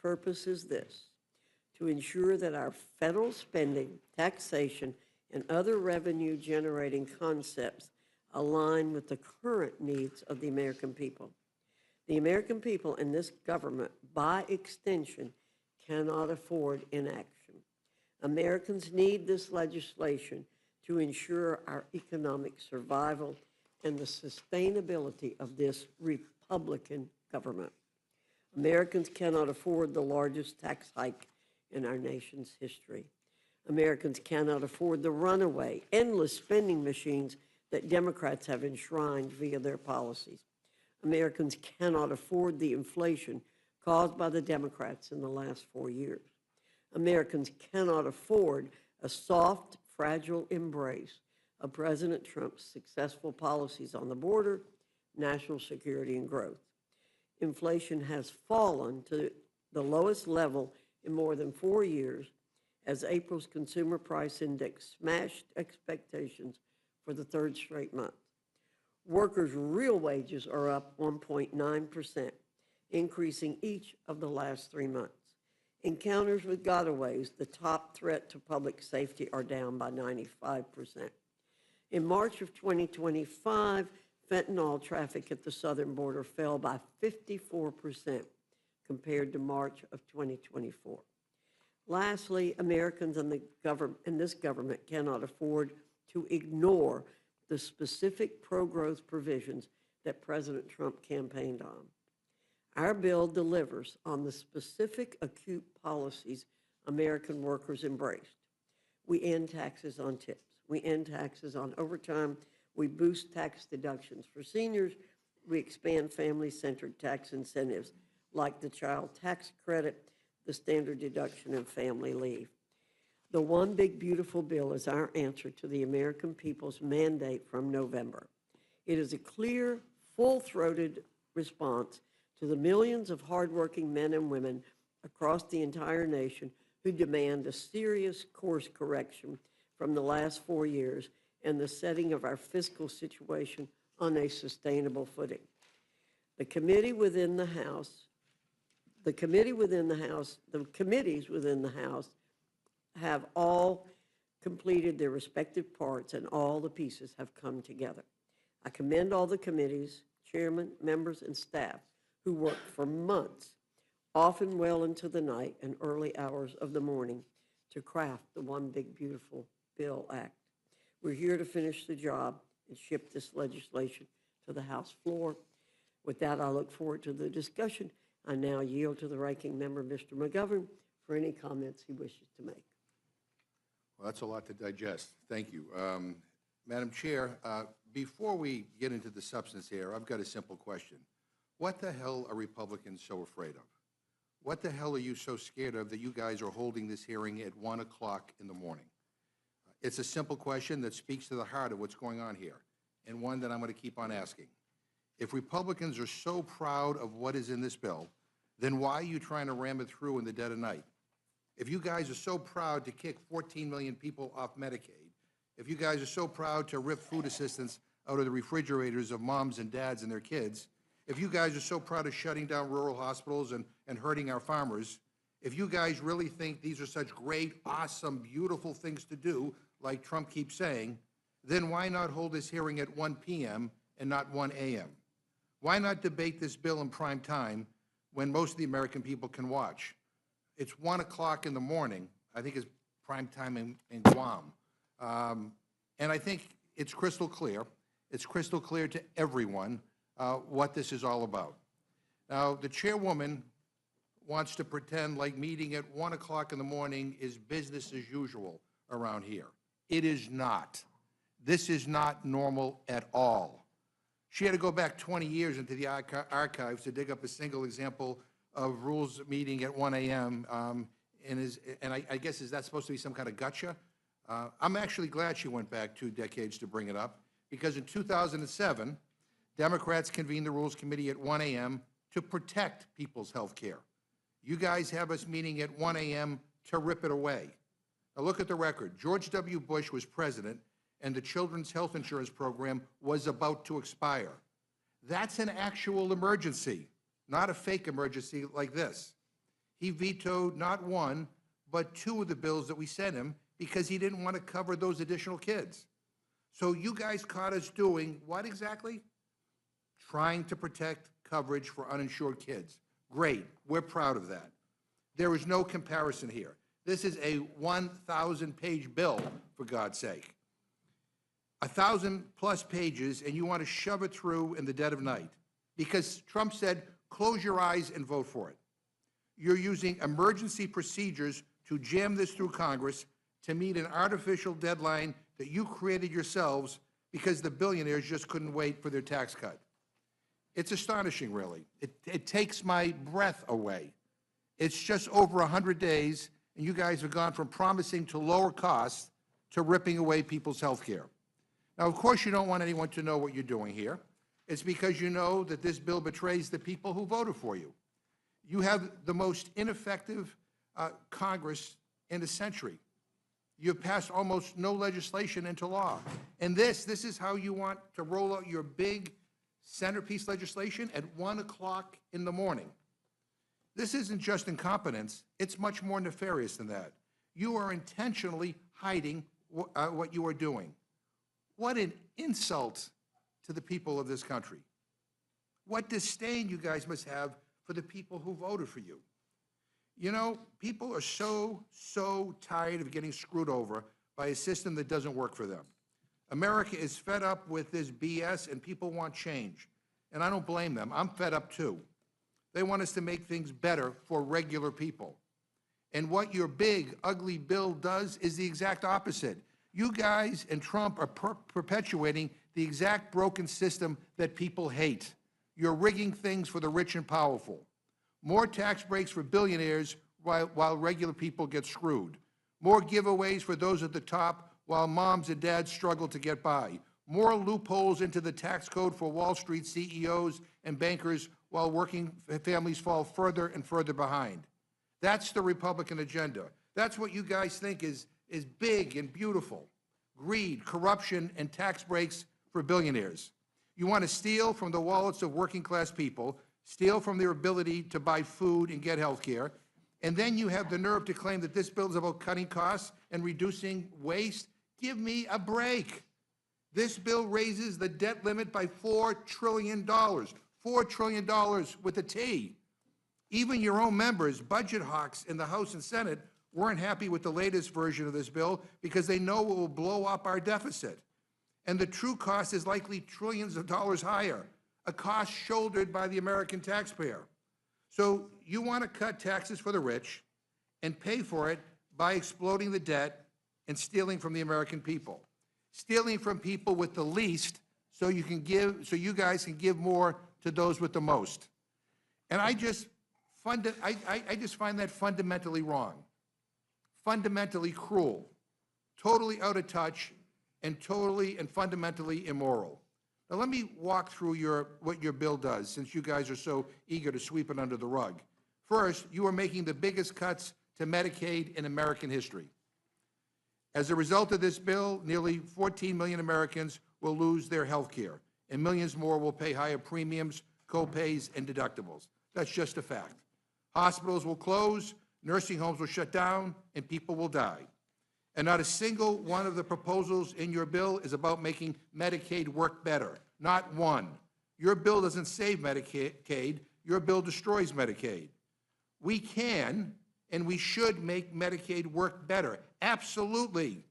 purpose is this: to ensure that our federal spending, taxation, and other revenue-generating concepts align with the current needs of the American people. The American people and this government, by extension, cannot afford inaction. Americans need this legislation to ensure our economic survival and the sustainability of this Republican government. Americans cannot afford the largest tax hike in our nation's history. Americans cannot afford the runaway, endless spending machines that Democrats have enshrined via their policies. Americans cannot afford the inflation caused by the Democrats in the last 4 years. Americans cannot afford a soft, fragile embrace of President Trump's successful policies on the border, national security, and growth. Inflation has fallen to the lowest level in more than 4 years, as April's Consumer Price Index smashed expectations for the third straight month. Workers' real wages are up 1.9%, increasing each of the last 3 months. Encounters with gotaways, the top threat to public safety, are down by 95%. In March of 2025, fentanyl traffic at the southern border fell by 54% compared to March of 2024. Lastly, Americans and this government cannot afford to ignore the specific pro-growth provisions that President Trump campaigned on. Our bill delivers on the specific acute policies American workers embraced. We end taxes on tips. We end taxes on overtime. We boost tax deductions for seniors. We expand family-centered tax incentives like the child tax credit, the standard deduction, and family leave. The One Big Beautiful Bill is our answer to the American people's mandate from November. It is a clear, full-throated response to the millions of hardworking men and women across the entire nation who demand a serious course correction from the last 4 years and the setting of our fiscal situation on a sustainable footing. The committees within the House have all completed their respective parts, and all the pieces have come together. I commend all the committees, chairmen, members, and staff who worked for months, often well into the night and early hours of the morning, to craft the One Big Beautiful Bill Act. We're here to finish the job and ship this legislation to the House floor. With that, I look forward to the discussion. I now yield to the ranking member, Mr. McGovern, for any comments he wishes to make. Well, that's a lot to digest. Thank you. Madam Chair, before we get into the substance here, I've got a simple question. What the hell are Republicans so afraid of? What the hell are you so scared of that you guys are holding this hearing at 1 o'clock in the morning? It's a simple question that speaks to the heart of what's going on here, and one that I'm going to keep on asking. If Republicans are so proud of what is in this bill, then why are you trying to ram it through in the dead of night? If you guys are so proud to kick 14 million people off Medicaid, if you guys are so proud to rip food assistance out of the refrigerators of moms and dads and their kids, if you guys are so proud of shutting down rural hospitals and hurting our farmers, if you guys really think these are such great, awesome, beautiful things to do, like Trump keeps saying, then why not hold this hearing at 1 p.m. and not 1 a.m.? Why not debate this bill in prime time when most of the American people can watch? It's 1 o'clock in the morning, I think is prime time in Guam. And I think it's crystal clear. It's crystal clear to everyone what this is all about. Now, the chairwoman wants to pretend like meeting at 1 o'clock in the morning is business as usual around here. It is not. This is not normal at all. She had to go back 20 years into the archives to dig up a single example of rules meeting at 1 a.m. And I guess, is that supposed to be some kind of gotcha? I'm actually glad she went back 2 decades to bring it up, because in 2007, Democrats convened the Rules Committee at 1 a.m. to protect people's health care. You guys have us meeting at 1 a.m. to rip it away. Now look at the record. George W. Bush was president, and the Children's Health Insurance Program was about to expire. That's an actual emergency, not a fake emergency like this. He vetoed not one, but two of the bills that we sent him because he didn't want to cover those additional kids. So you guys caught us doing what exactly? Trying to protect coverage for uninsured kids. Great, we're proud of that. There is no comparison here. This is a 1,000-page bill, for God's sake. 1,000+ pages, and you want to shove it through in the dead of night because Trump said, close your eyes and vote for it. You're using emergency procedures to jam this through Congress to meet an artificial deadline that you created yourselves because the billionaires just couldn't wait for their tax cut. It's astonishing, really. It takes my breath away. It's just over 100 days, and you guys have gone from promising to lower costs to ripping away people's health care. Now, of course, you don't want anyone to know what you're doing here. It's because you know that this bill betrays the people who voted for you. You have the most ineffective Congress in a century. You've passed almost no legislation into law. And this is how you want to roll out your big centerpiece legislation at 1 o'clock in the morning. This isn't just incompetence. It's much more nefarious than that. You are intentionally hiding what you are doing. What an insult to the people of this country. What disdain you guys must have for the people who voted for you. You know, people are so tired of getting screwed over by a system that doesn't work for them. America is fed up with this BS, and people want change. And I don't blame them. I'm fed up, too. They want us to make things better for regular people. And what your big, ugly bill does is the exact opposite. You guys and Trump are perpetuating the exact broken system that people hate. You're rigging things for the rich and powerful. More tax breaks for billionaires while regular people get screwed. More giveaways for those at the top while moms and dads struggle to get by. More loopholes into the tax code for Wall Street CEOs and bankers while working families fall further and further behind. That's the Republican agenda. That's what you guys think is big and beautiful. Greed, corruption, and tax breaks for billionaires. You want to steal from the wallets of working class people, steal from their ability to buy food and get health care, and then you have the nerve to claim that this bill is about cutting costs and reducing waste? Give me a break. This bill raises the debt limit by $4 trillion. $4 trillion with a T. Even your own members, budget hawks in the House and Senate, weren't happy with the latest version of this bill because they know it will blow up our deficit. And the true cost is likely trillions of dollars higher, a cost shouldered by the American taxpayer. So you want to cut taxes for the rich and pay for it by exploding the debt and stealing from the American people. Stealing from people with the least so you guys can give more to those with the most. And I just find that fundamentally wrong, fundamentally cruel, totally out of touch, and totally and fundamentally immoral. Now let me walk through what your bill does, since you guys are so eager to sweep it under the rug. First, you are making the biggest cuts to Medicaid in American history. As a result of this bill, nearly 14 million Americans will lose their health care, and millions more will pay higher premiums, co-pays, and deductibles. That's just a fact. Hospitals will close, nursing homes will shut down, and people will die. And not a single one of the proposals in your bill is about making Medicaid work better. Not one. Your bill doesn't save Medicaid. Your bill destroys Medicaid. We can and we should make Medicaid work better. Absolutely.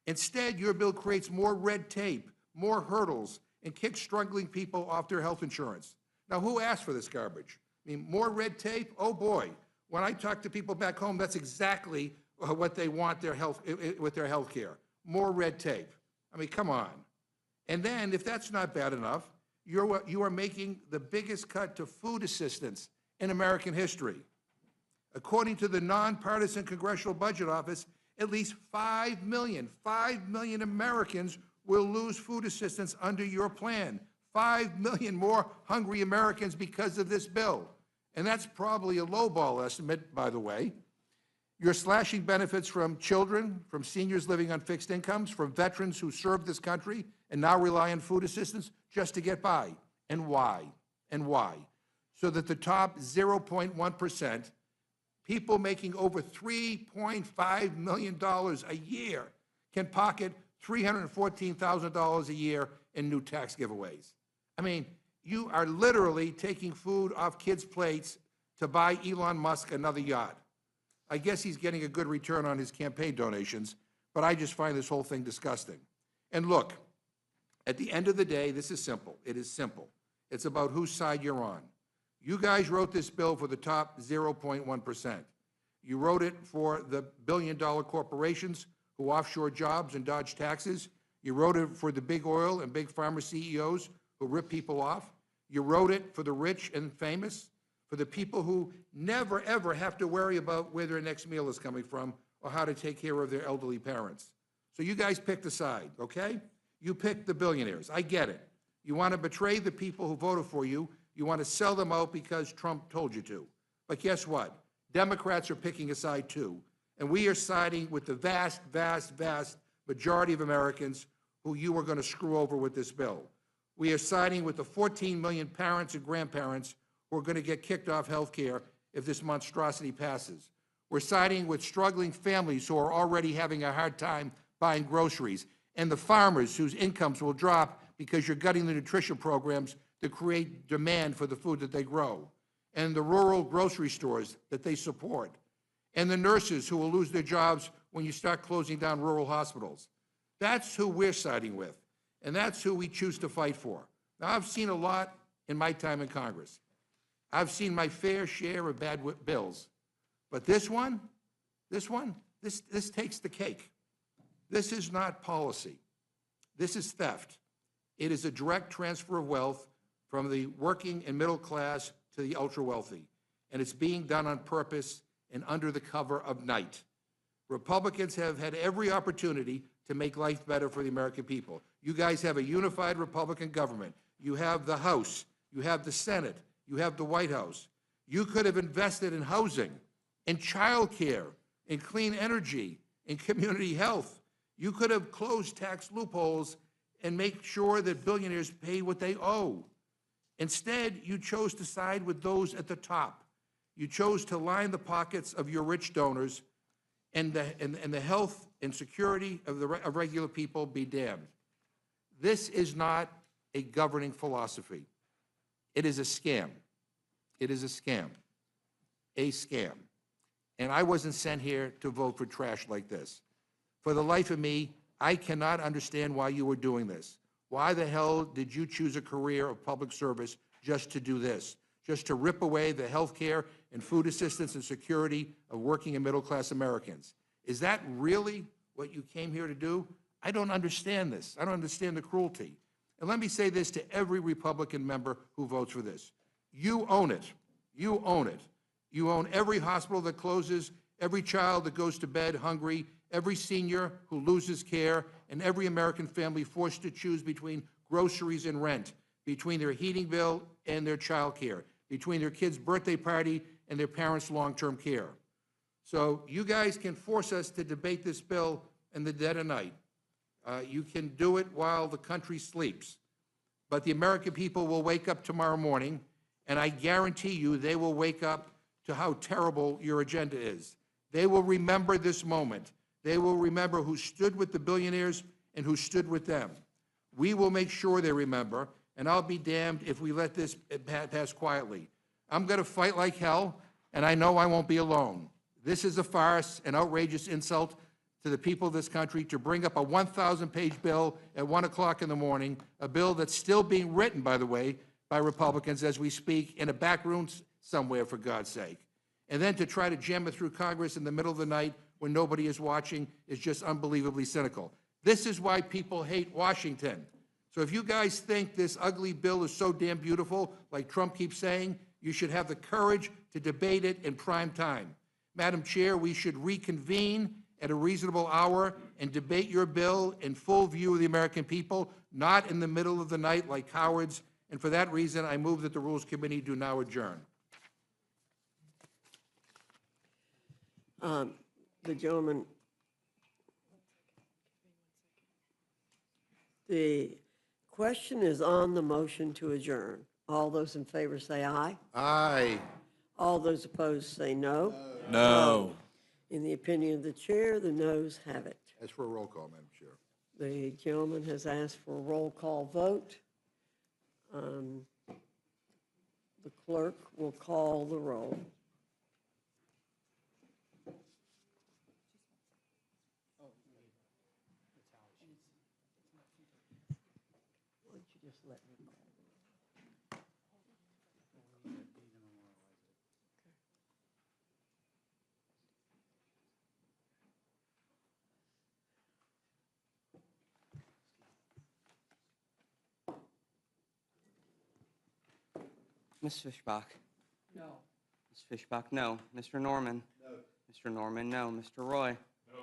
Instead, your bill creates more red tape, more hurdles, and kicks struggling people off their health insurance. Now, who asked for this garbage? I mean, more red tape? Oh, boy. When I talk to people back home, that's exactly what they want with their health care. More red tape. I mean, come on. And then, if that's not bad enough, you are making the biggest cut to food assistance in American history. According to the nonpartisan Congressional Budget Office, at least 5 million Americans will lose food assistance under your plan. 5 million more hungry Americans because of this bill. And that's probably a lowball estimate, by the way. You're slashing benefits from children, from seniors living on fixed incomes, from veterans who served this country and now rely on food assistance just to get by. And why? And why? So that the top 0.1% People making over $3.5 million a year can pocket $314,000 a year in new tax giveaways. I mean, you are literally taking food off kids' plates to buy Elon Musk another yacht. I guess he's getting a good return on his campaign donations, but I just find this whole thing disgusting. And look, at the end of the day, this is simple. It is simple. It's about whose side you're on. You guys wrote this bill for the top 0.1%. You wrote it for the billion-dollar corporations who offshore jobs and dodge taxes. You wrote it for the big oil and big pharma CEOs who rip people off. You wrote it for the rich and famous, for the people who never, ever have to worry about where their next meal is coming from or how to take care of their elderly parents. So you guys picked a side, okay? You picked the billionaires. I get it. You want to betray the people who voted for you. You want to sell them out because Trump told you to. But guess what? Democrats are picking a side too. And we are siding with the vast, vast, vast majority of Americans who you are going to screw over with this bill. We are siding with the 14 million parents and grandparents who are going to get kicked off health care if this monstrosity passes. We're siding with struggling families who are already having a hard time buying groceries, and the farmers whose incomes will drop because you're gutting the nutrition programs to create demand for the food that they grow, and the rural grocery stores that they support, and the nurses who will lose their jobs when you start closing down rural hospitals. That's who we're siding with, and that's who we choose to fight for. Now, I've seen a lot in my time in Congress. I've seen my fair share of bad bills, but this takes the cake. This is not policy. This is theft. It is a direct transfer of wealth from the working and middle class to the ultra-wealthy, and it's being done on purpose and under the cover of night. Republicans have had every opportunity to make life better for the American people. You guys have a unified Republican government. You have the House. You have the Senate. You have the White House. You could have invested in housing, in child care, in clean energy, in community health. You could have closed tax loopholes and make sure that billionaires pay what they owe. Instead, you chose to side with those at the top. You chose to line the pockets of your rich donors, and the health and security of regular people be damned. This is not a governing philosophy. It is a scam. It is a scam. A scam. And I wasn't sent here to vote for trash like this. For the life of me, I cannot understand why you were doing this. Why the hell did you choose a career of public service just to do this? Just to rip away the health care and food assistance and security of working and middle-class Americans? Is that really what you came here to do? I don't understand this. I don't understand the cruelty. And let me say this to every Republican member who votes for this. You own it. You own it. You own every hospital that closes, every child that goes to bed hungry, every senior who loses care, and every American family forced to choose between groceries and rent, between their heating bill and their child care, between their kid's birthday party and their parents' long-term care. So you guys can force us to debate this bill in the dead of night. You can do it while the country sleeps. But the American people will wake up tomorrow morning, and I guarantee you they will wake up to how terrible your agenda is. They will remember this moment. They will remember who stood with the billionaires and who stood with them. We will make sure they remember, and I'll be damned if we let this pass quietly. I'm going to fight like hell, and I know I won't be alone. This is a farce, an outrageous insult to the people of this country to bring up a 1,000-page bill at 1 o'clock in the morning, a bill that's still being written, by the way, by Republicans as we speak, in a back room somewhere, for God's sake. And then to try to jam it through Congress in the middle of the night when nobody is watching is just unbelievably cynical. This is why people hate Washington. So if you guys think this ugly bill is so damn beautiful, like Trump keeps saying, you should have the courage to debate it in prime time. Madam Chair, we should reconvene at a reasonable hour and debate your bill in full view of the American people, not in the middle of the night like cowards. And for that reason, I move that the Rules Committee do now adjourn. The gentleman, the question is on the motion to adjourn. All those in favor say aye. Aye. All those opposed say no. No. In the opinion of the chair, the noes have it. As for a roll call, Madam Chair. The gentleman has asked for a roll call vote. The clerk will call the roll. Why don't you just let me call? Ms. Fishbach? No. Ms. Fishbach, no. Mr. Norman? No. Mr. Norman, no. Mr. Roy? No.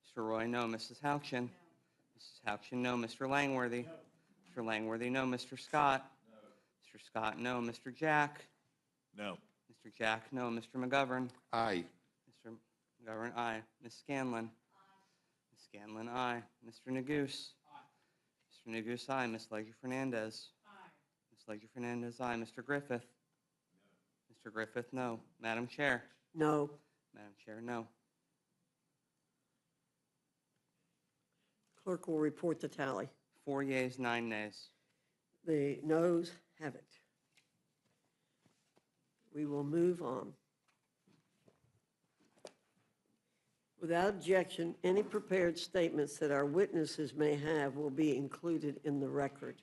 Mr. Roy, no. Mrs. Houchin? No. Mrs. Houchin, no. Mr. Langworthy? No. Mr. Langworthy, no. Mr. Scott? No. Mr. Scott, no. Mr. Jack? No. Mr. Jack, no. Mr. McGovern? Aye. Mr. McGovern, aye. Ms. Scanlon? Aye. Ms. Scanlon, aye. Mr. Neguse? Aye. Mr. Neguse, aye. Ms. Leger-Fernandez? Ms. Leger-Fernandez, aye. Mr. Griffith? No. Mr. Griffith, no. Madam Chair? No. Madam Chair, no. Clerk will report the tally. 4 yeas, 9 nays. The noes have it. We will move on. Without objection, any prepared statements that our witnesses may have will be included in the record.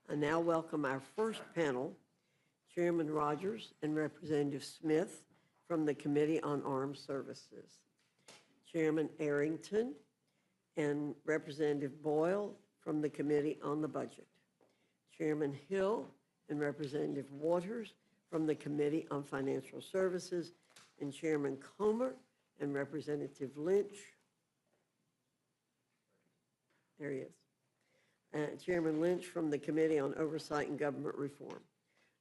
I now welcome our first panel, Chairman Rogers and Representative Smith from the Committee on Armed Services, Chairman Arrington and Representative Boyle from the Committee on the Budget, Chairman Hill and Representative Waters from the Committee on Financial Services, and Chairman Comer and Representative Lynch. There he is. Chairman Lynch from the Committee on Oversight and Government Reform.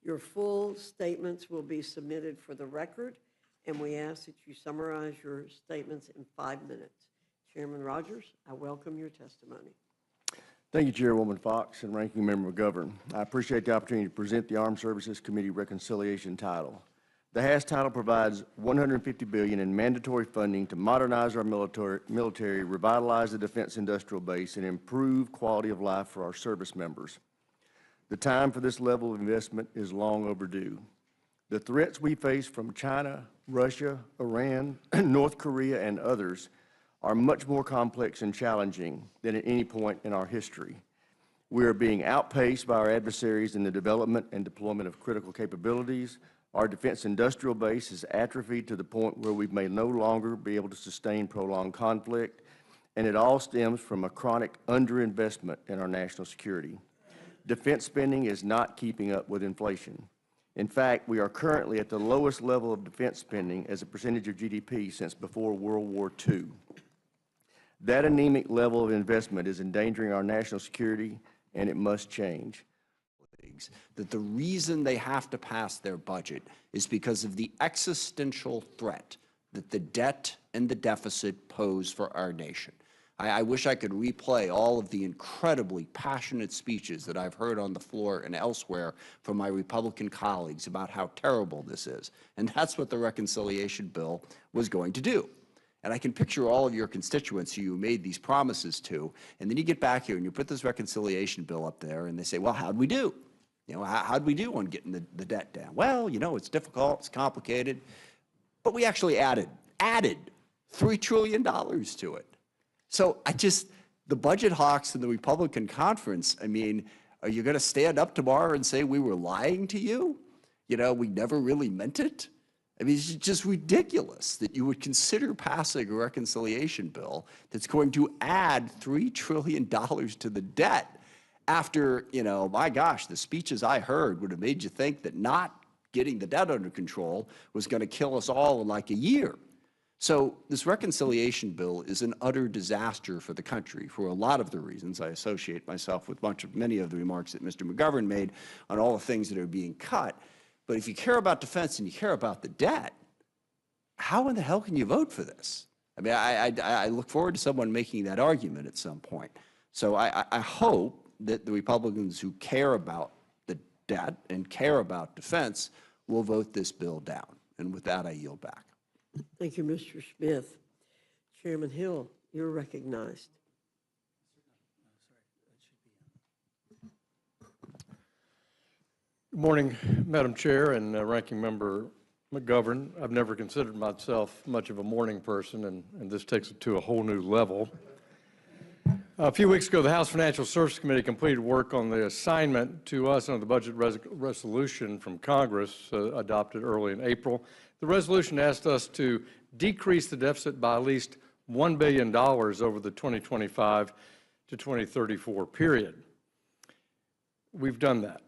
Your full statements will be submitted for the record, and we ask that you summarize your statements in 5 minutes. Chairman Rogers, I welcome your testimony. Thank you, Chairwoman Fox and Ranking Member McGovern. I appreciate the opportunity to present the Armed Services Committee Reconciliation title. The HAS title provides $150 billion in mandatory funding to modernize our military, revitalize the defense industrial base, and improve quality of life for our service members. The time for this level of investment is long overdue. The threats we face from China, Russia, Iran, North Korea, and others are much more complex and challenging than at any point in our history. We are being outpaced by our adversaries in the development and deployment of critical capabilities. Our defense industrial base is atrophied to the point where we may no longer be able to sustain prolonged conflict, and it all stems from a chronic underinvestment in our national security. Defense spending is not keeping up with inflation. In fact, we are currently at the lowest level of defense spending as a percentage of GDP since before World War II. That anemic level of investment is endangering our national security, and it must change. That the reason they have to pass their budget is because of the existential threat that the debt and the deficit pose for our nation. I wish I could replay all of the incredibly passionate speeches that I've heard on the floor and elsewhere from my Republican colleagues about how terrible this is. And that's what the reconciliation bill was going to do. And I can picture all of your constituents who you made these promises to, and then you get back here and you put this reconciliation bill up there and they say, well, how'd we do? You know, how'd we do on getting the debt down? Well, you know, it's difficult, it's complicated, but we actually added $3 trillion to it. So the budget hawks in the Republican conference, I mean, are you going to stand up tomorrow and say we were lying to you? You know, we never really meant it? I mean, it's just ridiculous that you would consider passing a reconciliation bill that's going to add $3 trillion to the debt after, you know, my gosh, the speeches I heard would have made you think that not getting the debt under control was going to kill us all in like a year. So this reconciliation bill is an utter disaster for the country for a lot of the reasons. I associate myself with many of the remarks that Mr. McGovern made on all the things that are being cut. But if you care about defense and you care about the debt, how in the hell can you vote for this? I mean, I look forward to someone making that argument at some point. So I hope that the Republicans who care about the debt and care about defense will vote this bill down. And with that, I yield back. Thank you, Mr. Smith. Chairman Hill, you're recognized. Good morning, Madam Chair and Ranking Member McGovern. I've never considered myself much of a morning person, and this takes it to a whole new level. A few weeks ago, the House Financial Services Committee completed work on the assignment to us under the budget resolution from Congress adopted early in April. The resolution asked us to decrease the deficit by at least $1 billion over the 2025 to 2034 period. We've done that.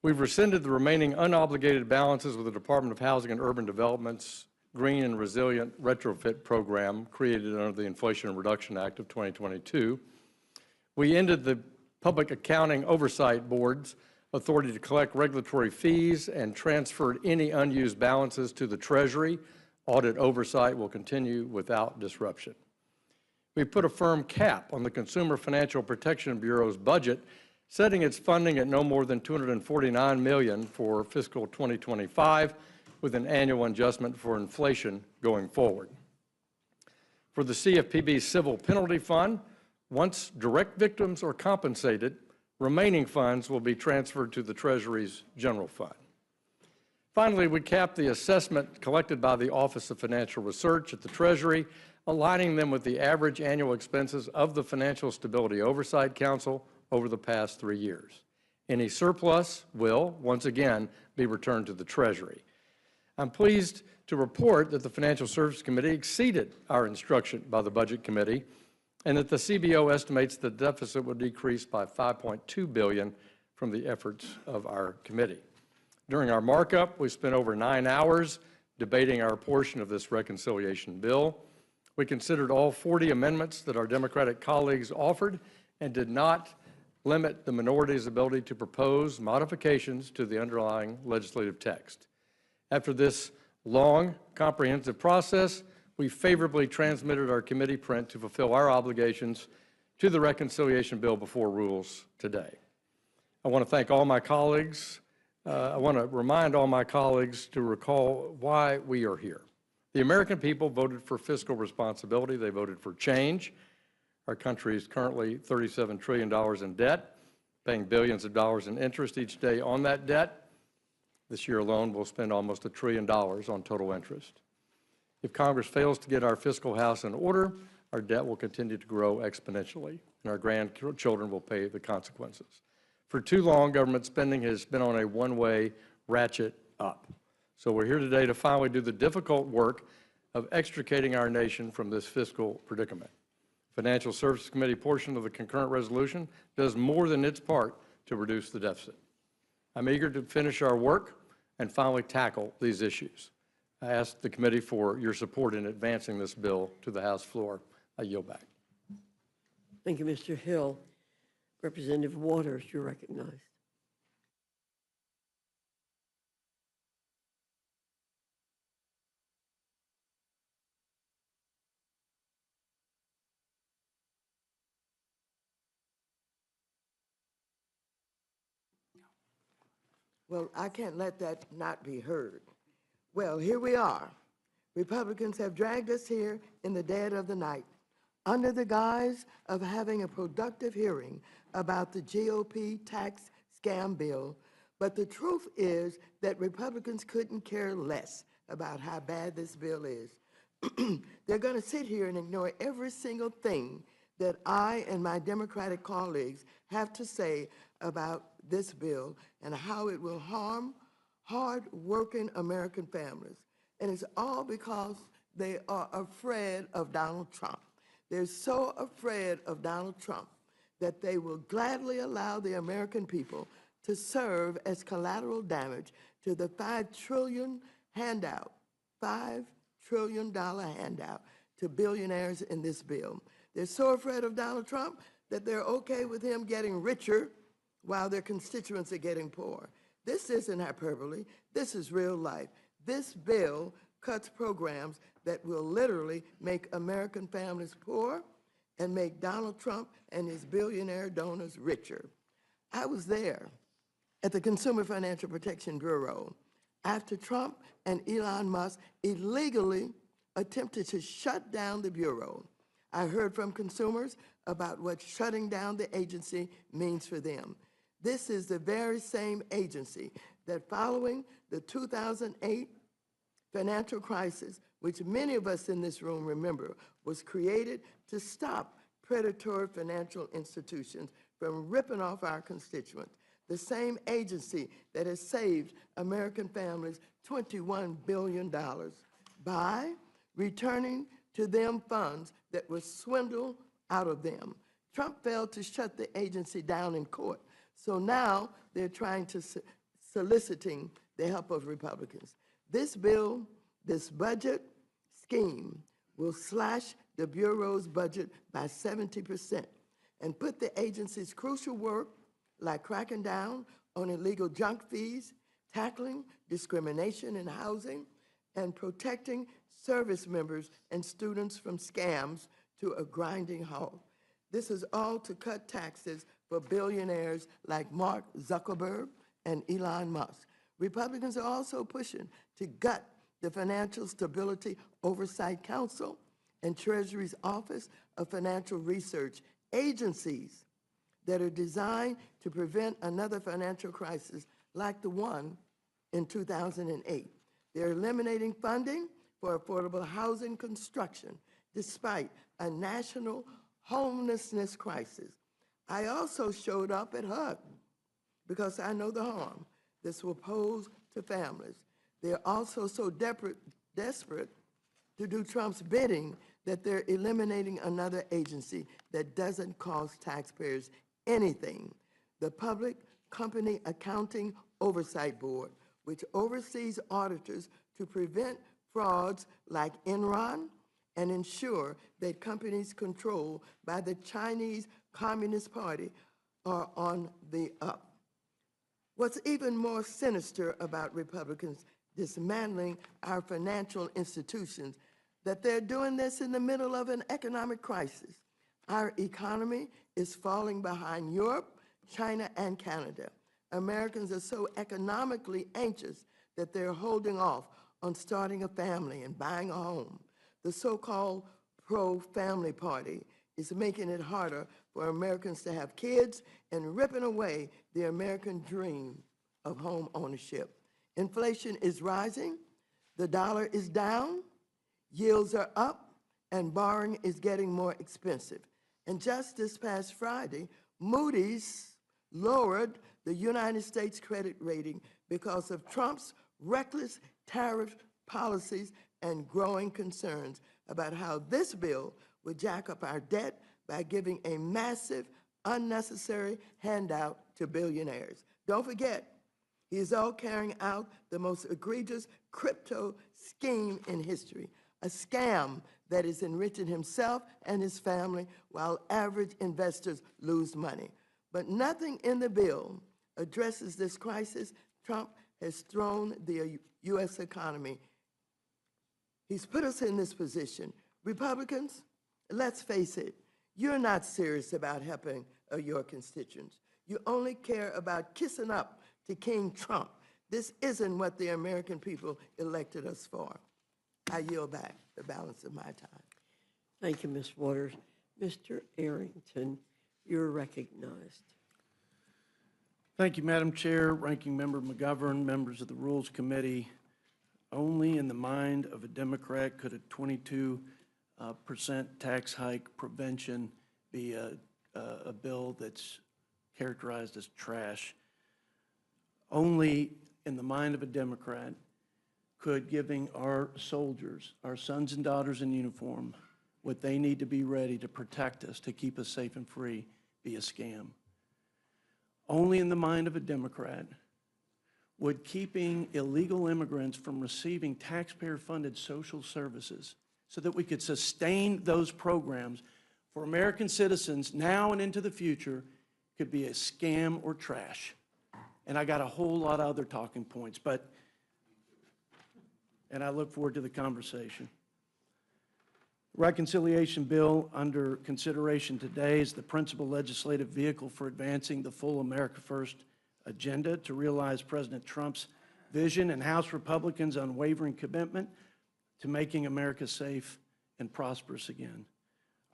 We've rescinded the remaining unobligated balances with the Department of Housing and Urban Development's Green and Resilient Retrofit Program created under the Inflation Reduction Act of 2022. We ended the Public Accounting Oversight Board's authority to collect regulatory fees and transferred any unused balances to the Treasury. Audit oversight will continue without disruption. We put a firm cap on the Consumer Financial Protection Bureau's budget, setting its funding at no more than $249 million for fiscal 2025, with an annual adjustment for inflation going forward. For the CFPB Civil Penalty Fund, once direct victims are compensated, remaining funds will be transferred to the Treasury's general fund. Finally, we capped the assessment collected by the Office of Financial Research at the Treasury, aligning them with the average annual expenses of the Financial Stability Oversight Council over the past 3 years. Any surplus will, once again, be returned to the Treasury. I'm pleased to report that the Financial Services Committee exceeded our instruction by the Budget Committee, and that the CBO estimates the deficit will decrease by $5.2 billion from the efforts of our committee. During our markup, we spent over 9 hours debating our portion of this reconciliation bill. We considered all 40 amendments that our Democratic colleagues offered and did not limit the minority's ability to propose modifications to the underlying legislative text. After this long, comprehensive process, we favorably transmitted our committee print to fulfill our obligations to the reconciliation bill before rules today. I want to thank all my colleagues. I want to remind all my colleagues to recall why we are here. The American people voted for fiscal responsibility. They voted for change. Our country is currently $37 trillion in debt, paying billions of dollars in interest each day on that debt. This year alone, we'll spend almost $1 trillion on total interest. If Congress fails to get our fiscal house in order, our debt will continue to grow exponentially, and our grandchildren will pay the consequences. For too long, government spending has been on a one-way ratchet up. So we're here today to finally do the difficult work of extricating our nation from this fiscal predicament. Financial Services Committee portion of the concurrent resolution does more than its part to reduce the deficit. I'm eager to finish our work and finally tackle these issues. I ask the committee for your support in advancing this bill to the House floor. I yield back. Thank you, Mr. Hill. Representative Waters, you're recognized. Well, I can't let that not be heard. Well, here we are. Republicans have dragged us here in the dead of the night under the guise of having a productive hearing about the GOP tax scam bill. But the truth is that Republicans couldn't care less about how bad this bill is. They're going to sit here and ignore every single thing that I and my Democratic colleagues have to say about this bill and how it will harm hard-working American families. And it's all because they are afraid of Donald Trump. They're so afraid of Donald Trump that they will gladly allow the American people to serve as collateral damage to the $5 trillion handout, $5 trillion handout to billionaires in this bill. They're so afraid of Donald Trump that they're okay with him getting richer while their constituents are getting poor. This isn't hyperbole. This is real life. This bill cuts programs that will literally make American families poor and make Donald Trump and his billionaire donors richer. I was there at the Consumer Financial Protection Bureau after Trump and Elon Musk illegally attempted to shut down the Bureau. I heard from consumers about what shutting down the agency means for them. This is the very same agency that, following the 2008 financial crisis, which many of us in this room remember, was created to stop predatory financial institutions from ripping off our constituents. The same agency that has saved American families $21 billion by returning to them funds that were swindled out of them. Trump failed to shut the agency down in court, so now they're trying to soliciting the help of Republicans. This bill, this budget scheme, will slash the Bureau's budget by 70% and put the agency's crucial work, like cracking down on illegal junk fees, tackling discrimination in housing, and protecting service members and students from scams, to a grinding halt. This is all to cut taxes for billionaires like Mark Zuckerberg and Elon Musk. Republicans are also pushing to gut the Financial Stability Oversight Council and Treasury's Office of Financial Research, agencies that are designed to prevent another financial crisis like the one in 2008. They're eliminating funding for affordable housing construction despite a national homelessness crisis. I also showed up at HUD because I know the harm this will pose to families. They're also so desperate to do Trump's bidding that they're eliminating another agency that doesn't cost taxpayers anything: the Public Company Accounting Oversight Board, which oversees auditors to prevent frauds like Enron and ensure that companies controlled by the Chinese Communist Party are on the up. What's even more sinister about Republicans dismantling our financial institutions, that they're doing this in the middle of an economic crisis. Our economy is falling behind Europe, China, and Canada. Americans are so economically anxious that they're holding off on starting a family and buying a home. The so-called pro-family party is making it harder for Americans to have kids and ripping away the American dream of home ownership. Inflation is rising, the dollar is down, yields are up, and borrowing is getting more expensive. And just this past Friday, Moody's lowered the United States credit rating because of Trump's reckless tariff policies and growing concerns about how this bill would jack up our debt by giving a massive, unnecessary handout to billionaires. Don't forget, he is all carrying out the most egregious crypto scheme in history, a scam that is enriching himself and his family while average investors lose money. But nothing in the bill addresses this crisis. Trump has thrown the U.S. economy. He's put us in this position. Republicans, let's face it, you're not serious about helping your constituents. You only care about kissing up to King Trump. This isn't what the American people elected us for. I yield back the balance of my time. Thank you, Ms. Waters. Mr. Arrington, you're recognized. Thank you, Madam Chair, Ranking Member McGovern, members of the Rules Committee. Only in the mind of a Democrat could a 22% tax hike prevention be a bill that's characterized as trash. Only in the mind of a Democrat could giving our soldiers, our sons and daughters in uniform, what they need to be ready to protect us, to keep us safe and free, be a scam. Only in the mind of a Democrat would keeping illegal immigrants from receiving taxpayer-funded social services so that we could sustain those programs for American citizens now and into the future could be a scam or trash. And I got a whole lot of other talking points, and I look forward to the conversation. Reconciliation bill under consideration today is the principal legislative vehicle for advancing the full America First agenda to realize President Trump's vision and House Republicans' unwavering commitment to making America safe and prosperous again.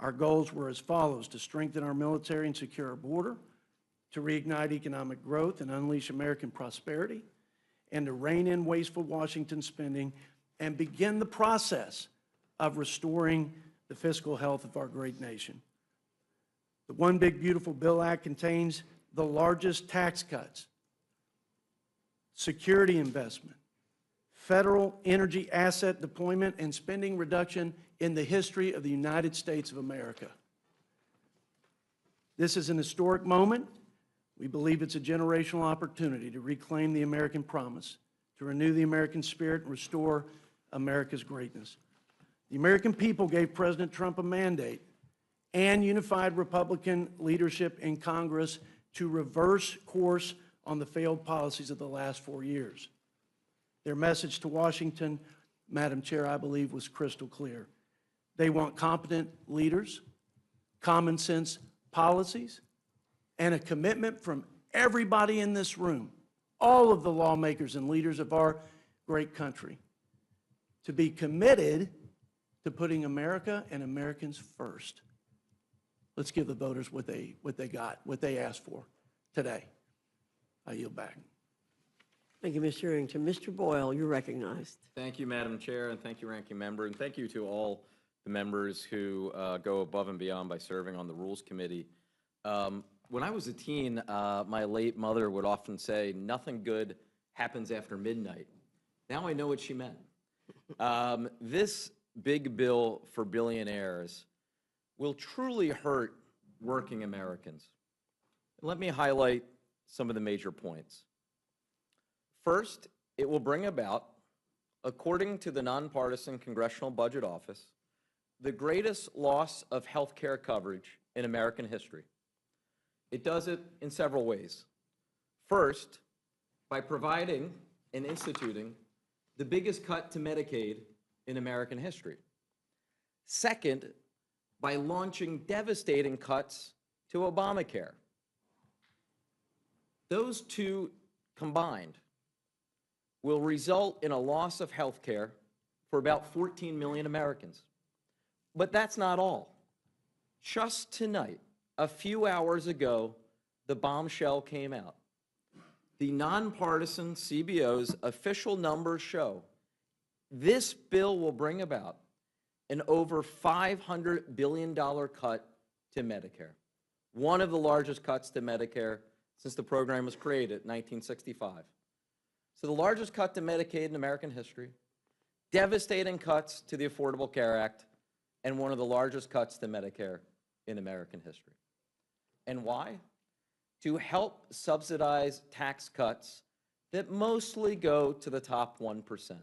Our goals were as follows: to strengthen our military and secure our border, to reignite economic growth and unleash American prosperity, and to rein in wasteful Washington spending and begin the process of restoring the fiscal health of our great nation. The One Big Beautiful Bill Act contains the largest tax cuts, security investment, federal energy asset deployment, and spending reduction in the history of the United States of America. This is an historic moment. We believe it's a generational opportunity to reclaim the American promise, to renew the American spirit, and restore America's greatness. The American people gave President Trump a mandate and unified Republican leadership in Congress to reverse course on the failed policies of the last 4 years. Their message to Washington, Madam Chair, I believe was crystal clear. They want competent leaders, common sense policies, and a commitment from everybody in this room, all of the lawmakers and leaders of our great country, to be committed to putting America and Americans first. Let's give the voters what they got, what they asked for today. I yield back. Thank you, Mr. Arrington. Mr. Boyle, you're recognized. Thank you, Madam Chair, and thank you, Ranking Member, and thank you to all the members who go above and beyond by serving on the Rules Committee. When I was a teen, my late mother would often say, "Nothing good happens after midnight." Now I know what she meant. This big bill for billionaires will truly hurt working Americans. Let me highlight some of the major points. First, it will bring about, according to the Nonpartisan Congressional Budget Office, the greatest loss of health care coverage in American history. It does it in several ways. First, by providing and instituting the biggest cut to Medicaid in American history. Second, by launching devastating cuts to Obamacare. Those two combined will result in a loss of health care for about 14 million Americans. But that's not all. Just tonight, a few hours ago, the bombshell came out. The nonpartisan CBO's official numbers show this bill will bring about an over $500 billion cut to Medicare, one of the largest cuts to Medicare since the program was created in 1965. So the largest cut to Medicaid in American history, devastating cuts to the Affordable Care Act, and one of the largest cuts to Medicare in American history. And why? To help subsidize tax cuts that mostly go to the top 1%.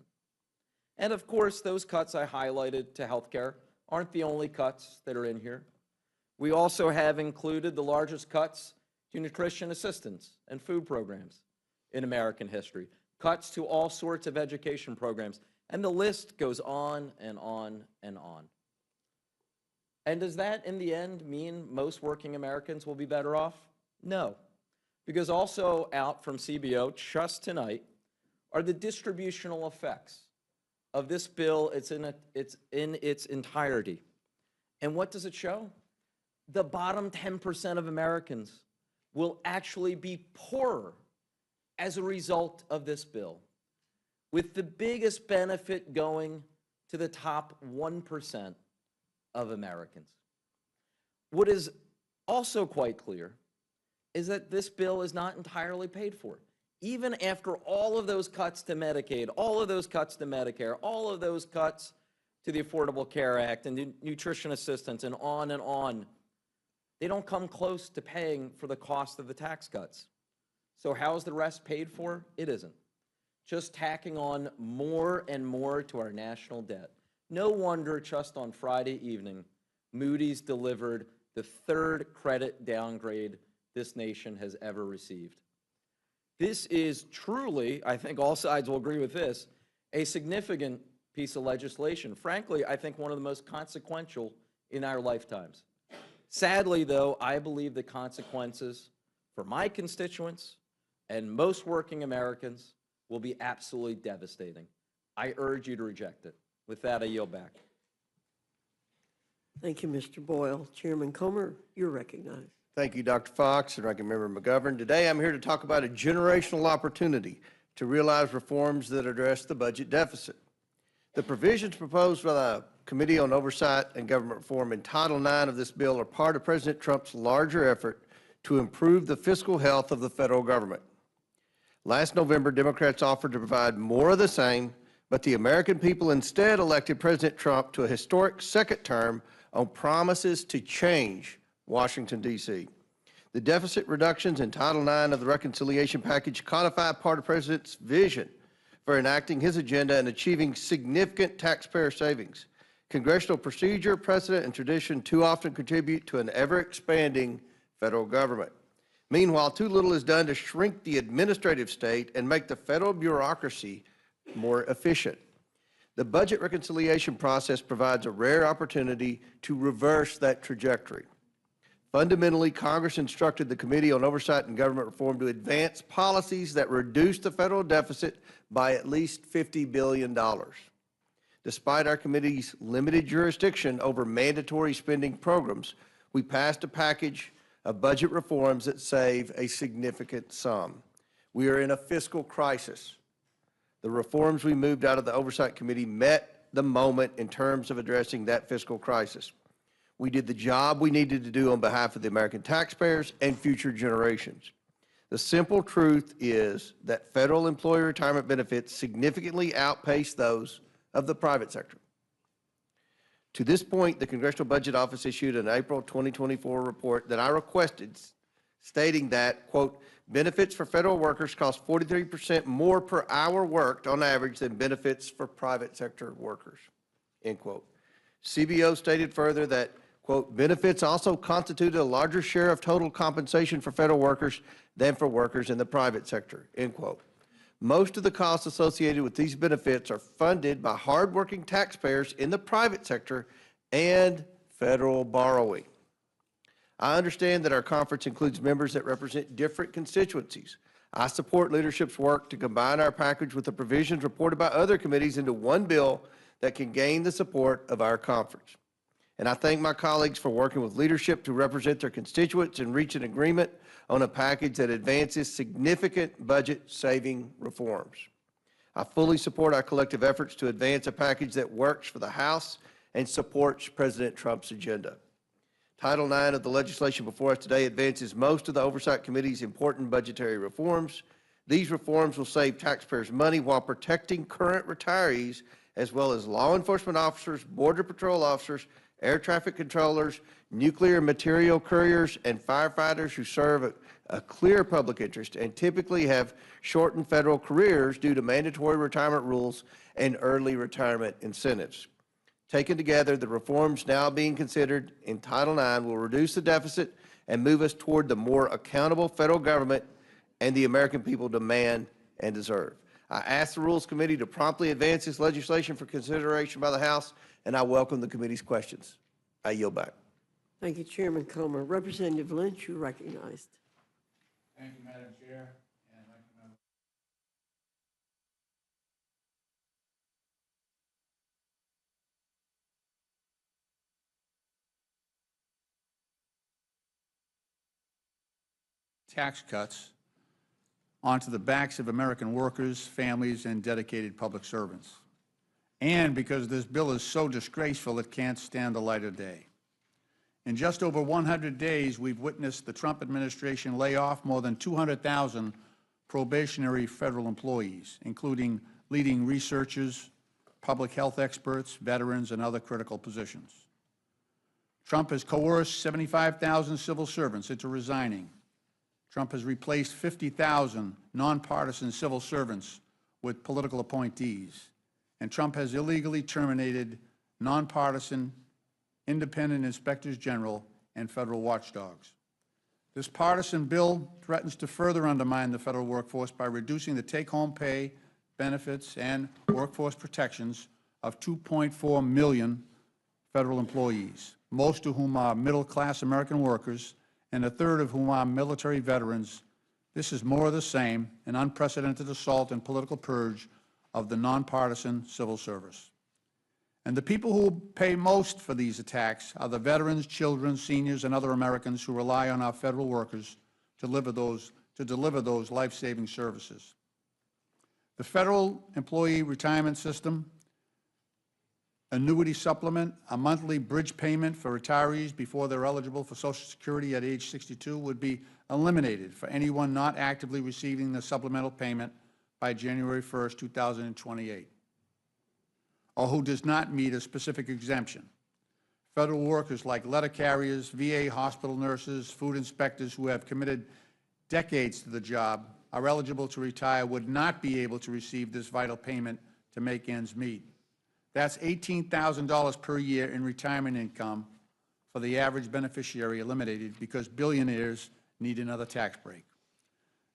And of course, those cuts I highlighted to healthcare aren't the only cuts that are in here. We also have included the largest cuts to nutrition assistance and food programs in American history, cuts to all sorts of education programs, and the list goes on and on and on. And does that, in the end, mean most working Americans will be better off? No, because also out from CBO just tonight are the distributional effects of this bill. It's in its entirety. And what does it show? The bottom 10% of Americans will actually be poorer as a result of this bill, with the biggest benefit going to the top 1% of Americans. What is also quite clear is that this bill is not entirely paid for. Even after all of those cuts to Medicaid, all of those cuts to Medicare, all of those cuts to the Affordable Care Act and nutrition assistance and on, they don't come close to paying for the cost of the tax cuts. So how is the rest paid for? It isn't. Just tacking on more and more to our national debt. No wonder just on Friday evening, Moody's delivered the third credit downgrade this nation has ever received. This is truly, I think all sides will agree with this, a significant piece of legislation. Frankly, I think one of the most consequential in our lifetimes. Sadly, though, I believe the consequences for my constituents and most working Americans will be absolutely devastating. I urge you to reject it. With that, I yield back. Thank you, Mr. Boyle. Chairman Comer, you're recognized. Thank you, Dr. Fox and Ranking Member McGovern. Today, I'm here to talk about a generational opportunity to realize reforms that address the budget deficit. The provisions proposed by the Committee on Oversight and Government Reform in Title IX of this bill are part of President Trump's larger effort to improve the fiscal health of the federal government. Last November, Democrats offered to provide more of the same, but the American people instead elected President Trump to a historic second term on promises to change Washington, D.C. The deficit reductions in Title IX of the reconciliation package codify part of the President's vision for enacting his agenda and achieving significant taxpayer savings. Congressional procedure, precedent, and tradition too often contribute to an ever-expanding federal government. Meanwhile, too little is done to shrink the administrative state and make the federal bureaucracy more efficient. The budget reconciliation process provides a rare opportunity to reverse that trajectory. Fundamentally, Congress instructed the Committee on Oversight and Government Reform to advance policies that reduce the federal deficit by at least $50 billion. Despite our committee's limited jurisdiction over mandatory spending programs, we passed a package of budget reforms that save a significant sum. We are in a fiscal crisis. The reforms we moved out of the Oversight Committee met the moment in terms of addressing that fiscal crisis. We did the job we needed to do on behalf of the American taxpayers and future generations. The simple truth is that federal employee retirement benefits significantly outpace those of the private sector. To this point, the Congressional Budget Office issued an April 2024 report that I requested, stating that, quote, benefits for federal workers cost 43% more per hour worked on average than benefits for private sector workers, end quote. CBO stated further that, quote, benefits also constituted a larger share of total compensation for federal workers than for workers in the private sector, end quote. Most of the costs associated with these benefits are funded by hardworking taxpayers in the private sector and federal borrowing. I understand that our conference includes members that represent different constituencies. I support leadership's work to combine our package with the provisions reported by other committees into one bill that can gain the support of our conference. And I thank my colleagues for working with leadership to represent their constituents and reach an agreement on a package that advances significant budget-saving reforms. I fully support our collective efforts to advance a package that works for the House and supports President Trump's agenda. Title IX of the legislation before us today advances most of the Oversight Committee's important budgetary reforms. These reforms will save taxpayers money while protecting current retirees, as well as law enforcement officers, border patrol officers, air traffic controllers, nuclear material couriers, and firefighters who serve a clear public interest and typically have shortened federal careers due to mandatory retirement rules and early retirement incentives. Taken together, the reforms now being considered in Title IX will reduce the deficit and move us toward the more accountable federal government and the American people demand and deserve. I ask the Rules Committee to promptly advance this legislation for consideration by the House, and I welcome the committee's questions. I yield back. Thank you, Chairman Comer. Representative Lynch, you recognized. Thank you, Madam Chair. And Ranking Member. Tax cuts onto the backs of American workers, families, and dedicated public servants. And because this bill is so disgraceful, it can't stand the light of day. In just over 100 days, we've witnessed the Trump administration lay off more than 200,000 probationary federal employees, including leading researchers, public health experts, veterans, and other critical positions. Trump has coerced 75,000 civil servants into resigning. Trump has replaced 50,000 nonpartisan civil servants with political appointees. And Trump has illegally terminated nonpartisan independent inspectors general and federal watchdogs. This partisan bill threatens to further undermine the federal workforce by reducing the take-home pay, benefits, and workforce protections of 2.4 million federal employees, most of whom are middle-class American workers, and a third of whom are military veterans This is more of the same, an unprecedented assault and political purge of the nonpartisan civil service. And the people who pay most for these attacks are the veterans, children, seniors, and other Americans who rely on our federal workers to deliver those life-saving services. The Federal Employee Retirement System, annuity supplement, a monthly bridge payment for retirees before they're eligible for Social Security at age 62 would be eliminated for anyone not actively receiving the supplemental payment by January 1st, 2028, or who does not meet a specific exemption. Federal workers like letter carriers, VA hospital nurses, food inspectors who have committed decades to the job are eligible to retire would not be able to receive this vital payment to make ends meet. That's $18,000 per year in retirement income for the average beneficiary eliminated because billionaires need another tax break.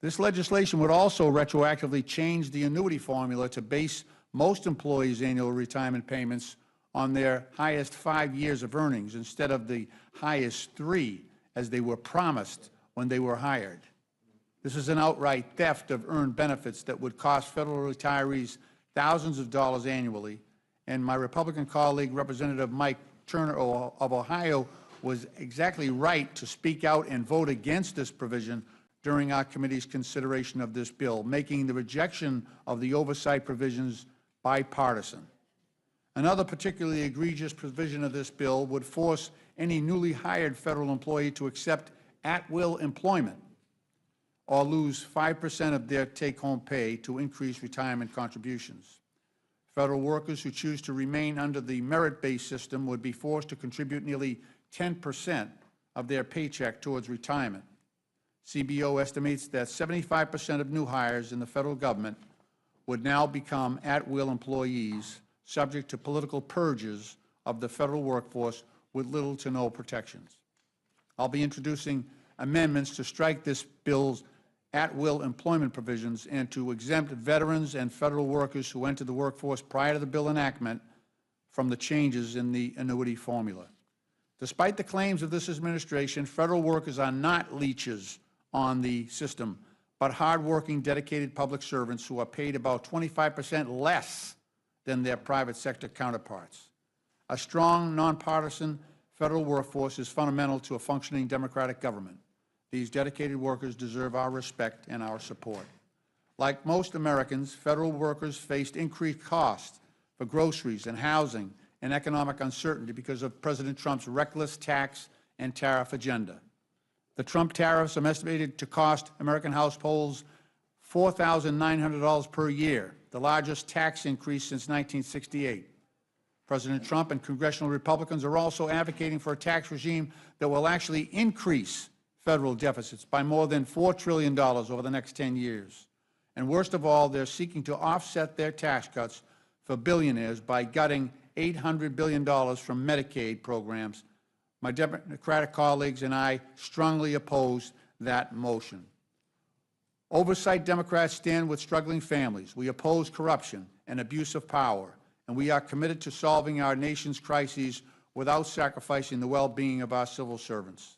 This legislation would also retroactively change the annuity formula to base most employees' annual retirement payments on their highest 5 years of earnings instead of the highest 3 as they were promised when they were hired. This is an outright theft of earned benefits that would cost federal retirees thousands of dollars annually, and my Republican colleague, Representative Mike Turner of Ohio, was exactly right to speak out and vote against this provision during our committee's consideration of this bill, making the rejection of the oversight provisions bipartisan. Another particularly egregious provision of this bill would force any newly hired federal employee to accept at-will employment or lose 5% of their take-home pay to increase retirement contributions. Federal workers who choose to remain under the merit-based system would be forced to contribute nearly 10% of their paycheck towards retirement. CBO estimates that 75% of new hires in the federal government would now become at-will employees subject to political purges of the federal workforce with little to no protections. I'll be introducing amendments to strike this bill's at-will employment provisions and to exempt veterans and federal workers who entered the workforce prior to the bill enactment from the changes in the annuity formula. Despite the claims of this administration, federal workers are not leeches on the system, but hardworking, dedicated public servants who are paid about 25% less than their private sector counterparts. A strong, nonpartisan federal workforce is fundamental to a functioning democratic government. These dedicated workers deserve our respect and our support. Like most Americans, federal workers faced increased costs for groceries and housing and economic uncertainty because of President Trump's reckless tax and tariff agenda. The Trump tariffs are estimated to cost American households $4,900 per year, the largest tax increase since 1968. President Trump and congressional Republicans are also advocating for a tax regime that will actually increase federal deficits by more than $4 trillion over the next 10 years. And worst of all, they're seeking to offset their tax cuts for billionaires by gutting $800 billion from Medicaid programs. My Democratic colleagues and I strongly oppose that motion. Oversight Democrats stand with struggling families. We oppose corruption and abuse of power, and we are committed to solving our nation's crises without sacrificing the well-being of our civil servants.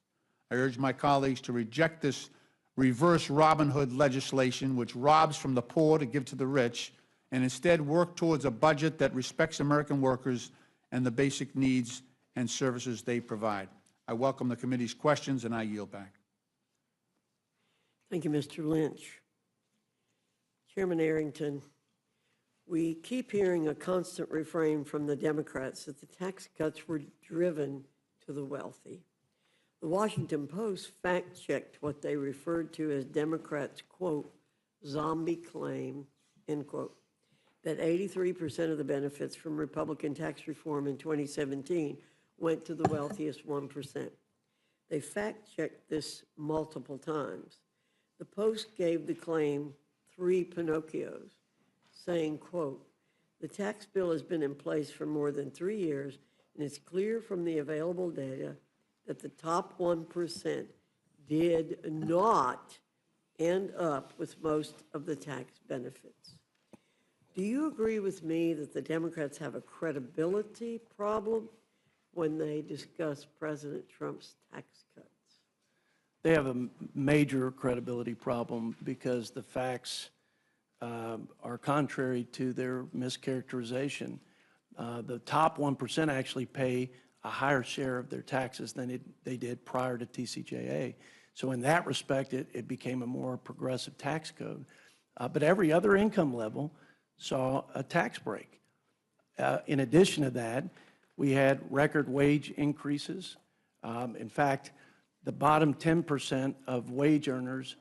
I urge my colleagues to reject this reverse Robin Hood legislation, which robs from the poor to give to the rich, and instead work towards a budget that respects American workers and the basic needs and services they provide. I welcome the committee's questions, and I yield back. Thank you, Mr. Lynch. Chairman Arrington, we keep hearing a constant refrain from the Democrats that the tax cuts were driven to the wealthy. The Washington Post fact-checked what they referred to as Democrats', quote, zombie claim, end quote, that 83% of the benefits from Republican tax reform in 2017 went to the wealthiest 1%. They fact-checked this multiple times. The Post gave the claim 3 Pinocchios, saying, quote, the tax bill has been in place for more than 3 years, and it's clear from the available data that the top 1% did not end up with most of the tax benefits. Do you agree with me that the Democrats have a credibility problem when they discuss President Trump's tax cuts? they have a major credibility problem because the facts are contrary to their mischaracterization. The top 1% actually pay a higher share of their taxes than they did prior to TCJA. So in that respect, it became a more progressive tax code. But every other income level saw a tax break. In addition to that, we had record wage increases. In fact, the bottom 10% of wage earners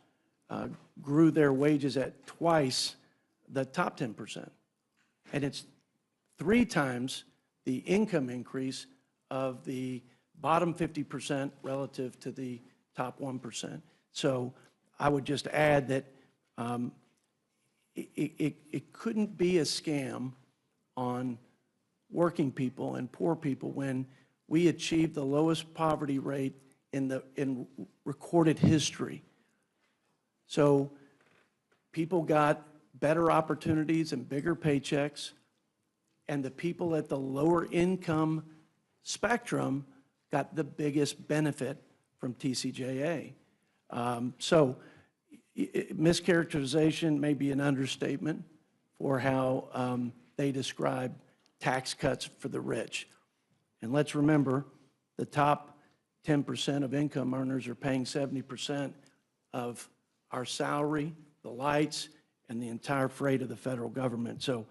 grew their wages at twice the top 10%. And it's 3 times the income increase of the bottom 50% relative to the top 1%. So I would just add that it couldn't be a scam on working people and poor people when we achieved the lowest poverty rate in recorded history. So people got better opportunities and bigger paychecks, and the people at the lower income spectrum got the biggest benefit from TCJA. So mischaracterization may be an understatement for how they describe tax cuts for the rich. And let's remember, the top 10% of income earners are paying 70% of our salary, the lights, and the entire freight of the federal government. So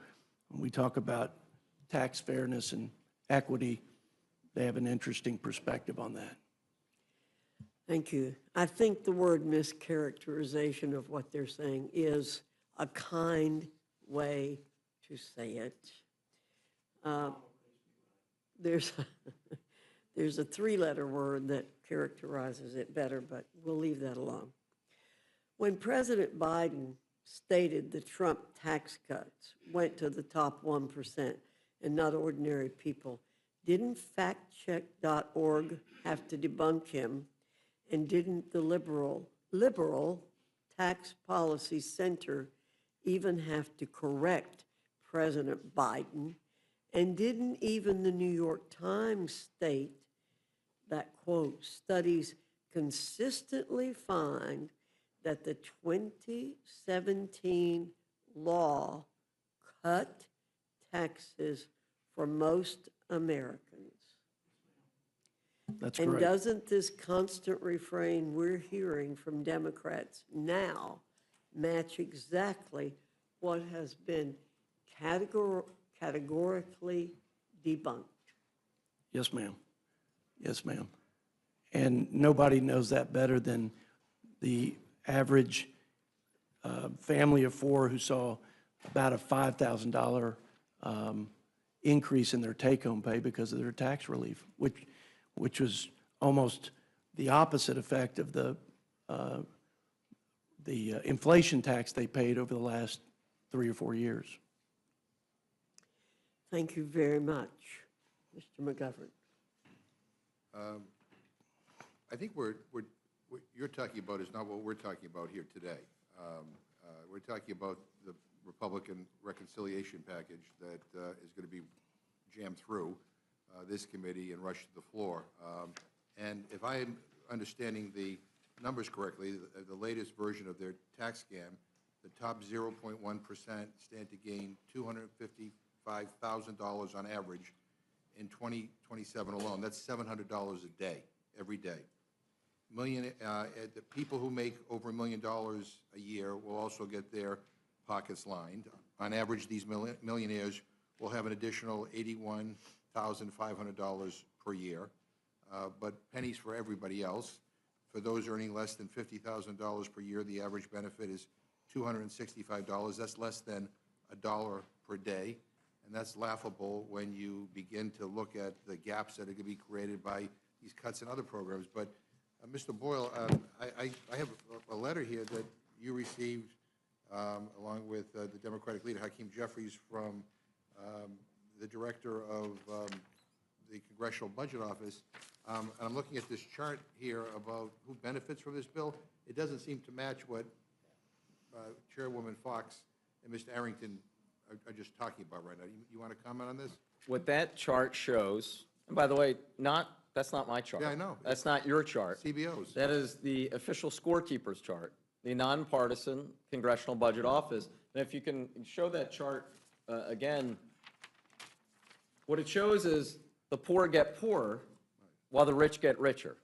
when we talk about tax fairness and equity, they have an interesting perspective on that. Thank you. I think the word mischaracterization of what they're saying is a kind way to say it. There's a 3-letter word that characterizes it better, but we'll leave that alone. When President Biden stated the Trump tax cuts went to the top 1% and not ordinary people, didn't factcheck.org have to debunk him? And didn't the liberal Tax Policy Center even have to correct President Biden? And didn't even the New York Times state that, quote, studies consistently find that the 2017 law cut taxes for most Americans? That's And correct. doesn't this constant refrain we're hearing from Democrats now match exactly what has been categorically debunked? Yes, ma'am. Yes, ma'am. And nobody knows that better than the average family of 4 who saw about a $5,000 increase in their take-home pay because of their tax relief, which was almost the opposite effect of the inflation tax they paid over the last 3 or 4 years. Thank you very much, Mr. McGovern. I think what you're talking about is not what we're talking about here today. We're talking about the Republican reconciliation package that is going to be jammed through this committee and rushed to the floor. And if I'm understanding the numbers correctly, the latest version of their tax scam, the top 0.1% stand to gain $255,000 on average in 2027 alone. That's $700 a day, every day. The people who make over $1 million a year will also get their pockets lined. On average, these millionaires will have an additional $81,500 per year, but pennies for everybody else. For those earning less than $50,000 per year, the average benefit is $265. That's less than $1 per day, and that's laughable when you begin to look at the gaps that are going to be created by these cuts in other programs. But Mr. Boyle, I have a letter here that you received along with the Democratic leader, Hakeem Jeffries, from the director of the Congressional Budget Office. And I'm looking at this chart here about who benefits from this bill. It doesn't seem to match what Chairwoman Fox and Mr. Arrington are just talking about right now. You want to comment on this? What that chart shows, and by the way, not That's not my chart. Yeah, I know. That's not your chart. CBOs. That is the official scorekeeper's chart, the nonpartisan Congressional Budget Office. And if you can show that chart again, what it shows is the poor get poorer while the rich get richer.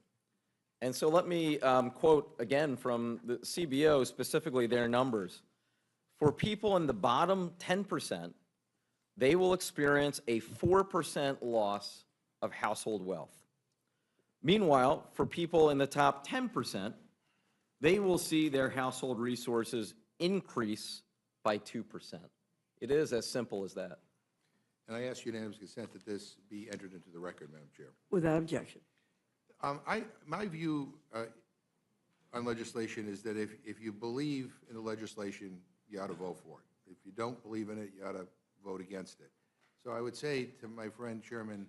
And so let me quote again from the CBO, specifically their numbers. For people in the bottom 10%, they will experience a 4% loss of household wealth. Meanwhile, for people in the top 10%, they will see their household resources increase by 2%. It is as simple as that. And I ask unanimous consent that this be entered into the record, Madam Chair. Without objection. My view on legislation is that if you believe in the legislation, you ought to vote for it. If you don't believe in it, you ought to vote against it. So I would say to my friend Chairman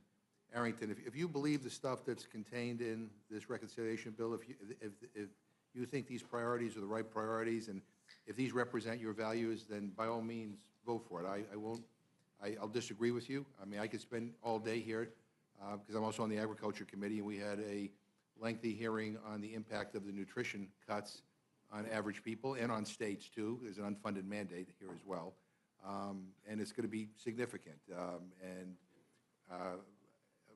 Arrington, if you believe the stuff that's contained in this reconciliation bill, if you think these priorities are the right priorities, and if these represent your values, then by all means, vote for it. I'll disagree with you. I mean, I could spend all day here, because I'm also on the Agriculture Committee, and we had a lengthy hearing on the impact of the nutrition cuts on average people and on states, too. There's an unfunded mandate here as well. And it's going to be significant.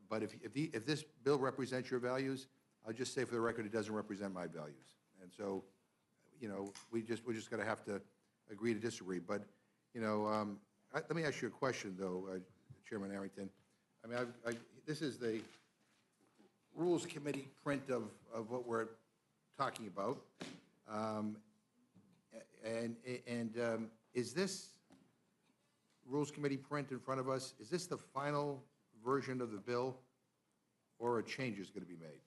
But if this bill represents your values, I'll just say for the record, it doesn't represent my values. And so, you know, we're just going to have to agree to disagree. But, you know, let me ask you a question, though, Chairman Arrington. I mean, this is the Rules Committee print of what we're talking about. Is this Rules Committee print in front of us, is this the final version of the bill, or a change is going to be made?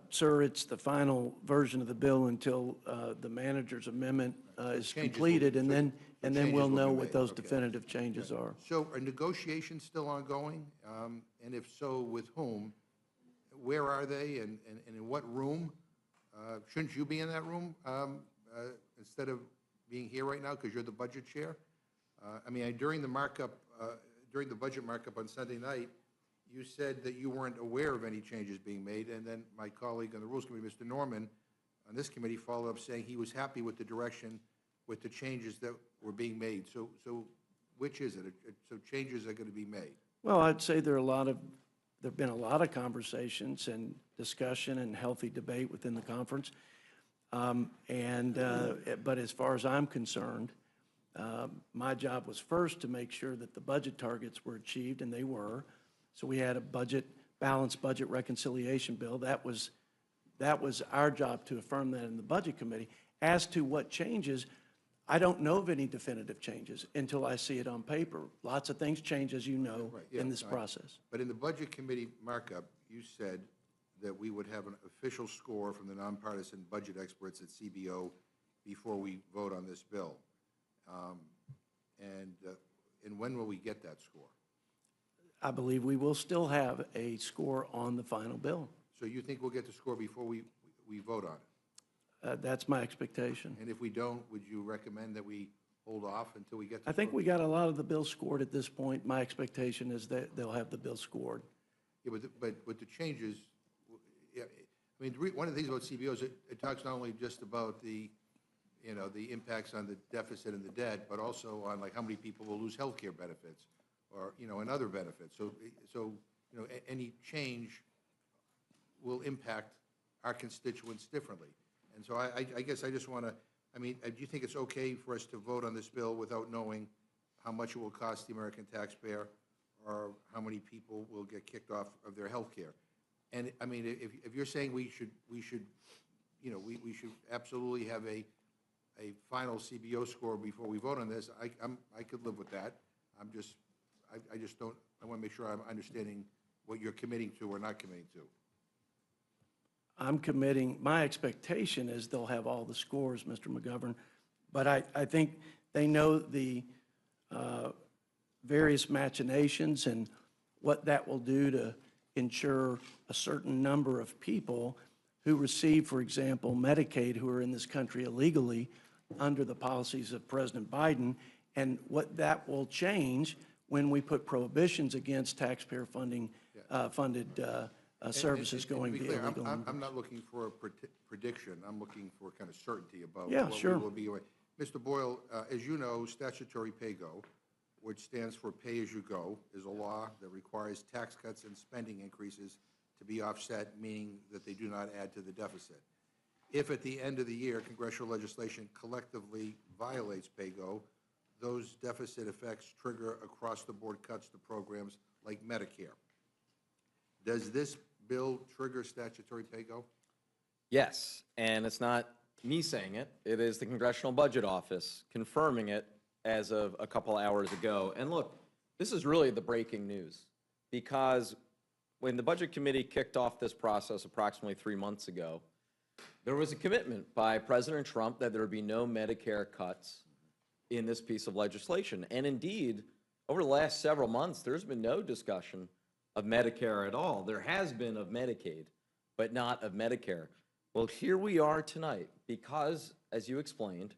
Sir, it's the final version of the bill until the manager's amendment is completed, and then we'll know what those definitive changes are. So are negotiations still ongoing? And if so, with whom? Where are they, and in what room? Shouldn't you be in that room instead of being here right now because you're the budget chair? I mean, during the budget markup on Sunday night, you said that you weren't aware of any changes being made, and then my colleague on the Rules Committee, Mr. Norman, on this committee, followed up saying he was happy with the direction, with the changes that were being made. So which is it? So changes are going to be made? Well, I'd say there have been a lot of conversations and discussion and healthy debate within the conference. But as far as I'm concerned, my job was first to make sure that the budget targets were achieved, and they were. So we had a balanced budget reconciliation bill. That was our job to affirm that in the Budget Committee. As to what changes, I don't know of any definitive changes until I see it on paper. Lots of things change, as you know, in this process. But in the Budget Committee markup, you said that we would have an official score from the nonpartisan budget experts at CBO before we vote on this bill. And when will we get that score? I believe we will still have a score on the final bill. So you think we'll get the score before we vote on it? That's my expectation. And if we don't, would you recommend that we hold off until we get the I think score? we got a lot of the bills scored at this point. My expectation is that they'll have the bill scored. Yeah, but with the changes, yeah, I mean, one of the things about CBO is it talks not only just about the impacts on the deficit and the debt, but also on like how many people will lose health care benefits or, and other benefits. So, any change will impact our constituents differently. And so I guess I just want to, do you think it's okay for us to vote on this bill without knowing how much it will cost the American taxpayer or how many people will get kicked off of their health care? And, if you're saying we should absolutely have a final CBO score before we vote on this, I could live with that. I just don't, I want to make sure I'm understanding what you're committing to or not committing to. I'm committing, my expectation is they'll have all the scores, Mr. McGovern, but I think they know the various machinations and what that will do to ensure a certain number of people who receive, for example, Medicaid, who are in this country illegally under the policies of President Biden, and what that will change when we put prohibitions against taxpayer funding funded And services to going be via clear, illegal. I'm not looking for a prediction. I'm looking for kind of certainty about Yeah, what we sure. will be. Mr. Boyle, as you know, statutory pay-go, which stands for pay-as-you-go, is a law that requires tax cuts and spending increases to be offset, meaning that they do not add to the deficit. If at the end of the year, congressional legislation collectively violates pay-go, those deficit effects trigger across-the-board cuts to programs like Medicare. Does this bill trigger statutory pay-go? Yes, and it's not me saying it. It is the Congressional Budget Office confirming it as of a couple hours ago. And look, this is really the breaking news, because when the Budget Committee kicked off this process approximately 3 months ago, there was a commitment by President Trump that there would be no Medicare cuts in this piece of legislation. And indeed, over the last several months, there's been no discussion of Medicare at all. There has been of Medicaid, but not of Medicare. Well, here we are tonight because, as you explained,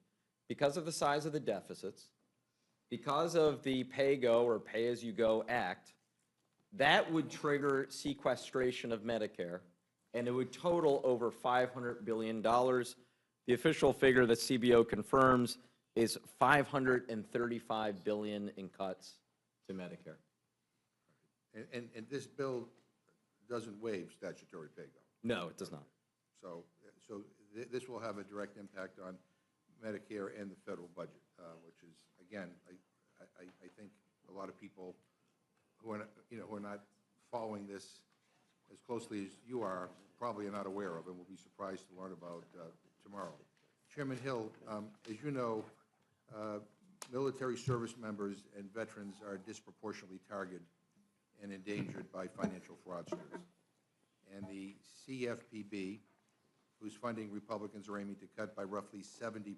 because of the size of the deficits, because of the pay-go or pay-as-you-go act, that would trigger sequestration of Medicare, and it would total over $500 billion. The official figure that CBO confirms is $535 billion in cuts to Medicare. And this bill doesn't waive statutory pay-go. No, it does not. So this will have a direct impact on Medicare and the federal budget, which is, again, I think a lot of people who are, who are not following this as closely as you are probably are not aware of and will be surprised to learn about tomorrow. Chairman Hill, as you know, military service members and veterans are disproportionately targeted and endangered by financial fraudsters. And the CFPB, whose funding Republicans are aiming to cut by roughly 70%,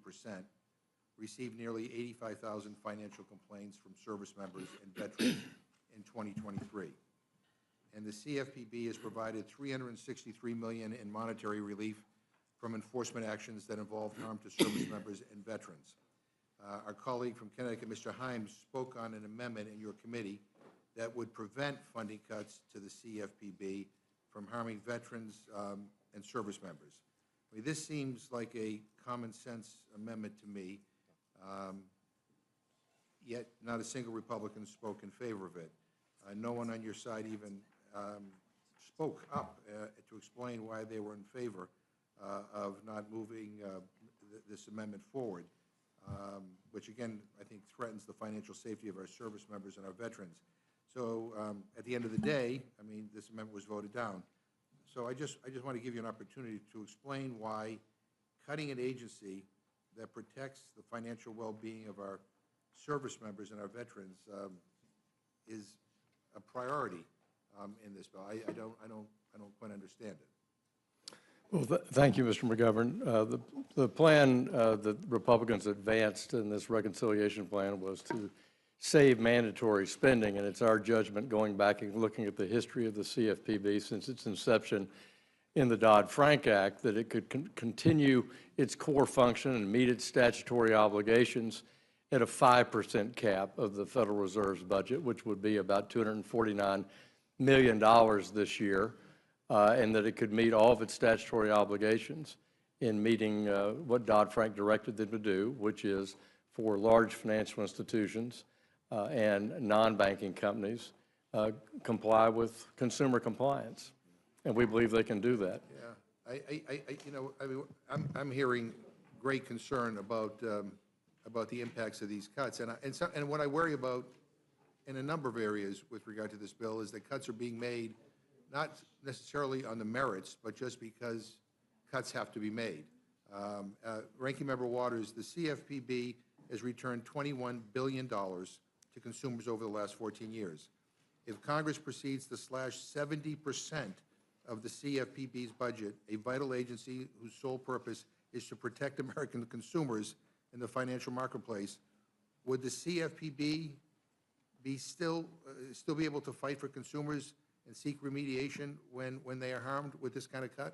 received nearly 85,000 financial complaints from service members and veterans in 2023. And the CFPB has provided $363 million in monetary relief from enforcement actions that involve harm to service members and veterans. Our colleague from Connecticut, Mr. Himes, spoke on an amendment in your committee that would prevent funding cuts to the CFPB from harming veterans and service members. I mean, this seems like a common sense amendment to me, yet not a single Republican spoke in favor of it. No one on your side even spoke up to explain why they were in favor of not moving this amendment forward, which again, I think threatens the financial safety of our service members and our veterans. So at the end of the day, I mean, this amendment was voted down. So I just want to give you an opportunity to explain why cutting an agency that protects the financial well-being of our service members and our veterans is a priority in this bill. I don't quite understand it. Well, thank you, Mr. McGovern. The plan that Republicans advanced in this reconciliation plan was to save mandatory spending, and it's our judgment, going back and looking at the history of the CFPB since its inception in the Dodd-Frank Act, that it could continue its core function and meet its statutory obligations at a 5% cap of the Federal Reserve's budget, which would be about $249 million this year, and that it could meet all of its statutory obligations in meeting what Dodd-Frank directed them to do, which is for large financial institutions and non-banking companies comply with consumer compliance, and we believe they can do that. Yeah, I'm hearing great concern about the impacts of these cuts, and what I worry about in a number of areas with regard to this bill is that cuts are being made not necessarily on the merits, but just because cuts have to be made. Ranking Member Waters, the CFPB has returned $21 billion to consumers over the last 14 years. If Congress proceeds to slash 70% of the CFPB's budget, a vital agency whose sole purpose is to protect American consumers in the financial marketplace, would the CFPB be still be able to fight for consumers and seek remediation when they are harmed with this kind of cut?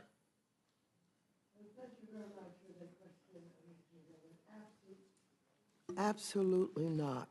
Thank you very much for the question, Mr. Absolutely not.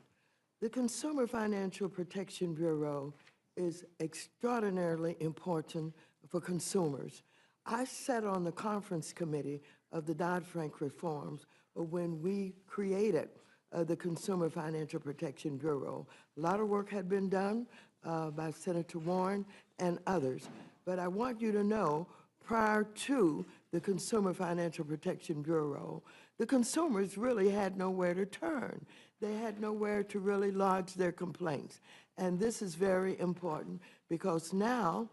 The Consumer Financial Protection Bureau is extraordinarily important for consumers. I sat on the conference committee of the Dodd-Frank reforms when we created the Consumer Financial Protection Bureau. A lot of work had been done by Senator Warren and others. But I want you to know, prior to the Consumer Financial Protection Bureau, the consumers really had nowhere to turn. They had nowhere to really lodge their complaints. And this is very important because now,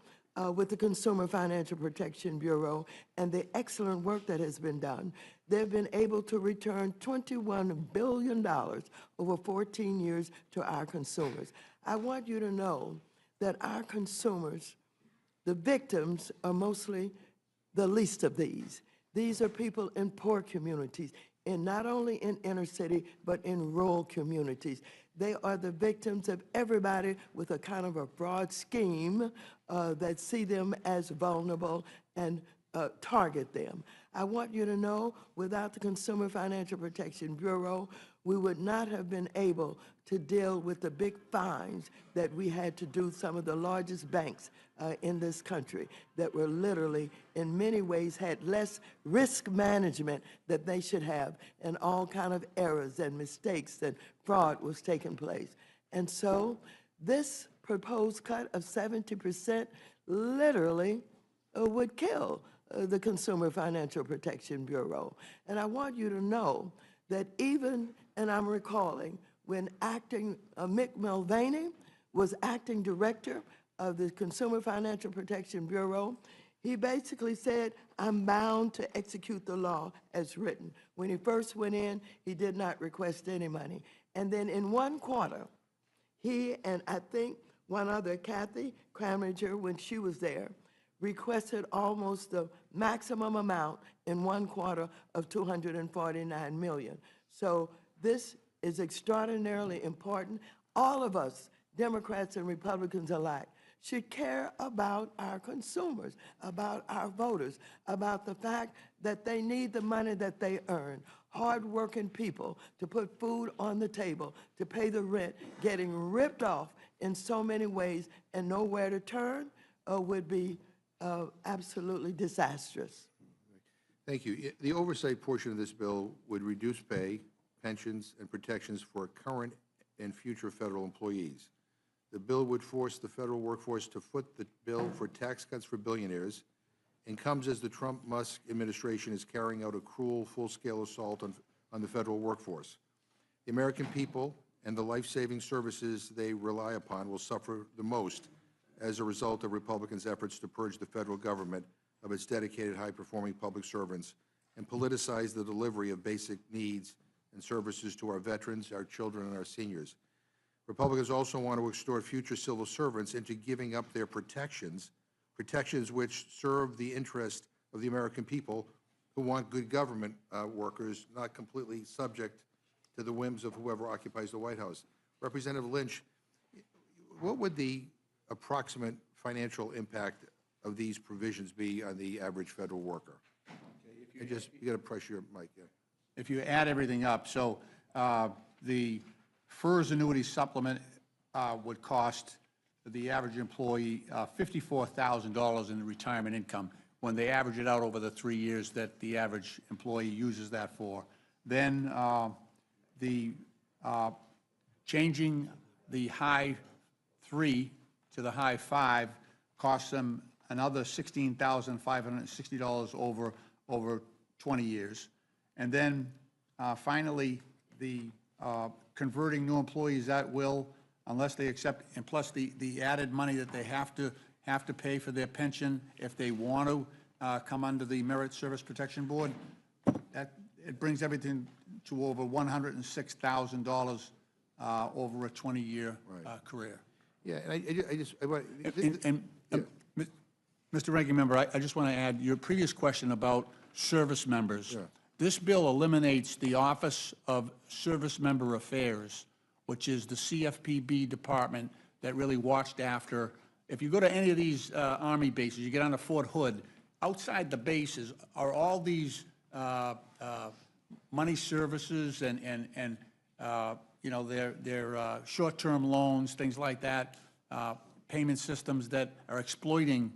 with the Consumer Financial Protection Bureau and the excellent work that has been done, they've been able to return $21 billion over 14 years to our consumers. I want you to know that our consumers, the victims, are mostly the least of these. These are people in poor communities, and not only in inner city, but in rural communities. They are the victims of everybody with a kind of a broad scheme that see them as vulnerable and target them. I want you to know, without the Consumer Financial Protection Bureau, we would not have been able to deal with the big fines that we had to do some of the largest banks in this country that were literally, in many ways, had less risk management that they should have, and all kind of errors and mistakes and fraud was taking place. And so this proposed cut of 70% literally would kill the Consumer Financial Protection Bureau. And I want you to know that even, and I'm recalling, when Mick Mulvaney was acting director of the Consumer Financial Protection Bureau, he basically said, I'm bound to execute the law as written. When he first went in, he did not request any money. And then in one quarter, he and I think one other, Kathy Kraminger, when she was there, requested almost the maximum amount in one quarter of $249 million. So this is extraordinarily important. All of us, Democrats and Republicans alike, should care about our consumers, about our voters, about the fact that they need the money that they earn. Hard-working people to put food on the table, to pay the rent, getting ripped off in so many ways and nowhere to turn would be absolutely disastrous. Thank you. The oversight portion of this bill would reduce pay, pensions, and protections for current and future federal employees. The bill would force the federal workforce to foot the bill for tax cuts for billionaires, and comes as the Trump-Musk administration is carrying out a cruel, full-scale assault on the federal workforce. The American people and the life-saving services they rely upon will suffer the most as a result of Republicans' efforts to purge the federal government of its dedicated, high-performing public servants and politicize the delivery of basic needs and services to our veterans, our children, and our seniors. Republicans also want to extort future civil servants into giving up their protections which serve the interest of the American people who want good government workers, not completely subject to the whims of whoever occupies the White House. Representative Lynch, what would the approximate financial impact of these provisions be on the average federal worker? You got to press your mic. Yeah. If you add everything up, so the FERS annuity supplement would cost the average employee $54,000 in retirement income when they average it out over the 3 years that the average employee uses that for. Then changing the high 3 to the high 5 costs them another $16,560 over 20 years. And then finally, the converting new employees at will, unless they accept, and plus the added money that they have to pay for their pension if they want to come under the Merit Service Protection Board, it brings everything to over $106,000 over a 20-year career. Yeah, and Mr. Ranking Member, I just want to add your previous question about service members. Sure. This bill eliminates the Office of Service Member Affairs, which is the CFPB department that really watched after. If you go to any of these Army bases, you get onto Fort Hood, outside the bases are all these money services and you know, their short-term loans, things like that. payment systems that are exploiting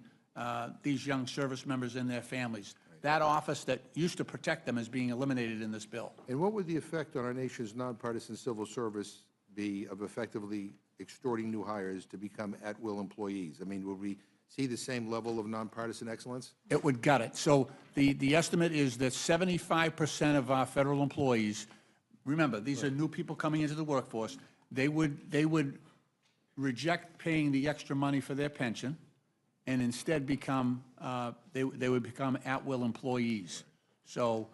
these young service members and their families. That office that used to protect them is being eliminated in this bill. And what would the effect on our nation's nonpartisan civil service be of effectively extorting new hires to become at-will employees? I mean, would we see the same level of nonpartisan excellence? It would gut it. So the estimate is that 75% of our federal employees, remember, these are new people coming into the workforce, they would reject paying the extra money for their pension and instead become, they would become at-will employees. So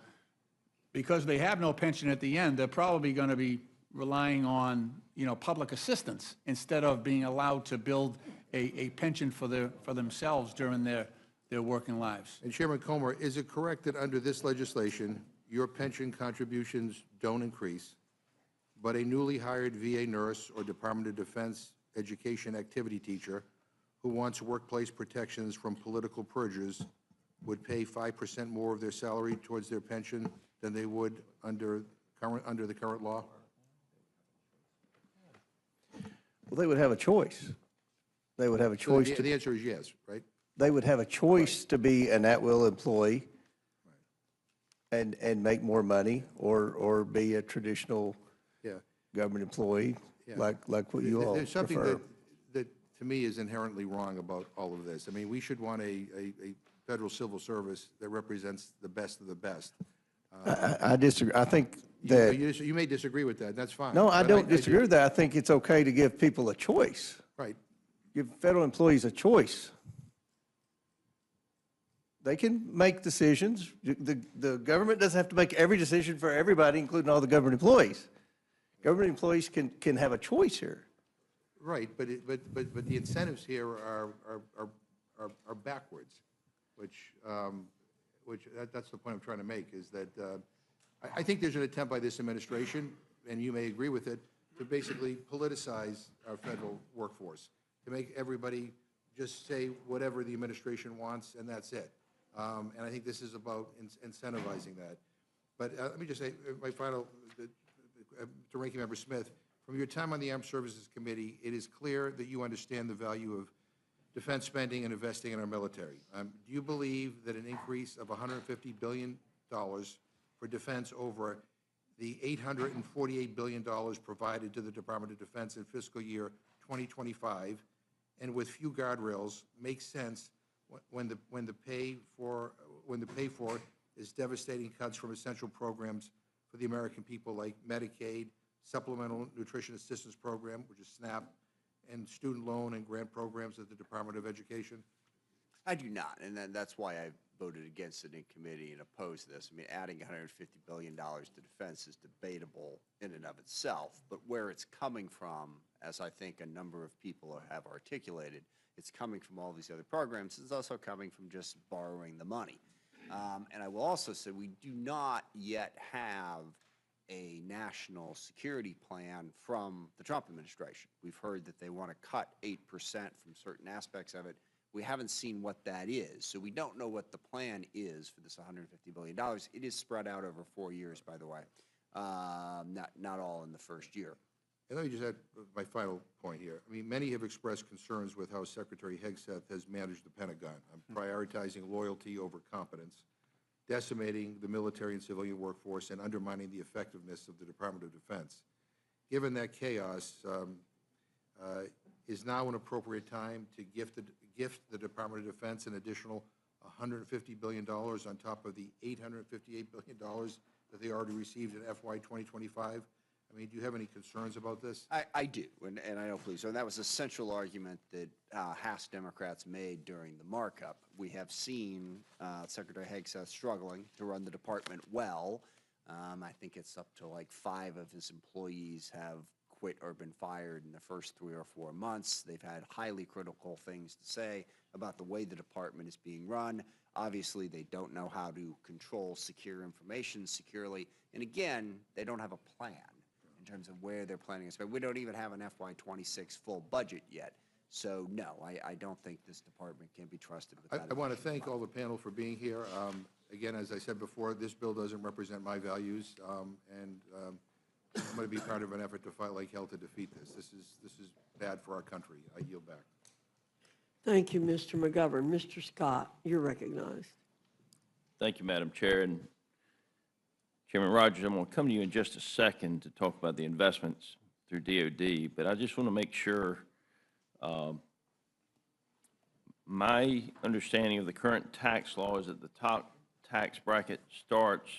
because they have no pension at the end, they're probably going to be relying on, public assistance instead of being allowed to build a pension for themselves during their working lives. And Chairman Comer, is it correct that under this legislation, your pension contributions don't increase, but a newly hired VA nurse or Department of Defense education activity teacher who wants workplace protections from political purges would pay 5% more of their salary towards their pension than they would under the current law? Well, they would have a choice. They would have a So choice the answer is yes, right? they would have a choice to be an at-will employee and make more money, or be a traditional Yeah. government employee, Yeah. like what you all There's something prefer. that to me is inherently wrong about all of this. I mean, we should want a federal civil service that represents the best of the best. I disagree. I think that, You may disagree with that, that's fine. no, I But don't do- disagree with that. I think it's okay to give people a choice. Right. Give federal employees a choice. They can make decisions. The government doesn't have to make every decision for everybody, including all the government employees. Government employees can have a choice here. Right, but the incentives here are backwards, which that's the point I'm trying to make, is that I think there's an attempt by this administration, and you may agree with it, to basically politicize our federal workforce, to make everybody just say whatever the administration wants, and that's it. And I think this is about incentivizing that. But let me just say, my final, to Ranking Member Smith, from your time on the Armed Services Committee, it is clear that you understand the value of defense spending and investing in our military. Do you believe that an increase of $150 billion for defense over the $848 billion provided to the Department of Defense in fiscal year 2025, and with few guardrails, makes sense when the pay for is devastating cuts from essential programs for the American people like Medicaid, Supplemental Nutrition Assistance Program, which is SNAP, and student loan and grant programs at the Department of Education? I do not, and that's why I voted against it in committee and opposed this. I mean, adding $150 billion to defense is debatable in and of itself, but where it's coming from, as I think a number of people have articulated, it's coming from all these other programs. It's also coming from just borrowing the money. And I will also say we do not yet have a national security plan from the Trump administration. We've heard that they want to cut 8% from certain aspects of it. We haven't seen what that is, so we don't know what the plan is for this $150 billion. It is spread out over 4 years, by the way, not all in the first year. And let me just add my final point here. I mean, many have expressed concerns with how Secretary Hegseth has managed the Pentagon, prioritizing loyalty over competence, decimating the military and civilian workforce, and undermining the effectiveness of the Department of Defense. Given that chaos, is now an appropriate time to gift the Department of Defense an additional $150 billion on top of the $858 billion that they already received in FY 2025? I mean, do you have any concerns about this? I do, and I don't believe so. And that was a central argument that House Democrats made during the markup. We have seen Secretary Hegseth struggling to run the department well. I think it's up to like 5 of his employees have quit or been fired in the first 3 or 4 months. They've had highly critical things to say about the way the department is being run. Obviously, they don't know how to control secure information securely. And again, they don't have a plan in terms of where they're planning to spend. We don't even have an FY26 full budget yet. So, no, I don't think this department can be trusted with that. I want to thank all the panel for being here. Again, as I said before, this bill doesn't represent my values, and I'm going to be part of an effort to fight like hell to defeat this. This is bad for our country. I yield back. Thank you, Mr. McGovern. Mr. Scott, you're recognized. Thank you, Madam Chair. And Chairman Rogers, I'm going to come to you in just a second to talk about the investments through DOD, but I just want to make sure my understanding of the current tax law is that the top tax bracket starts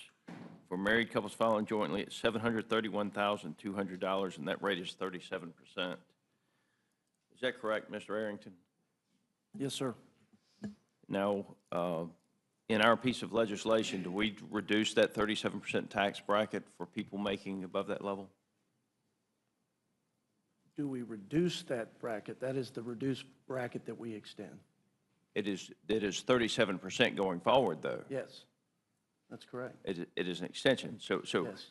for married couples filing jointly at $731,200, and that rate is 37%. Is that correct, Mr. Arrington? Yes, sir. Now, in our piece of legislation, do we reduce that 37% tax bracket for people making above that level? Do we reduce that bracket? That is the reduced bracket that we extend. It is 37% going forward, though. Yes, that's correct. It is an extension. So Yes.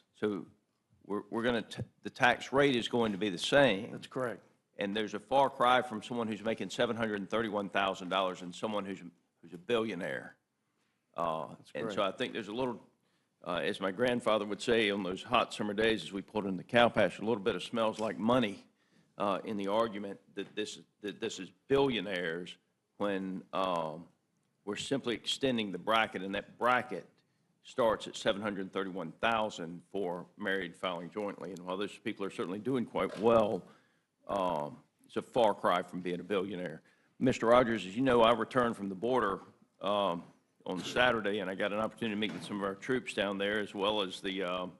we're going to, the tax rate is going to be the same. That's correct. And there's a far cry from someone who's making $731,000 and someone who's a billionaire. And so I think there's a little, as my grandfather would say on those hot summer days as we pulled in the cow pasture, a little bit of smells like money in the argument that this is billionaires when we're simply extending the bracket, and that bracket starts at $731,000 for married filing jointly. And while those people are certainly doing quite well, it's a far cry from being a billionaire. Mr. Rogers, as you know, I returned from the border on Saturday, and I got an opportunity to meet with some of our troops down there, as well as the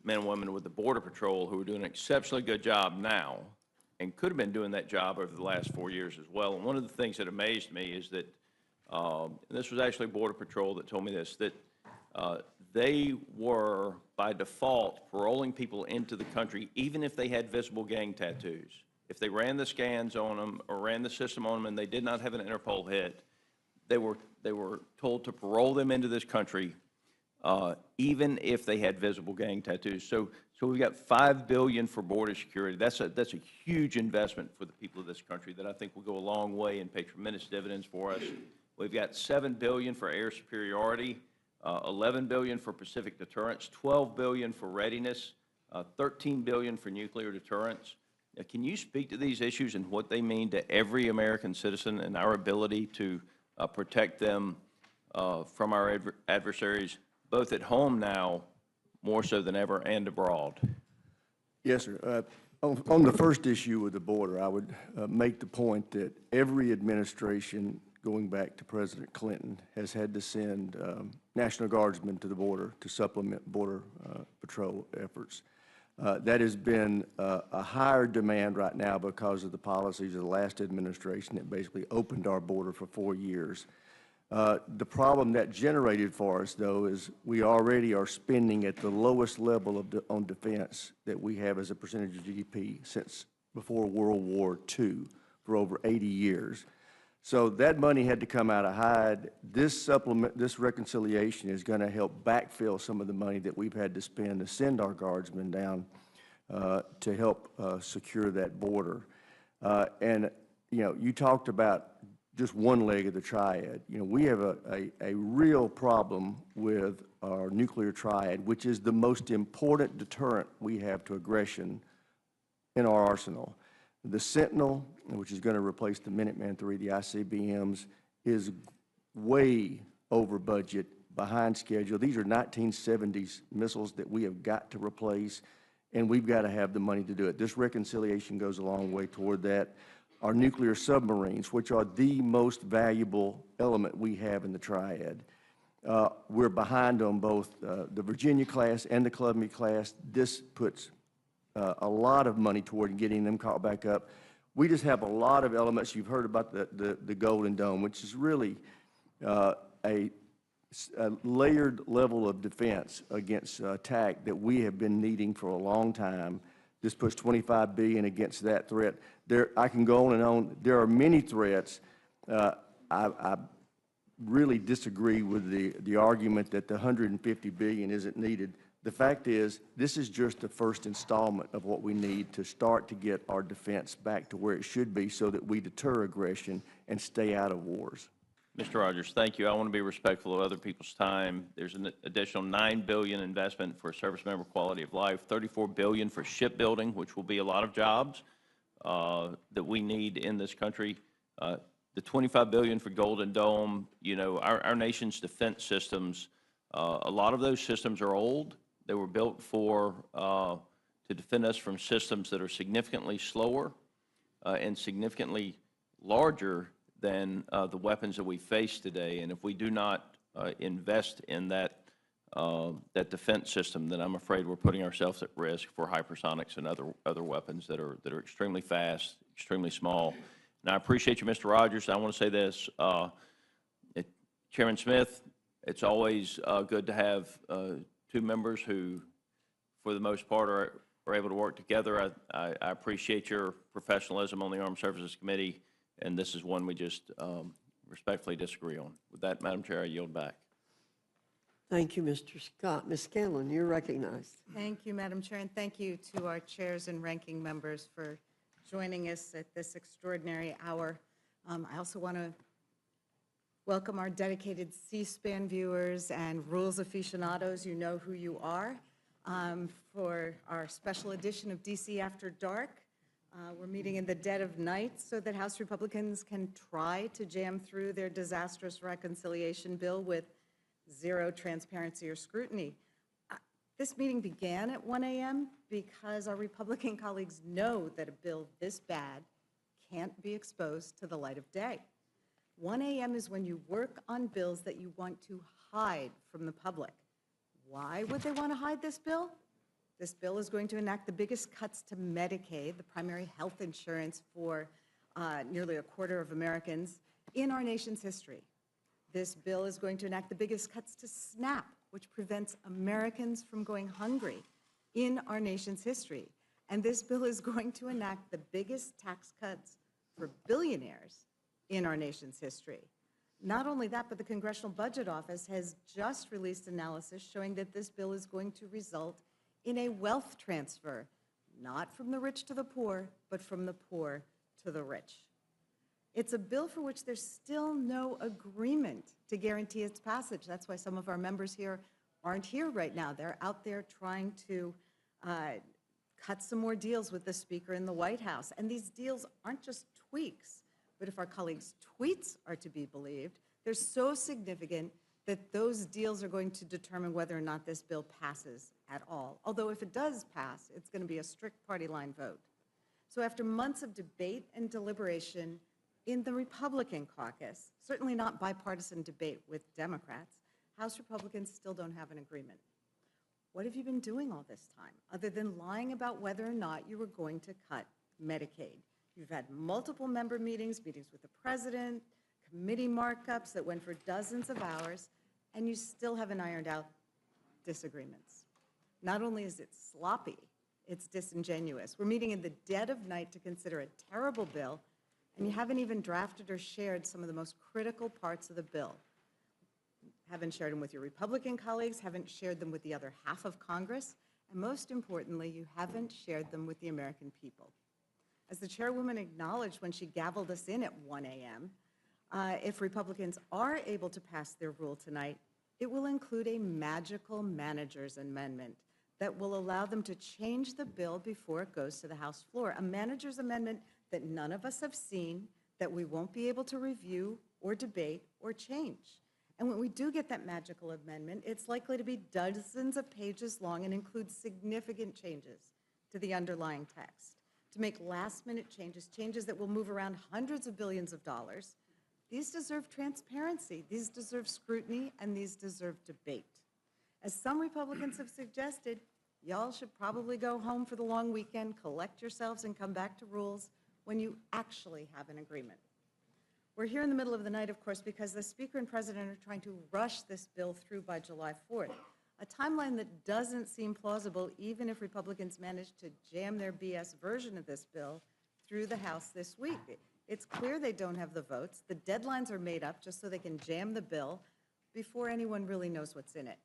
men and women with the Border Patrol, who are doing an exceptionally good job now and could have been doing that job over the last 4 years as well. And one of the things that amazed me is that, and this was actually Border Patrol that told me this, that they were, by default, paroling people into the country, even if they had visible gang tattoos. If they ran the scans on them or ran the system on them and they did not have an Interpol hit, they were told to parole them into this country, even if they had visible gang tattoos. So we've got $5 billion for border security. That's a huge investment for the people of this country that I think will go a long way and pay tremendous dividends for us. We've got $7 billion for air superiority, $11 billion for Pacific deterrence, $12 billion for readiness, $13 billion for nuclear deterrence. Now, can you speak to these issues and what they mean to every American citizen and our ability to protect them from our adversaries, both at home now, more so than ever, and abroad? Yes, sir. On the first issue with the border, I would make the point that every administration, going back to President Clinton, has had to send National Guardsmen to the border to supplement Border Patrol efforts. That has been a higher demand right now because of the policies of the last administration that basically opened our border for 4 years. The problem that generated for us, though, is we already are spending at the lowest level on defense that we have as a percentage of GDP since before World War II for over 80 years. So that money had to come out of HIDE. This reconciliation is going to help backfill some of the money that we've had to spend to send our guardsmen down to help secure that border. And, you know, you talked about just one leg of the triad. You know, we have a real problem with our nuclear triad, which is the most important deterrent we have to aggression in our arsenal. The Sentinel, which is going to replace the Minuteman III, the ICBMs, is way over budget, behind schedule. These are 1970s missiles that we have got to replace, and we've got to have the money to do it. This reconciliation goes a long way toward that. Our nuclear submarines, which are the most valuable element we have in the triad, we're behind on both the Virginia class and the Columbia class. This puts a lot of money toward getting them caught back up. We just have a lot of elements. You've heard about the Golden Dome, which is really a layered level of defense against attack that we have been needing for a long time. This puts $25 billion against that threat. I can go on and on. There are many threats. I really disagree with the argument that the $150 billion isn't needed. The fact is, this is just the first installment of what we need to start to get our defense back to where it should be so that we deter aggression and stay out of wars. Mr. Rogers, thank you. I want to be respectful of other people's time. There's an additional $9 billion investment for service member quality of life, $34 billion for shipbuilding, which will be a lot of jobs that we need in this country. The $25 billion for Golden Dome, you know, our nation's defense systems, a lot of those systems are old. They were built to defend us from systems that are significantly slower and significantly larger than the weapons that we face today. And if we do not invest in that defense system, then I'm afraid we're putting ourselves at risk for hypersonics and other weapons that are extremely fast, extremely small. And I appreciate you, Mr. Rogers. I want to say this, Chairman Smith, it's always good to have two members who, for the most part, are able to work together. I appreciate your professionalism on the Armed Services Committee, and this is one we just respectfully disagree on. With that, Madam Chair, I yield back. Thank you, Mr. Scott. Ms. Scanlon, you're recognized. Thank you, Madam Chair, and thank you to our chairs and ranking members for joining us at this extraordinary hour. I also want to welcome our dedicated C-SPAN viewers and rules aficionados. You know who you are. For our special edition of DC After Dark. We're meeting in the dead of night so that House Republicans can try to jam through their disastrous reconciliation bill with zero transparency or scrutiny. This meeting began at 1 a.m. because our Republican colleagues know that a bill this bad can't be exposed to the light of day. 1 a.m. is when you work on bills that you want to hide from the public. Why would they want to hide this bill? This bill is going to enact the biggest cuts to Medicaid, the primary health insurance for nearly a quarter of Americans, in our nation's history. This bill is going to enact the biggest cuts to SNAP, which prevents Americans from going hungry in our nation's history. And this bill is going to enact the biggest tax cuts for billionaires in our nation's history. Not only that, but the Congressional Budget Office has just released analysis showing that this bill is going to result in a wealth transfer, not from the rich to the poor, but from the poor to the rich. It's a bill for which there's still no agreement to guarantee its passage. That's why some of our members here aren't here right now. They're out there trying to cut some more deals with the Speaker in the White House. And these deals aren't just tweaks, but if our colleagues' tweets are to be believed, they're so significant that those deals are going to determine whether or not this bill passes at all. Although if it does pass, it's going to be a strict party line vote. So after months of debate and deliberation in the Republican caucus, certainly not bipartisan debate with Democrats, House Republicans still don't have an agreement. What have you been doing all this time, other than lying about whether or not you were going to cut Medicaid? You've had multiple member meetings with the president, committee markups that went for dozens of hours, and you still haven't ironed out disagreements. Not only is it sloppy, it's disingenuous. We're meeting in the dead of night to consider a terrible bill, and you haven't even drafted or shared some of the most critical parts of the bill. Haven't shared them with your Republican colleagues, haven't shared them with the other half of Congress, and most importantly, you haven't shared them with the American people. As the chairwoman acknowledged when she gavelled us in at 1 a.m., if Republicans are able to pass their rule tonight, it will include a magical manager's amendment that will allow them to change the bill before it goes to the House floor. A manager's amendment that none of us have seen, that we won't be able to review or debate or change. And when we do get that magical amendment, it's likely to be dozens of pages long and include significant changes to the underlying text, to make last-minute changes, changes that will move around hundreds of billions of dollars. These deserve transparency, these deserve scrutiny, and these deserve debate. As some Republicans have suggested, y'all should probably go home for the long weekend, collect yourselves, and come back to rules when you actually have an agreement. We're here in the middle of the night, of course, because the Speaker and President are trying to rush this bill through by July 4th, a timeline that doesn't seem plausible even if Republicans manage to jam their BS version of this bill through the House this week. It's clear they don't have the votes. The deadlines are made up just so they can jam the bill before anyone really knows what's in it.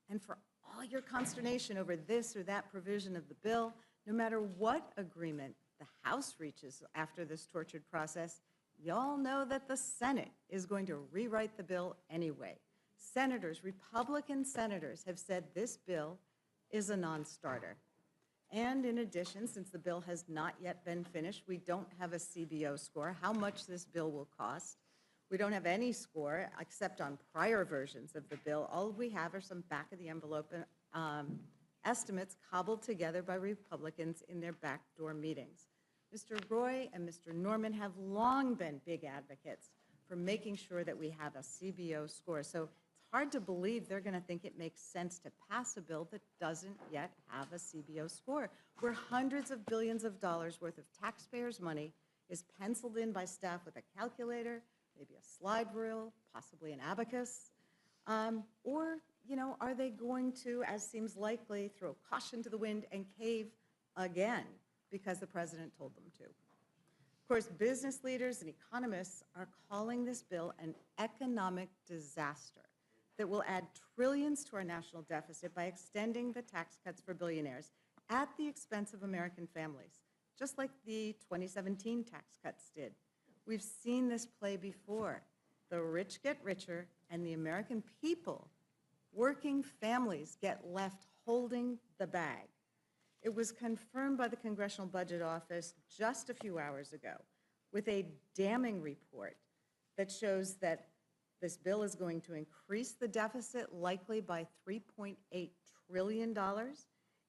And for all your consternation over this or that provision of the bill, no matter what agreement the House reaches after this tortured process, y'all know that the Senate is going to rewrite the bill anyway. Senators, Republican senators, have said this bill is a non-starter. And in addition, since the bill has not yet been finished, we don't have a CBO score, how much this bill will cost. We don't have any score except on prior versions of the bill. All we have are some back-of-the-envelope estimates cobbled together by Republicans in their backdoor meetings. Mr. Roy and Mr. Norman have long been big advocates for making sure that we have a CBO score. So it's hard to believe they're going to think it makes sense to pass a bill that doesn't yet have a CBO score, where hundreds of billions of dollars worth of taxpayers' money is penciled in by staff with a calculator, maybe a slide rule, possibly an abacus, or, are they going to, as seems likely, throw caution to the wind and cave again because the president told them to? Of course, business leaders and economists are calling this bill an economic disaster that will add trillions to our national deficit by extending the tax cuts for billionaires at the expense of American families, just like the 2017 tax cuts did. We've seen this play before. The rich get richer, and the American people, working families, get left holding the bag. It was confirmed by the Congressional Budget Office just a few hours ago with a damning report that shows that this bill is going to increase the deficit likely by $3.8 trillion.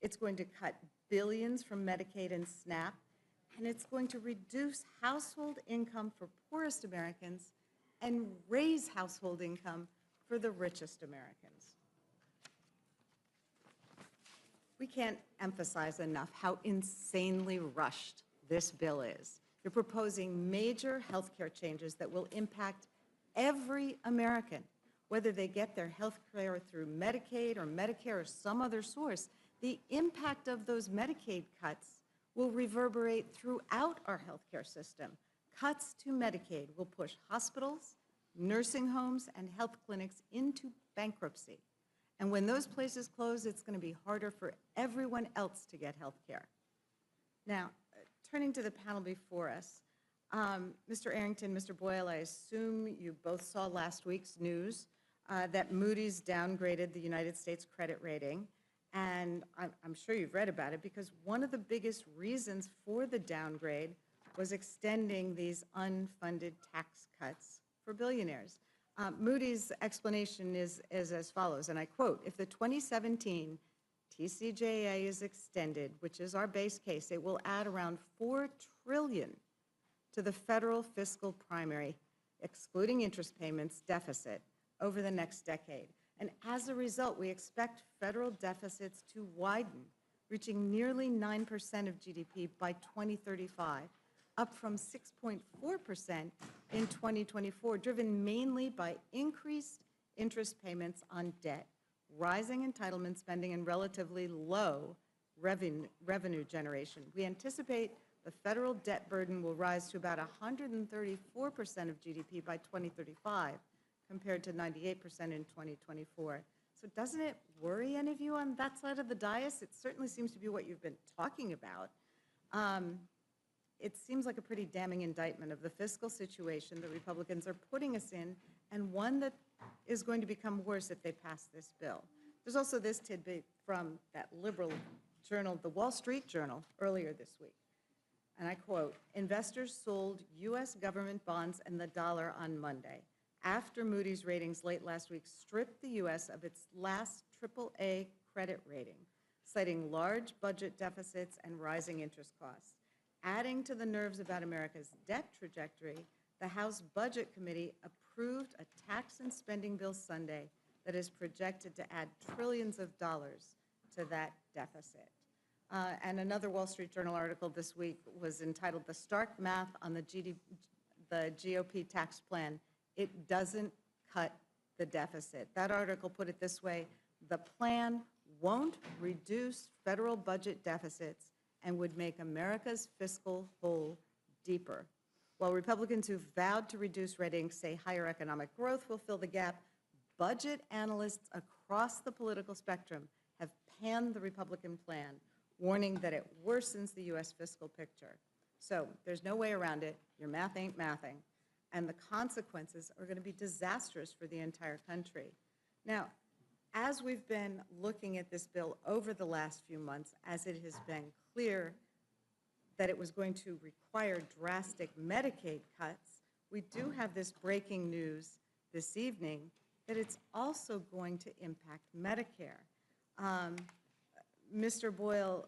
It's going to cut billions from Medicaid and SNAP, and it's going to reduce household income for poorest Americans and raise household income for the richest Americans. We can't emphasize enough how insanely rushed this bill is. You're proposing major health care changes that will impact every American, whether they get their health care through Medicaid or Medicare or some other source. The impact of those Medicaid cuts will reverberate throughout our healthcare system. Cuts to Medicaid will push hospitals, nursing homes, and health clinics into bankruptcy. And when those places close, it's going to be harder for everyone else to get health care. Now, turning to the panel before us, Mr. Arrington, Mr. Boyle, I assume you both saw last week's news that Moody's downgraded the United States credit rating. And I'm sure you've read about it, because one of the biggest reasons for the downgrade was extending these unfunded tax cuts for billionaires. Moody's explanation is as follows, and I quote, "If the 2017 TCJA is extended, which is our base case, it will add around $4 trillion to the federal fiscal primary, excluding interest payments, deficit over the next decade. And as a result, we expect federal deficits to widen, reaching nearly 9% of GDP by 2035, up from 6.4% in 2024, driven mainly by increased interest payments on debt, rising entitlement spending, and relatively low revenue generation. We anticipate the federal debt burden will rise to about 134% of GDP by 2035, compared to 98% in 2024. So doesn't it worry any of you on that side of the dais? It certainly seems to be what you've been talking about. It seems like a pretty damning indictment of the fiscal situation that Republicans are putting us in, and one that is going to become worse if they pass this bill. There's also this tidbit from that liberal journal, the Wall Street Journal, earlier this week. And I quote, "Investors sold U.S. government bonds and the dollar on Monday, after Moody's ratings late last week stripped the U.S. of its last AAA credit rating, citing large budget deficits and rising interest costs. Adding to the nerves about America's debt trajectory, the House Budget Committee approved a tax and spending bill Sunday that is projected to add trillions of dollars to that deficit." And another Wall Street Journal article this week was entitled "The Stark Math on the GOP Tax Plan. It doesn't cut the deficit." That article put it this way: the plan won't reduce federal budget deficits and would make America's fiscal hole deeper. While Republicans who've vowed to reduce red ink say higher economic growth will fill the gap, budget analysts across the political spectrum have panned the Republican plan, warning that it worsens the U.S. fiscal picture. So there's no way around it. Your math ain't mathing. And the consequences are going to be disastrous for the entire country. Now, as we've been looking at this bill over the last few months, as it has been clear that it was going to require drastic Medicaid cuts, we do have this breaking news this evening that it's also going to impact Medicare. Mr. Boyle,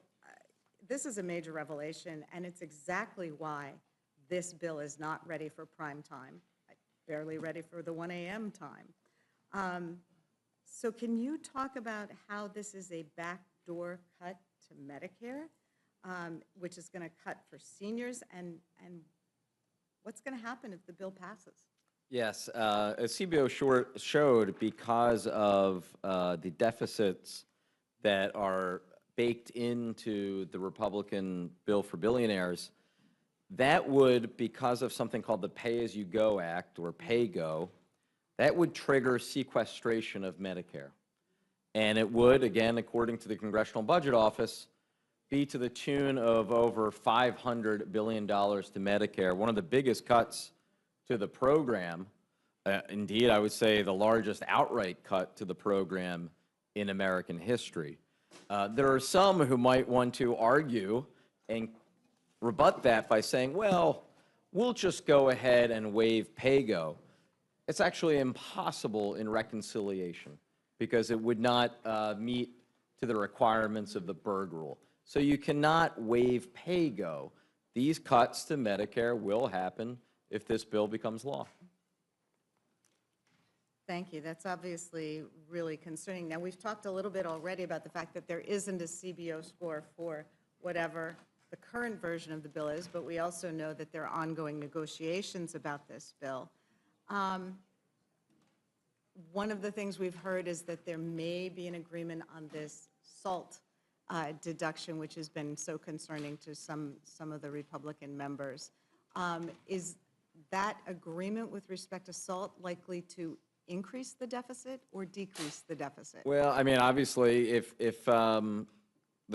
this is a major revelation, and it's exactly why this bill is not ready for prime time, barely ready for the 1 a.m. time. So can you talk about how this is a backdoor cut to Medicare, which is going to cut for seniors, and what's going to happen if the bill passes? Yes, as CBO showed, because of the deficits that are baked into the Republican bill for billionaires, that would, because of something called the Pay-As-You-Go Act, or PAYGO, that would trigger sequestration of Medicare. And it would, again, according to the Congressional Budget Office, be to the tune of over $500 billion to Medicare, one of the biggest cuts to the program. Indeed, I would say the largest outright cut to the program in American history. There are some who might want to argue and rebut that by saying, well, we'll just go ahead and waive PAYGO. It's actually impossible in reconciliation because it would not meet to the requirements of the Berg rule. So you cannot waive PAYGO. These cuts to Medicare will happen if this bill becomes law. Thank you. That's obviously really concerning. Now, we've talked a little bit already about the fact that there isn't a CBO score for whatever the current version of the bill is, but we also know that there are ongoing negotiations about this bill. One of the things we've heard is that there may be an agreement on this SALT deduction, which has been so concerning to some of the Republican members. Is that agreement with respect to SALT likely to increase the deficit or decrease the deficit? Well, I mean, obviously, if the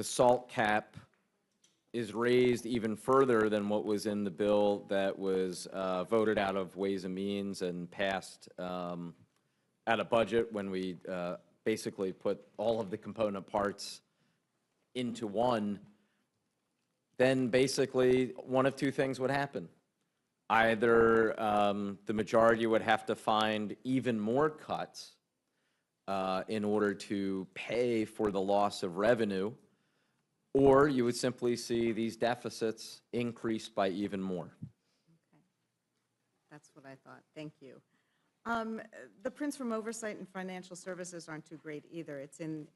SALT cap is raised even further than what was in the bill that was voted out of Ways and Means and passed out of budget when we basically put all of the component parts into one, then basically one of two things would happen. Either the majority would have to find even more cuts in order to pay for the loss of revenue, or you would simply see these deficits increase by even more. Okay. That's what I thought. Thank you. The prints from Oversight and Financial Services aren't too great either. It's in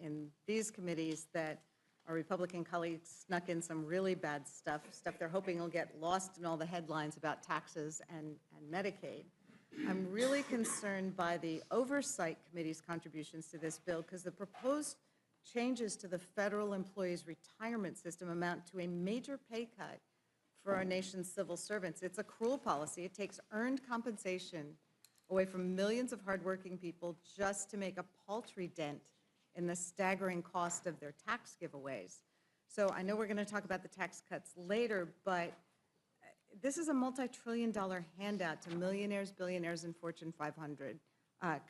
these committees that our Republican colleagues snuck in some really bad stuff they're hoping will get lost in all the headlines about taxes and Medicaid. I'm really concerned by the Oversight Committee's contributions to this bill because the proposed changes to the federal employees' retirement system amount to a major pay cut for our nation's civil servants. It's a cruel policy. It takes earned compensation away from millions of hardworking people just to make a paltry dent in the staggering cost of their tax giveaways. So I know we're going to talk about the tax cuts later, but this is a multi-trillion-dollar handout to millionaires, billionaires, and Fortune 500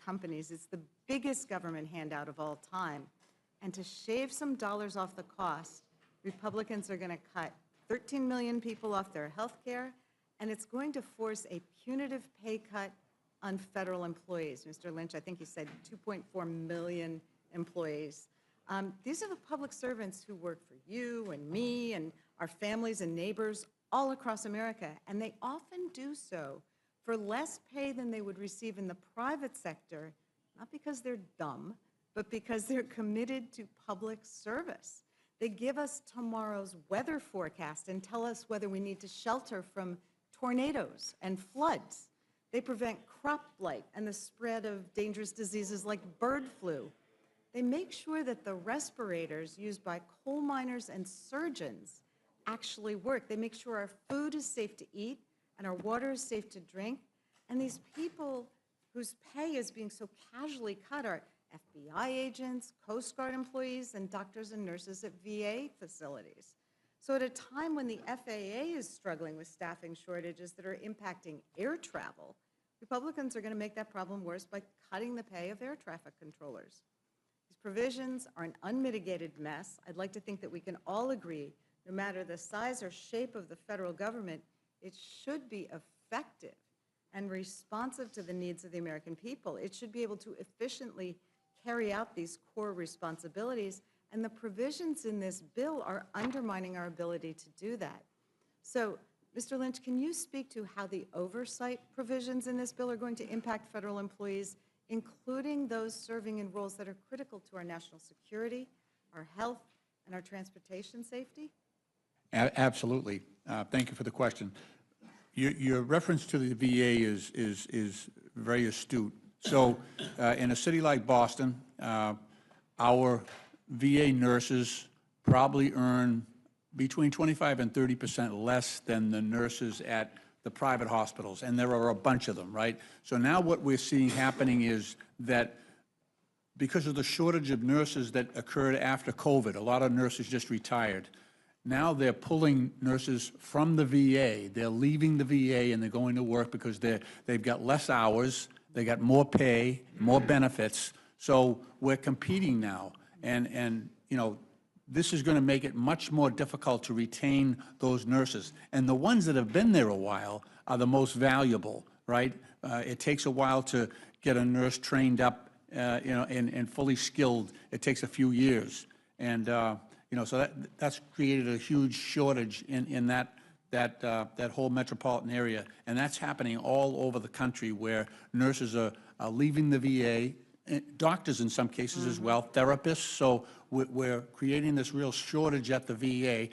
companies. It's the biggest government handout of all time. And to shave some dollars off the cost, Republicans are going to cut 13 million people off their health care, and it's going to force a punitive pay cut on federal employees. Mr. Lynch, I think he said 2.4 million employees. These are the public servants who work for you and me and our families and neighbors all across America, and they often do so for less pay than they would receive in the private sector, not because they're dumb, but because they're committed to public service. They give us tomorrow's weather forecast and tell us whether we need to shelter from tornadoes and floods. They prevent crop blight and the spread of dangerous diseases like bird flu. They make sure that the respirators used by coal miners and surgeons actually work. They make sure our food is safe to eat and our water is safe to drink. And these people whose pay is being so casually cut are FBI agents, Coast Guard employees, and doctors and nurses at VA facilities. So at a time when the FAA is struggling with staffing shortages that are impacting air travel, Republicans are going to make that problem worse by cutting the pay of air traffic controllers. provisions are an unmitigated mess. I'd like to think that we can all agree, no matter the size or shape of the federal government, it should be effective and responsive to the needs of the American people. It should be able to efficiently carry out these core responsibilities, and the provisions in this bill are undermining our ability to do that. So, Mr. Lynch, can you speak to how the oversight provisions in this bill are going to impact federal employees, including those serving in roles that are critical to our national security, our health, and our transportation safety? Absolutely. Thank you for the question. Your reference to the VA is very astute. So in a city like Boston, our VA nurses probably earn between 25 and 30% less than the nurses at the private hospitals, and there are a bunch of them, right? So now what we're seeing happening is that because of the shortage of nurses that occurred after COVID, a lot of nurses just retired. Now they're pulling nurses from the VA. They're leaving the VA and they're going to work because they've got less hours, they got more pay, more benefits. So we're competing now, and you know, this is going to make it much more difficult to retain those nurses. And the ones that have been there a while are the most valuable, right? It takes a while to get a nurse trained up, you know, and fully skilled. It takes a few years. And, you know, so that's created a huge shortage in that whole metropolitan area. And that's happening all over the country, where nurses are leaving the VA, doctors in some cases as well, therapists. So we're creating this real shortage at the VA.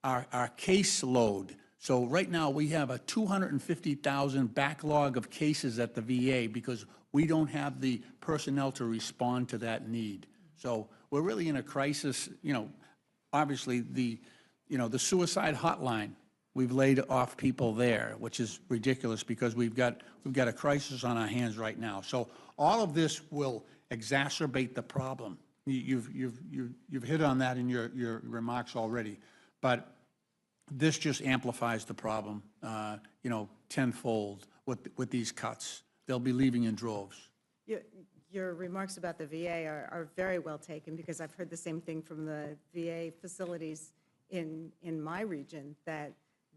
Our caseload, so right now we have a 250,000 backlog of cases at the VA because we don't have the personnel to respond to that need. So we're really in a crisis. You know, obviously the suicide hotline, we've laid off people there, which is ridiculous because we've got a crisis on our hands right now. So all of this will exacerbate the problem. You've hit on that in your remarks already, but this just amplifies the problem, you know, tenfold with these cuts. They'll be leaving in droves. Your remarks about the VA are very well taken, because I've heard the same thing from the VA facilities in my region, that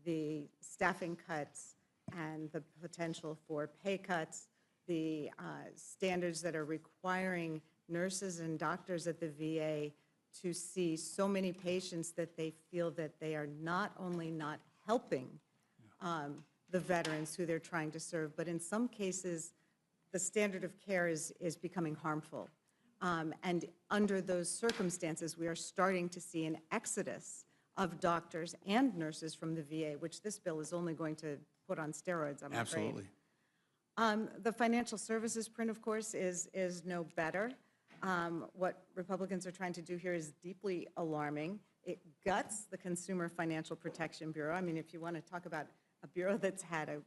the staffing cuts and the potential for pay cuts, the standards that are requiring nurses and doctors at the VA to see so many patients that they feel that they are not only not helping the veterans who they're trying to serve, but in some cases, the standard of care is becoming harmful. And under those circumstances, we are starting to see an exodus of doctors and nurses from the VA, which this bill is only going to put on steroids, I'm afraid. Absolutely. The financial services print, of course, is no better. What Republicans are trying to do here is deeply alarming. It guts the Consumer Financial Protection Bureau. I mean, if you want to talk about a bureau that's had a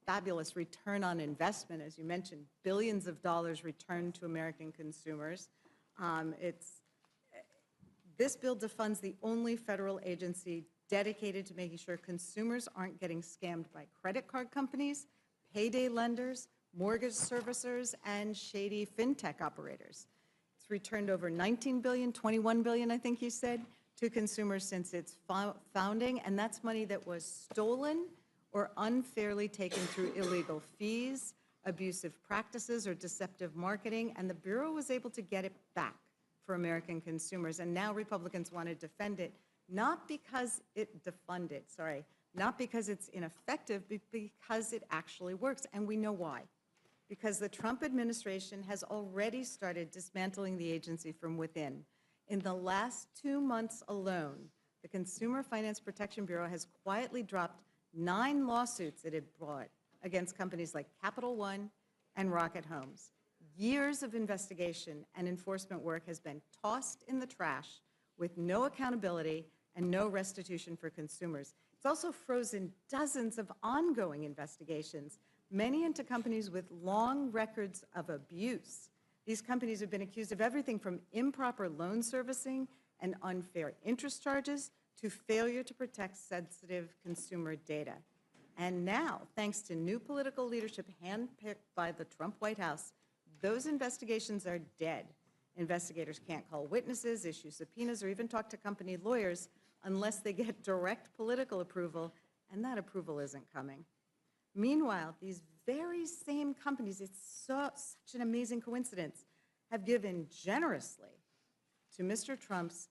fabulous return on investment, as you mentioned, billions of dollars returned to American consumers. This bill defunds the only federal agency dedicated to making sure consumers aren't getting scammed by credit card companies, payday lenders, mortgage servicers, and shady fintech operators. It's returned over $19 billion, $21 billion, I think you said, to consumers since its founding, and that's money that was stolen or unfairly taken through illegal fees, abusive practices, or deceptive marketing, and the Bureau was able to get it back for American consumers. And now Republicans want to defend it, not because not because it's ineffective, but because it actually works. And we know why. Because the Trump administration has already started dismantling the agency from within. In the last 2 months alone, the Consumer Finance Protection Bureau has quietly dropped 9 lawsuits it had brought against companies like Capital One and Rocket Homes. Years of investigation and enforcement work has been tossed in the trash with no accountability and no restitution for consumers. It's also frozen dozens of ongoing investigations, many into companies with long records of abuse. These companies have been accused of everything from improper loan servicing and unfair interest charges to failure to protect sensitive consumer data. And now, thanks to new political leadership handpicked by the Trump White House, those investigations are dead. Investigators can't call witnesses, issue subpoenas, or even talk to company lawyers unless they get direct political approval, and that approval isn't coming. Meanwhile, these very same companies, it's such an amazing coincidence, have given generously to Mr. Trump's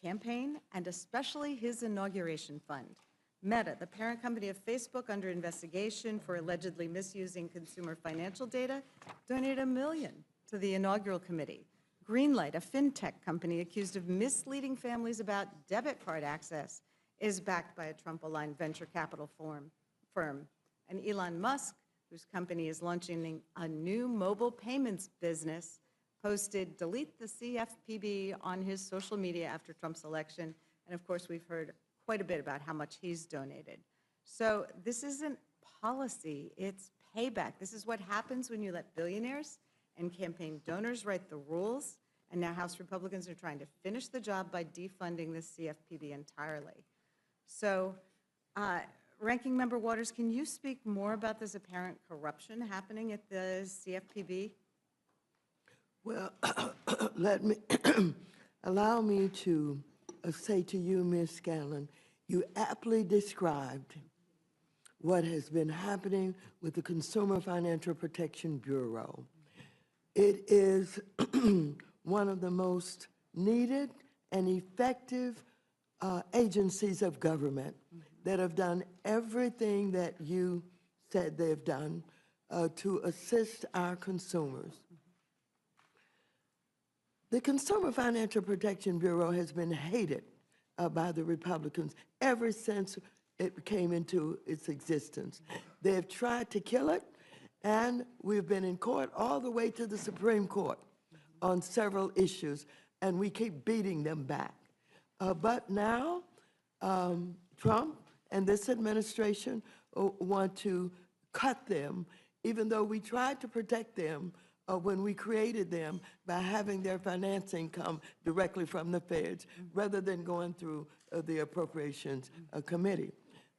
campaign and especially his inauguration fund. Meta, the parent company of Facebook under investigation for allegedly misusing consumer financial data, donated $1 million to the inaugural committee. Greenlight, a fintech company accused of misleading families about debit card access, is backed by a Trump-aligned venture capital firm. And Elon Musk, whose company is launching a new mobile payments business, posted "delete the CFPB" on his social media after Trump's election. And of course, we've heard quite a bit about how much he's donated. So this isn't policy, it's payback. This is what happens when you let billionaires and campaign donors write the rules, and now House Republicans are trying to finish the job by defunding the CFPB entirely. So, Ranking Member Waters, can you speak more about this apparent corruption happening at the CFPB? Well, allow me to say to you, Ms. Scanlon, you aptly described what has been happening with the Consumer Financial Protection Bureau. It is one of the most needed and effective agencies of government that have done everything that you said they've done to assist our consumers. The Consumer Financial Protection Bureau has been hated by the Republicans ever since it came into its existence. They have tried to kill it, and we've been in court all the way to the Supreme Court on several issues, and we keep beating them back. But now, Trump and this administration want to cut them, even though we tried to protect them when we created them by having their financing come directly from the feds rather than going through the Appropriations Committee.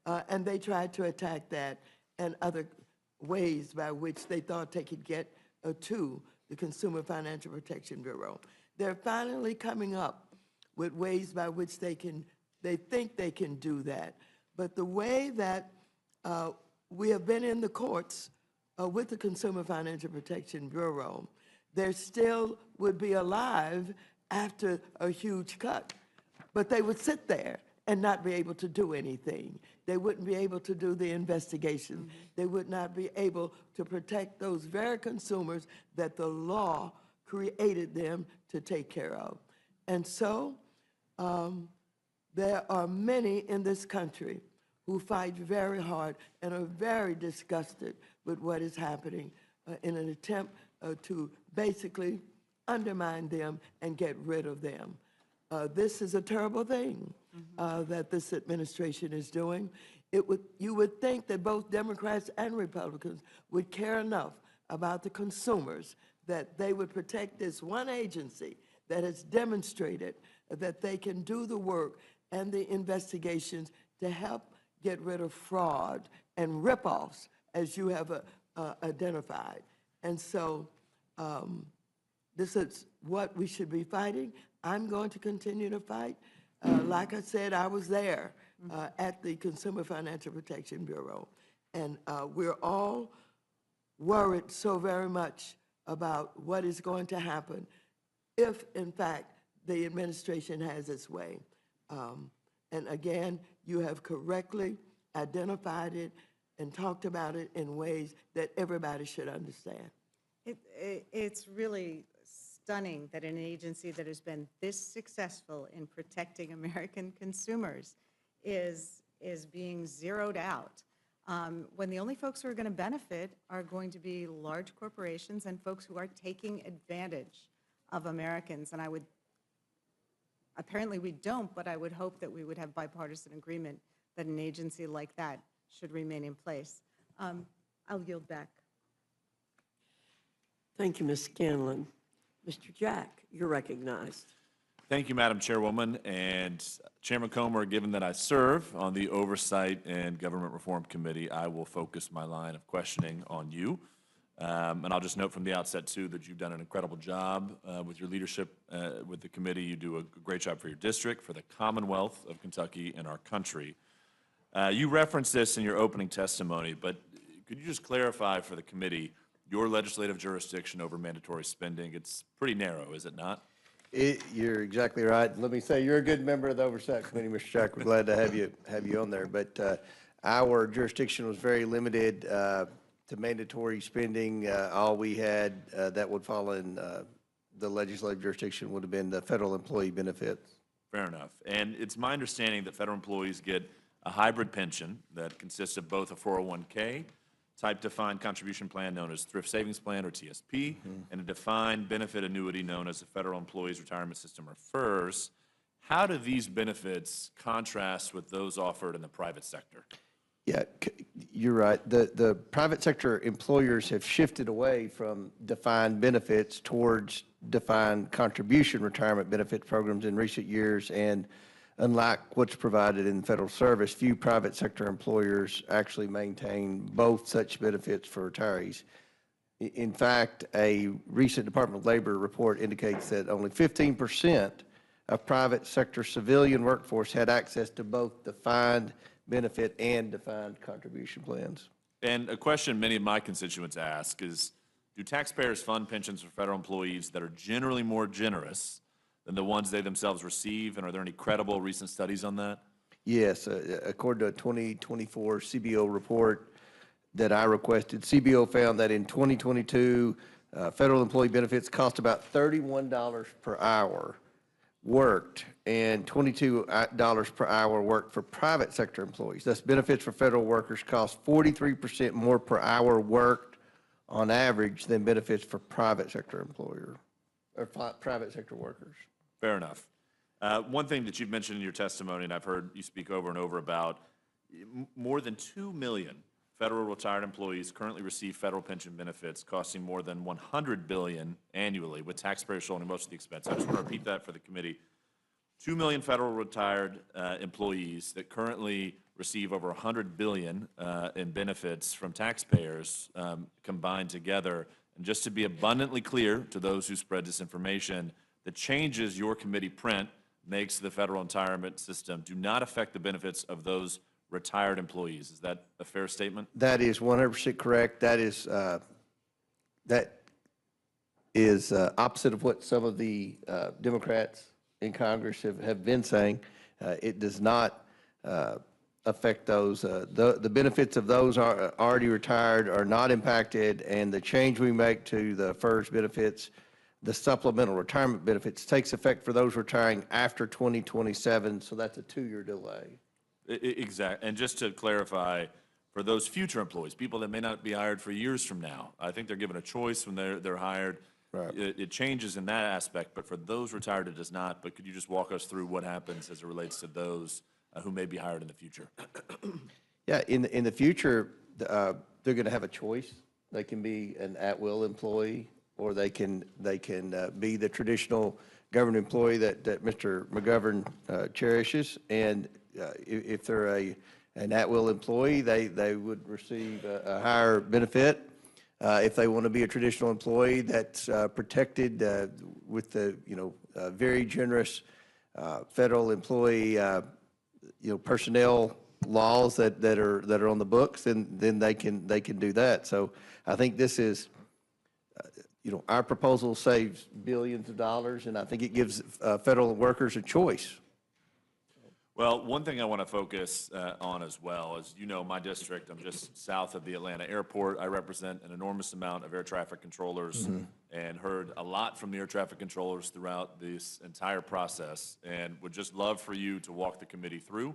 And they tried to attack that and other ways by which they thought they could get to the Consumer Financial Protection Bureau. They're finally coming up with ways by which they think they can do that. But the way that we have been in the courts with the Consumer Financial Protection Bureau, they still would be alive after a huge cut. But they would sit there and not be able to do anything. They wouldn't be able to do the investigation. They would not be able to protect those very consumers that the law created them to take care of. And so there are many in this country who fight very hard and are very disgusted with what is happening in an attempt to basically undermine them and get rid of them. This is a terrible thing that this administration is doing. You would think that both Democrats and Republicans would care enough about the consumers that they would protect this one agency that has demonstrated that they can do the work and the investigations to help get rid of fraud and ripoffs, as you have identified. And so this is what we should be fighting. I'm going to continue to fight. Like I said, I was there at the Consumer Financial Protection Bureau, and we're all worried so very much about what is going to happen if, in fact, the administration has its way. And again, you have correctly identified it and talked about it in ways that everybody should understand. It's really stunning that an agency that has been this successful in protecting American consumers is being zeroed out, when the only folks who are going to benefit are going to be large corporations and folks who are taking advantage of Americans. And apparently we don't, but I would hope that we would have bipartisan agreement that an agency like that should remain in place. I'll yield back. Thank you, Ms. Scanlon. Mr. Jack, you're recognized. Thank you, Madam Chairwoman. And Chairman Comer, given that I serve on the Oversight and Government Reform Committee, I will focus my line of questioning on you. And I'll just note from the outset, too, that you've done an incredible job with your leadership with the committee. You do a great job for your district, for the Commonwealth of Kentucky, and our country. You referenced this in your opening testimony, but could you just clarify for the committee your legislative jurisdiction over mandatory spending? It's pretty narrow, is it not? You're exactly right. Let me say, you're a good member of the Oversight Committee, Mr. Jack. We're glad to have you on there. But our jurisdiction was very limited to mandatory spending. All we had that would fall in the legislative jurisdiction would have been the federal employee benefits. Fair enough. And it's my understanding that federal employees get a hybrid pension that consists of both a 401k type defined contribution plan known as Thrift Savings Plan, or TSP, and a defined benefit annuity known as the Federal Employees Retirement System, or FERS. How do these benefits contrast with those offered in the private sector? Yeah, you're right. The private sector employers have shifted away from defined benefits towards defined contribution retirement benefit programs in recent years, and unlike what's provided in federal service, few private sector employers actually maintain both such benefits for retirees. In fact, a recent Department of Labor report indicates that only 15% of private sector civilian workforce had access to both defined benefit and defined contribution plans. And a question many of my constituents ask is, do taxpayers fund pensions for federal employees that are generally more generous than the ones they themselves receive? And are there any credible recent studies on that? Yes, according to a 2024 CBO report that I requested, CBO found that in 2022, federal employee benefits cost about $31 per hour worked and $22 per hour worked for private sector employees. Thus, benefits for federal workers cost 43% more per hour worked on average than benefits for private sector employer or private sector workers. Fair enough. One thing that you've mentioned in your testimony, and I've heard you speak over and over about, more than 2 million federal retired employees currently receive federal pension benefits costing more than $100 billion annually, with taxpayers shouldering most of the expense. I just want to repeat that for the committee. 2 million federal retired employees that currently receive over $100 billion in benefits from taxpayers combined together. And just to be abundantly clear to those who spread disinformation, the changes your committee print makes to the federal retirement system do not affect the benefits of those retired employees. Is that a fair statement? That is 100% correct. That is opposite of what some of the Democrats in Congress have been saying. It does not affect those. The benefits of those are already retired are not impacted, and the change we make to the FERS benefits, the supplemental retirement benefits, takes effect for those retiring after 2027, so that's a 2-year delay. Exactly. And just to clarify, for those future employees, people that may not be hired for years from now, I think they're given a choice when they're hired. Right. It changes in that aspect, but for those retired, it does not. But could you just walk us through what happens as it relates to those who may be hired in the future? Yeah, in the future, they're going to have a choice. They can be an at-will employee, or they can be the traditional government employee that Mr. McGovern cherishes. And if they're an at-will employee, they would receive a higher benefit. If they want to be a traditional employee that's protected with the very generous federal employee personnel laws that are on the books, then they can do that. So I think this is our proposal saves billions of dollars, and I think it gives federal workers a choice. Well, one thing I want to focus on as well is, my district, I'm just south of the Atlanta airport. I represent an enormous amount of air traffic controllers and heard a lot from the air traffic controllers throughout this entire process, and would just love for you to walk the committee through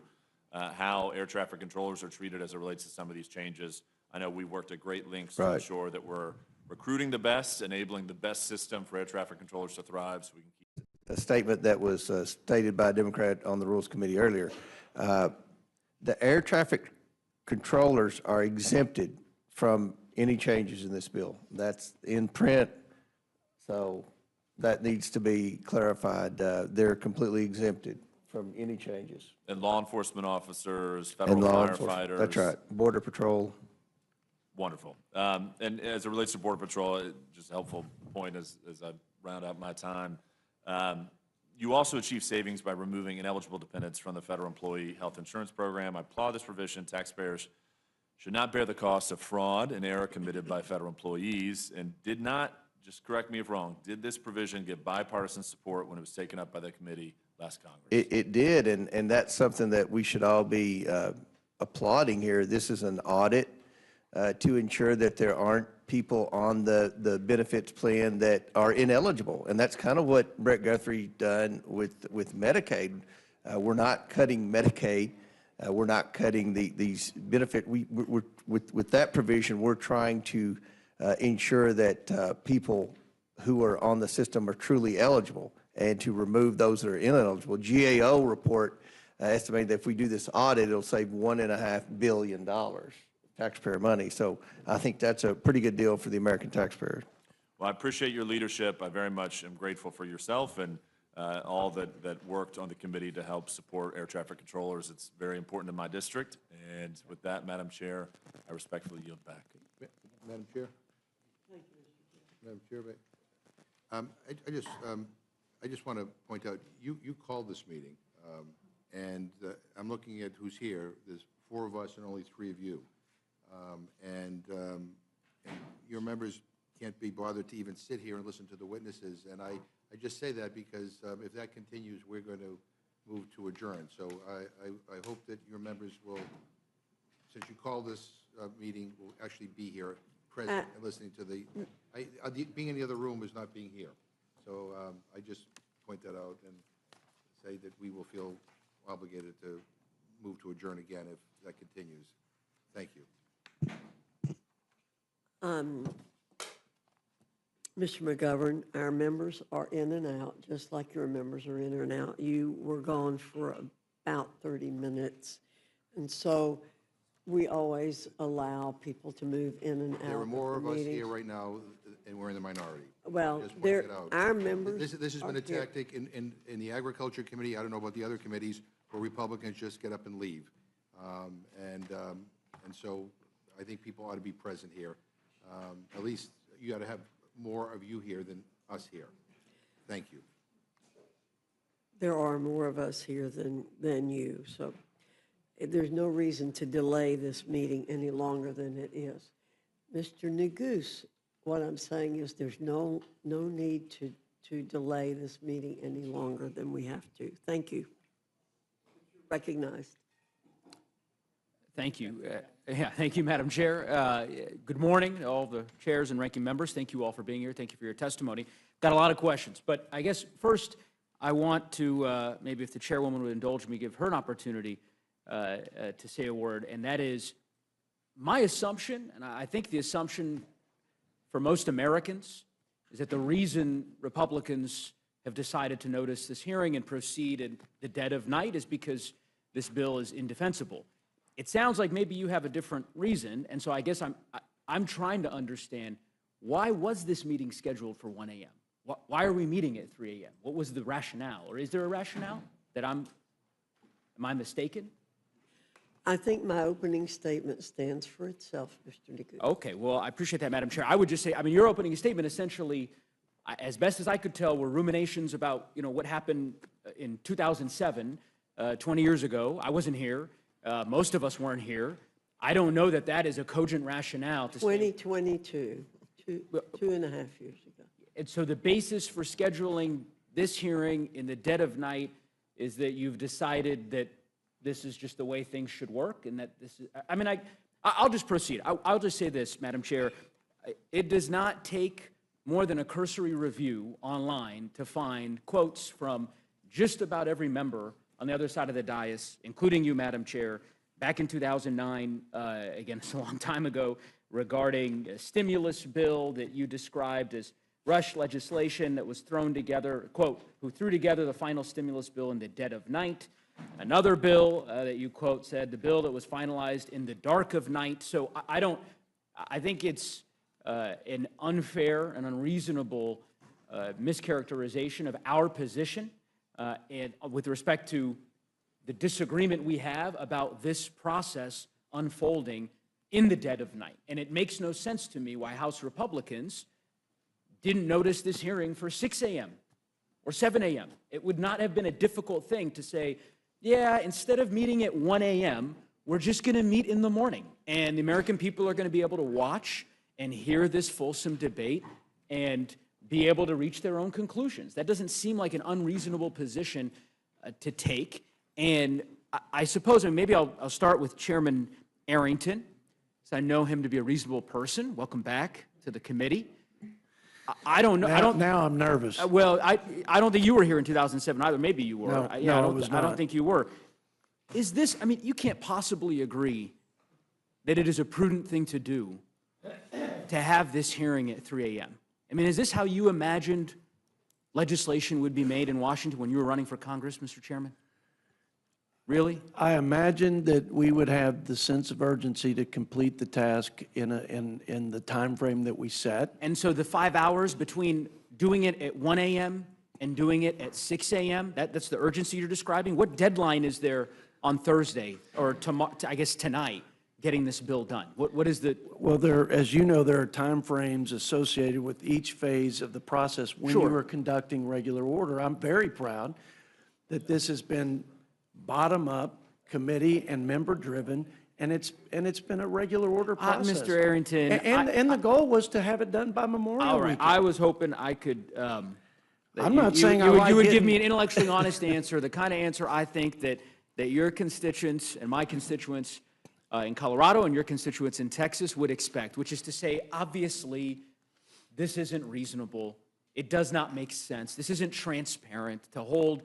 how air traffic controllers are treated as it relates to some of these changes. I know we worked at great lengths to ensure that we're recruiting the best, enabling the best system for air traffic controllers to thrive so we can keep a statement that was stated by a Democrat on the Rules Committee earlier. The air traffic controllers are exempted from any changes in this bill. That's in print, so that needs to be clarified. They're completely exempted from any changes. And law enforcement officers, federal firefighters. That's right. Border Patrol. Wonderful. And as it relates to Border Patrol, just a helpful point as I round out my time. You also achieve savings by removing ineligible dependents from the federal employee health insurance program. I applaud this provision. Taxpayers should not bear the cost of fraud and error committed by federal employees, and did not, just correct me if wrong, did this provision get bipartisan support when it was taken up by the committee last Congress? It did, and that's something that we should all be applauding here. This is an audit to ensure that there aren't people on the benefits plan that are ineligible. And that's kind of what Brett Guthrie done with Medicaid. We're not cutting Medicaid. We're not cutting these benefit. With that provision, we're trying to ensure that people who are on the system are truly eligible, and to remove those that are ineligible. GAO report estimated that if we do this audit, it'll save $1.5 billion taxpayer money. So I think that's a pretty good deal for the American taxpayer. Well, I appreciate your leadership. I very much am grateful for yourself and all that worked on the committee to help support air traffic controllers. It's very important in my district. And with that, Madam Chair, I respectfully yield back. Madam Chair? Thank you, Madam Chair, I just want to point out, you called this meeting, and I'm looking at who's here. There's 4 of us and only 3 of you. And your members can't be bothered to even sit here and listen to the witnesses. And I just say that because if that continues, we're going to move to adjourn. So I hope that your members will, since you called this meeting, will actually be here present and listening to the, being in the other room is not being here. So I just point that out and say that we will feel obligated to move to adjourn again if that continues. Thank you. Mr. McGovern, our members are in and out, just like your members are in and out. You were gone for about 30 minutes. And so we always allow people to move in and out. There are more of us meetings. here right now, and we're in the minority. Well, Just pointing it out. our members. This has been a are here. tactic in the Agriculture Committee, I don't know about the other committees, where Republicans just get up and leave. And so I think people ought to be present here. At least you ought to have more of you here than us here. Thank you. There are more of us here than you, so there's no reason to delay this meeting any longer than it is. Mr. Neguse, what I'm saying is there's no need to delay this meeting any longer than we have to. Thank you. Recognized. Thank you. Thank you, Madam Chair. Good morning, all the chairs and ranking members. Thank you all for being here. Thank you for your testimony. Got a lot of questions, but I guess first I want to, maybe if the chairwoman would indulge me, give her an opportunity to say a word, and that is my assumption, and I think the assumption for most Americans, is that the reason Republicans have decided to notice this hearing and proceed in the dead of night is because this bill is indefensible. It sounds like maybe you have a different reason, and so I guess I'm trying to understand, why was this meeting scheduled for 1 a.m.? Why are we meeting at 3 a.m.? What was the rationale? Or is there a rationale that am I mistaken? I think my opening statement stands for itself, Mr. Neguse. Okay, well, I appreciate that, Madam Chair. I would just say, I mean, your opening statement essentially, as best as I could tell, were ruminations about, what happened in 2007, 20 years ago. I wasn't here. Most of us weren't here. I don't know that that is a cogent rationale to 2022, two and a half years ago. And so the basis for scheduling this hearing in the dead of night is that you've decided that this is just the way things should work, and that this is, I mean, I'll just proceed. I'll just say this, Madam Chair. It does not take more than a cursory review online to find quotes from just about every member on the other side of the dais, including you, Madam Chair, back in 2009, again, it's a long time ago, regarding a stimulus bill that you described as rush legislation that was thrown together, quote, who threw together the final stimulus bill in the dead of night. Another bill that you, quote, said, the bill that was finalized in the dark of night. So I think it's an unfair and unreasonable mischaracterization of our position and with respect to the disagreement we have about this process unfolding in the dead of night. And it makes no sense to me why House Republicans didn't notice this hearing for 6 a.m. or 7 a.m. It would not have been a difficult thing to say, yeah, instead of meeting at 1 a.m., we're just going to meet in the morning. And the American people are going to be able to watch and hear this fulsome debate and be able to reach their own conclusions. That doesn't seem like an unreasonable position to take. And I suppose, and maybe I'll start with Chairman Arrington, because I know him to be a reasonable person. Welcome back to the committee. I don't know. Now I'm nervous. Well, I don't think you were here in 2007 either. Maybe you were. No, I was don't not. think you were. Is this, I mean, you can't possibly agree that it is a prudent thing to do to have this hearing at 3 a.m. I mean, is this how you imagined legislation would be made in Washington when you were running for Congress, Mr. Chairman? Really? I imagined that we would have the sense of urgency to complete the task in the time frame that we set. And so the 5 hours between doing it at 1 a.m. and doing it at 6 a.m., that's the urgency you're describing? What deadline is there on Thursday, or tomorrow, I guess tonight, getting this bill done? What is the... Well, as you know, there are time frames associated with each phase of the process when Sure. you are conducting regular order. I'm very proud that this has been bottom-up, committee and member-driven, and it's been a regular order process. Mr. Arrington, And the goal was to have it done by Memorial all right, Weekend. I was hoping I could... I'm not saying I like you would give getting- me an intellectually honest answer, the kind of answer I think that your constituents and my constituents in Colorado and your constituents in Texas would expect, which is to say, obviously, this isn't reasonable. It does not make sense. This isn't transparent to hold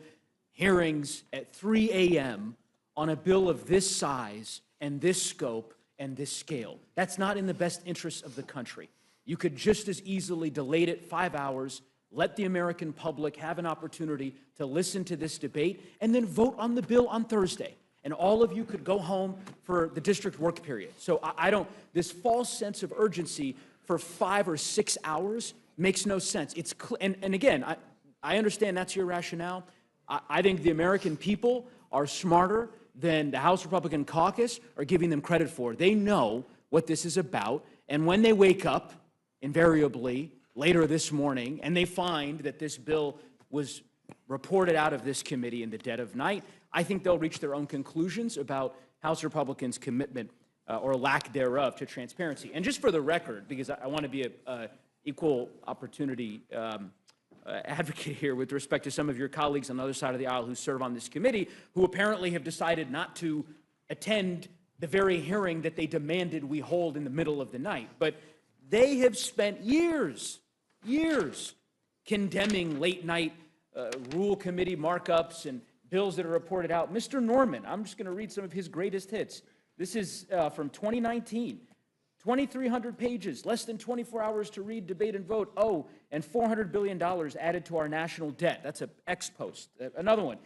hearings at 3 a.m. on a bill of this size and this scope and this scale. That's not in the best interests of the country. You could just as easily delay it 5 hours, let the American public have an opportunity to listen to this debate, and then vote on the bill on Thursday. And all of you could go home for the district work period. So I don't, this false sense of urgency for 5 or 6 hours makes no sense. It's, and again, I understand that's your rationale. I think the American people are smarter than the House Republican caucus are giving them credit for. They know what this is about, and when they wake up, invariably, later this morning, and they find that this bill was reported out of this committee in the dead of night, I think they'll reach their own conclusions about House Republicans' commitment or lack thereof to transparency. And just for the record, because I want to be an equal opportunity advocate here with respect to some of your colleagues on the other side of the aisle who serve on this committee, who apparently have decided not to attend the very hearing that they demanded we hold in the middle of the night. But they have spent years condemning late-night rule committee markups and bills that are reported out. Mr. Norman, I'm just going to read some of his greatest hits. This is from 2019. 2,300 pages, less than 24 hours to read, debate, and vote. Oh, and $400 billion added to our national debt. That's an ex post. Another one.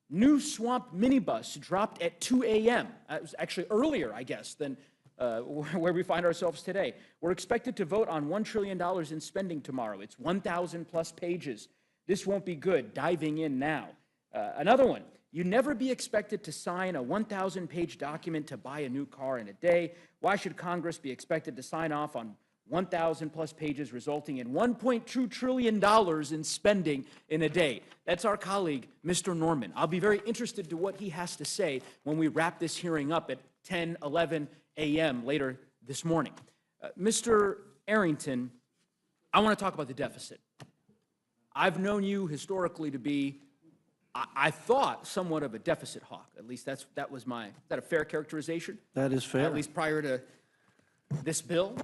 New swamp minibus dropped at 2 a.m. It was actually earlier, I guess, than where we find ourselves today. We're expected to vote on $1 trillion in spending tomorrow. It's 1,000 plus pages. This won't be good. Diving in now. Another one. You'd never be expected to sign a 1,000-page document to buy a new car in a day. Why should Congress be expected to sign off on 1,000 plus pages resulting in $1.2 trillion in spending in a day? That's our colleague, Mr. Norman. I'll be very interested to what he has to say when we wrap this hearing up at 10, 11 a.m. later this morning. Mr. Arrington, I want to talk about the deficit. I've known you historically to be, I thought, somewhat of a deficit hawk. At least that was my, is that a fair characterization? That is fair. At least prior to this bill?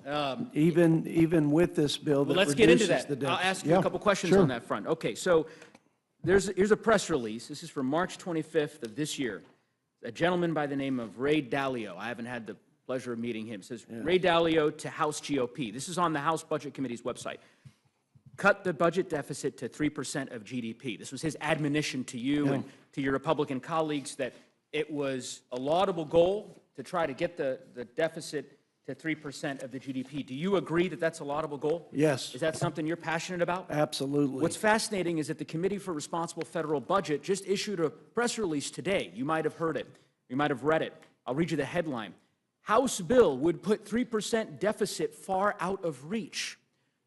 Even with this bill that Let's get into reduces that. the I'll deficit. ask you a couple questions on that front. Okay, so here's a press release. This is from March 25th of this year. A gentleman by the name of Ray Dalio. I haven't had the pleasure of meeting him. It says, Ray Dalio to House GOP. This is on the House Budget Committee's website. Cut the budget deficit to 3% of GDP. This was his admonition to you and to your Republican colleagues that it was a laudable goal to try to get the deficit to 3% of the GDP. Do you agree that that's a laudable goal? Yes. Is that something you're passionate about? Absolutely. What's fascinating is that the Committee for Responsible Federal Budget just issued a press release today. You might have heard it. You might have read it. I'll read you the headline. House bill would put 3% deficit far out of reach.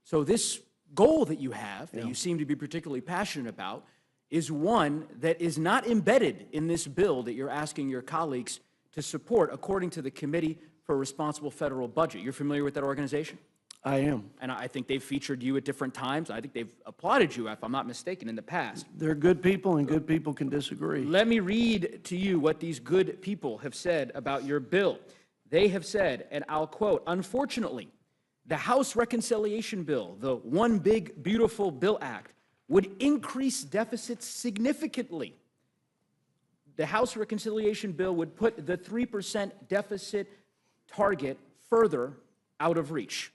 So this goal that you have, that you seem to be particularly passionate about, is one that is not embedded in this bill that you're asking your colleagues to support, according to the Committee for a Responsible Federal Budget. You're familiar with that organization? I am. And I think they've featured you at different times. I think they've applauded you, if I'm not mistaken, in the past. They're good people, and good people can disagree. Let me read to you what these good people have said about your bill. They have said, and I'll quote, "Unfortunately, the House Reconciliation Bill, the One Big Beautiful Bill Act, would increase deficits significantly. The House Reconciliation Bill would put the 3% deficit target further out of reach."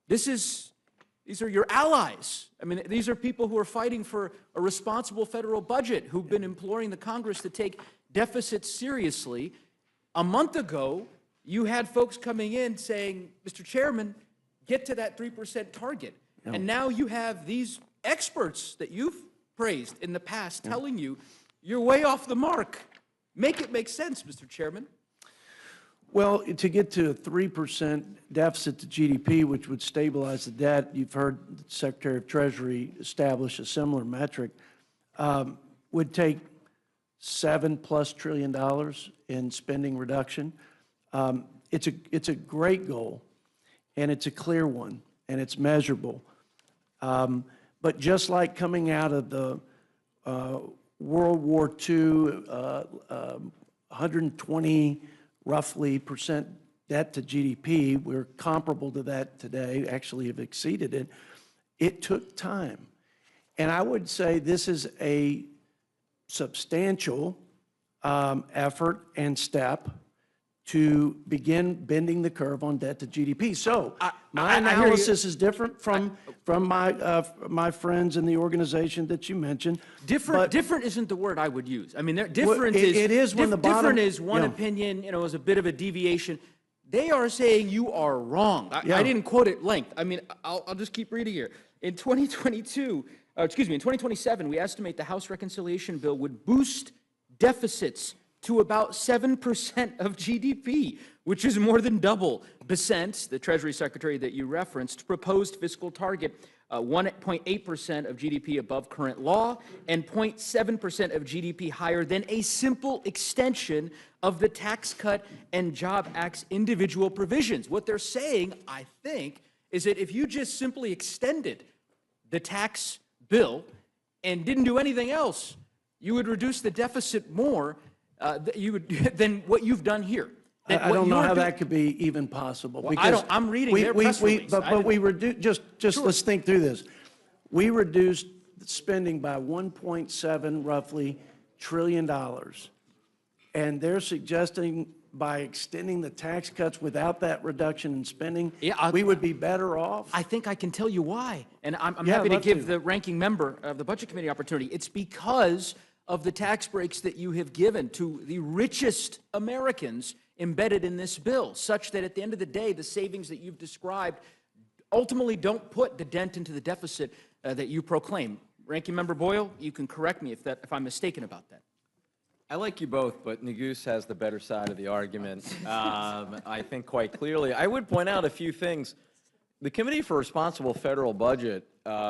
These are your allies. I mean, these are people who are fighting for a responsible federal budget, who've been imploring the Congress to take deficits seriously. A month ago, you had folks coming in saying, "Mr. Chairman, get to that 3% target." And now you have these experts that you've praised in the past telling you you're way off the mark. Make it make sense, Mr. Chairman. Well, to get to a 3% deficit to GDP, which would stabilize the debt, you've heard the Secretary of Treasury establish a similar metric, would take $7+ trillion in spending reduction. It's a great goal, and it's a clear one, and it's measurable. But just like coming out of the World War II, 120 roughly % debt to GDP, we're comparable to that today, actually have exceeded it. It took time. And I would say this is a substantial effort and step to begin bending the curve on debt to GDP. So my analysis is different from my friends in the organization that you mentioned. Different isn't the word I would use. I mean, different is it is when the bottom, different is one opinion, is a bit of a deviation. They are saying you are wrong. I didn't quote it length. I mean, I'll just keep reading here. In 2022, in 2027, we estimate the House Reconciliation Bill would boost deficits to about 7% of GDP, which is more than double Besant, the Treasury Secretary that you referenced, proposed fiscal target, 1.8% of GDP above current law and 0.7% of GDP higher than a simple extension of the Tax Cut and Job Act's individual provisions. What they're saying, I think, is that if you just simply extended the tax bill and didn't do anything else, you would reduce the deficit more than what you've done here. I don't know how that could be even possible. Well, I'm reading their press release. But we reduced, just let's think through this. We reduced spending by 1.7 roughly trillion dollars. And they're suggesting by extending the tax cuts without that reduction in spending, we would be better off. I think I can tell you why. And I'm happy to give the ranking member of the Budget Committee opportunity. It's because of the tax breaks that you have given to the richest Americans embedded in this bill, such that at the end of the day, the savings that you've described ultimately don't put the dent into the deficit that you proclaim. Ranking Member Boyle, you can correct me if I'm mistaken about that. I like you both, but Neguse has the better side of the argument, I think quite clearly. I would point out a few things. The Committee for Responsible Federal Budget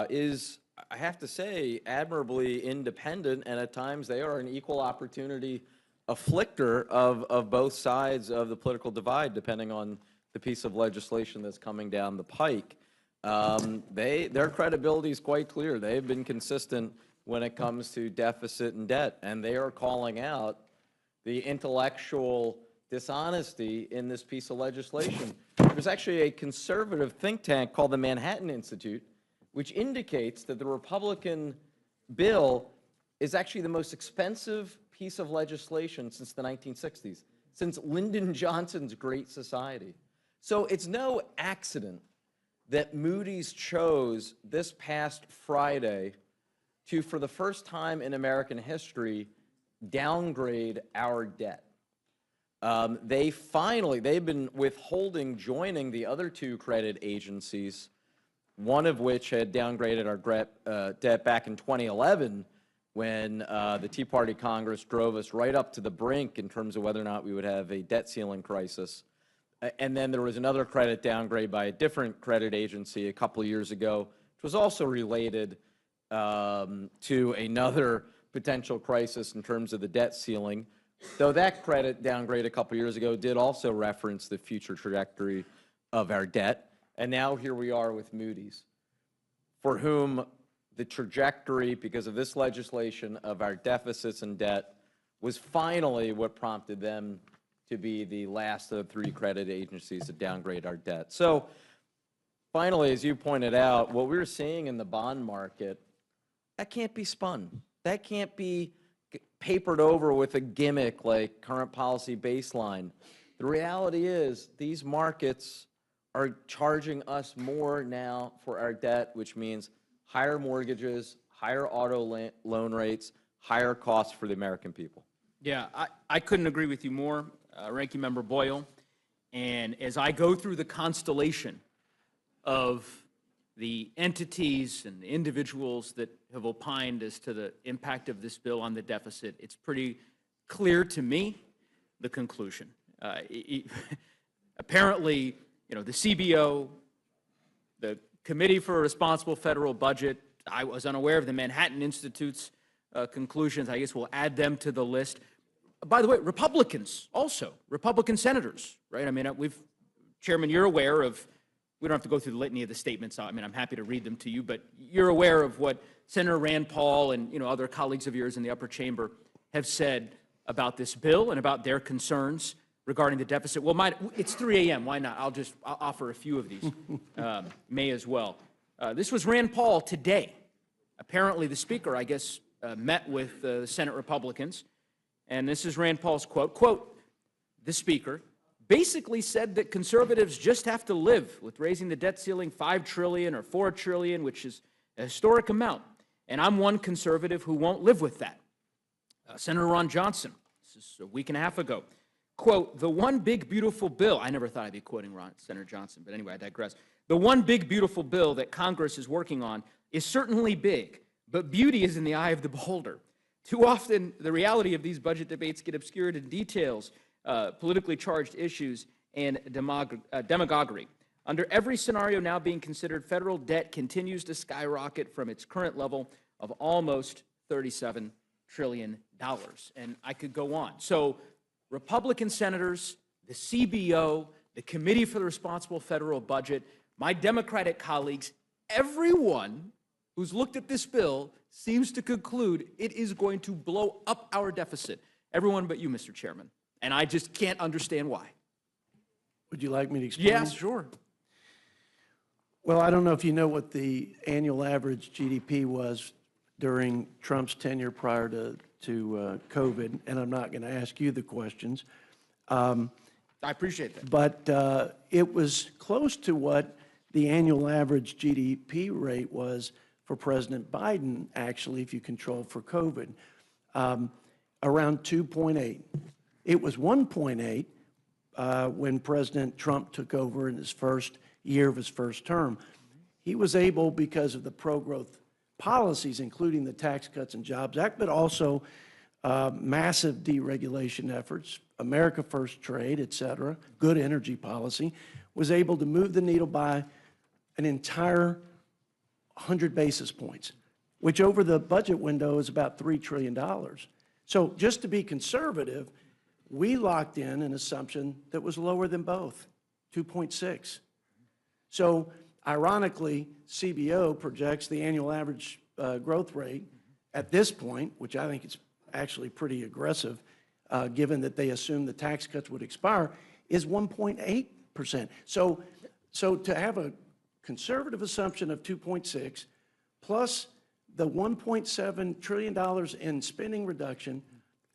is, I have to say, admirably independent, and at times they are an equal opportunity afflictor of both sides of the political divide, depending on the piece of legislation that's coming down the pike. Their credibility is quite clear. They've been consistent when it comes to deficit and debt, and they are calling out the intellectual dishonesty in this piece of legislation. There's actually a conservative think tank called the Manhattan Institute, which indicates that the Republican bill is actually the most expensive piece of legislation since the 1960s, since Lyndon Johnson's Great Society. So it's no accident that Moody's chose this past Friday to, for the first time in American history, downgrade our debt. They've been withholding joining the other two credit agencies, one of which had downgraded our debt back in 2011 when the Tea Party Congress drove us right up to the brink in terms of whether or not we would have a debt ceiling crisis. And then there was another credit downgrade by a different credit agency a couple of years ago, which was also related to another potential crisis in terms of the debt ceiling, though that credit downgrade a couple of years ago did also reference the future trajectory of our debt. And now here we are with Moody's, for whom the trajectory, because of this legislation, of our deficits and debt was finally what prompted them to be the last of the 3 credit agencies to downgrade our debt. So finally, as you pointed out, what we're seeing in the bond market, that can't be spun. That can't be papered over with a gimmick like current policy baseline. The reality is these markets are charging us more now for our debt, which means higher mortgages, higher auto loan rates, higher costs for the American people. Yeah, I couldn't agree with you more, Ranking Member Boyle. And as I go through the constellation of the entities and the individuals that have opined as to the impact of this bill on the deficit, it's pretty clear to me the conclusion. Apparently, you know, the CBO, the Committee for a Responsible Federal Budget, I was unaware of the Manhattan Institute's conclusions. I guess we'll add them to the list. By the way, Republicans also, Republican senators, right? I mean, Chairman, you're aware of, we don't have to go through the litany of the statements. I mean, I'm happy to read them to you, but you're aware of what Senator Rand Paul and, you know, other colleagues of yours in the upper chamber have said about this bill and about their concerns regarding the deficit. Well, it's 3 a.m. Why not? I'll offer a few of these. May as well. This was Rand Paul today. Apparently, the Speaker, I guess, met with the Senate Republicans, and this is Rand Paul's quote. Quote, the Speaker basically said that conservatives just have to live with raising the debt ceiling $5 trillion or $4 trillion, which is a historic amount. And I'm one conservative who won't live with that. Senator Ron Johnson, this is a week and a half ago, quote, the one big beautiful bill, I never thought I'd be quoting Senator Johnson, but anyway, I digress. The one big beautiful bill that Congress is working on is certainly big, but beauty is in the eye of the beholder. Too often, the reality of these budget debates get obscured in details, politically charged issues, and demagoguery. Under every scenario now being considered, federal debt continues to skyrocket from its current level of almost $37 trillion. And I could go on. So Republican senators, the CBO, the Committee for the Responsible Federal Budget, my Democratic colleagues, everyone who's looked at this bill seems to conclude it is going to blow up our deficit. Everyone but you, Mr. Chairman. And I just can't understand why. Would you like me to explain? Yes, sure. Well, I don't know if you know what the annual average GDP was during Trump's tenure prior to COVID, and I'm not going to ask you the questions. I appreciate that. But it was close to what the annual average GDP rate was for President Biden, actually, if you control for COVID, around 2.8. It was 1.8 when President Trump took over in his first year of his first term. He was able, because of the pro-growth policies, including the Tax Cuts and Jobs Act, but also massive deregulation efforts, America First trade, et cetera, good energy policy, was able to move the needle by an entire 100 basis points, which over the budget window is about $3 trillion. So just to be conservative, we locked in an assumption that was lower than both, 2.6. So ironically, CBO projects the annual average growth rate at this point, which I think is actually pretty aggressive, given that they assume the tax cuts would expire, is 1.8%. So to have a conservative assumption of 2.6 plus the $1.7 trillion in spending reduction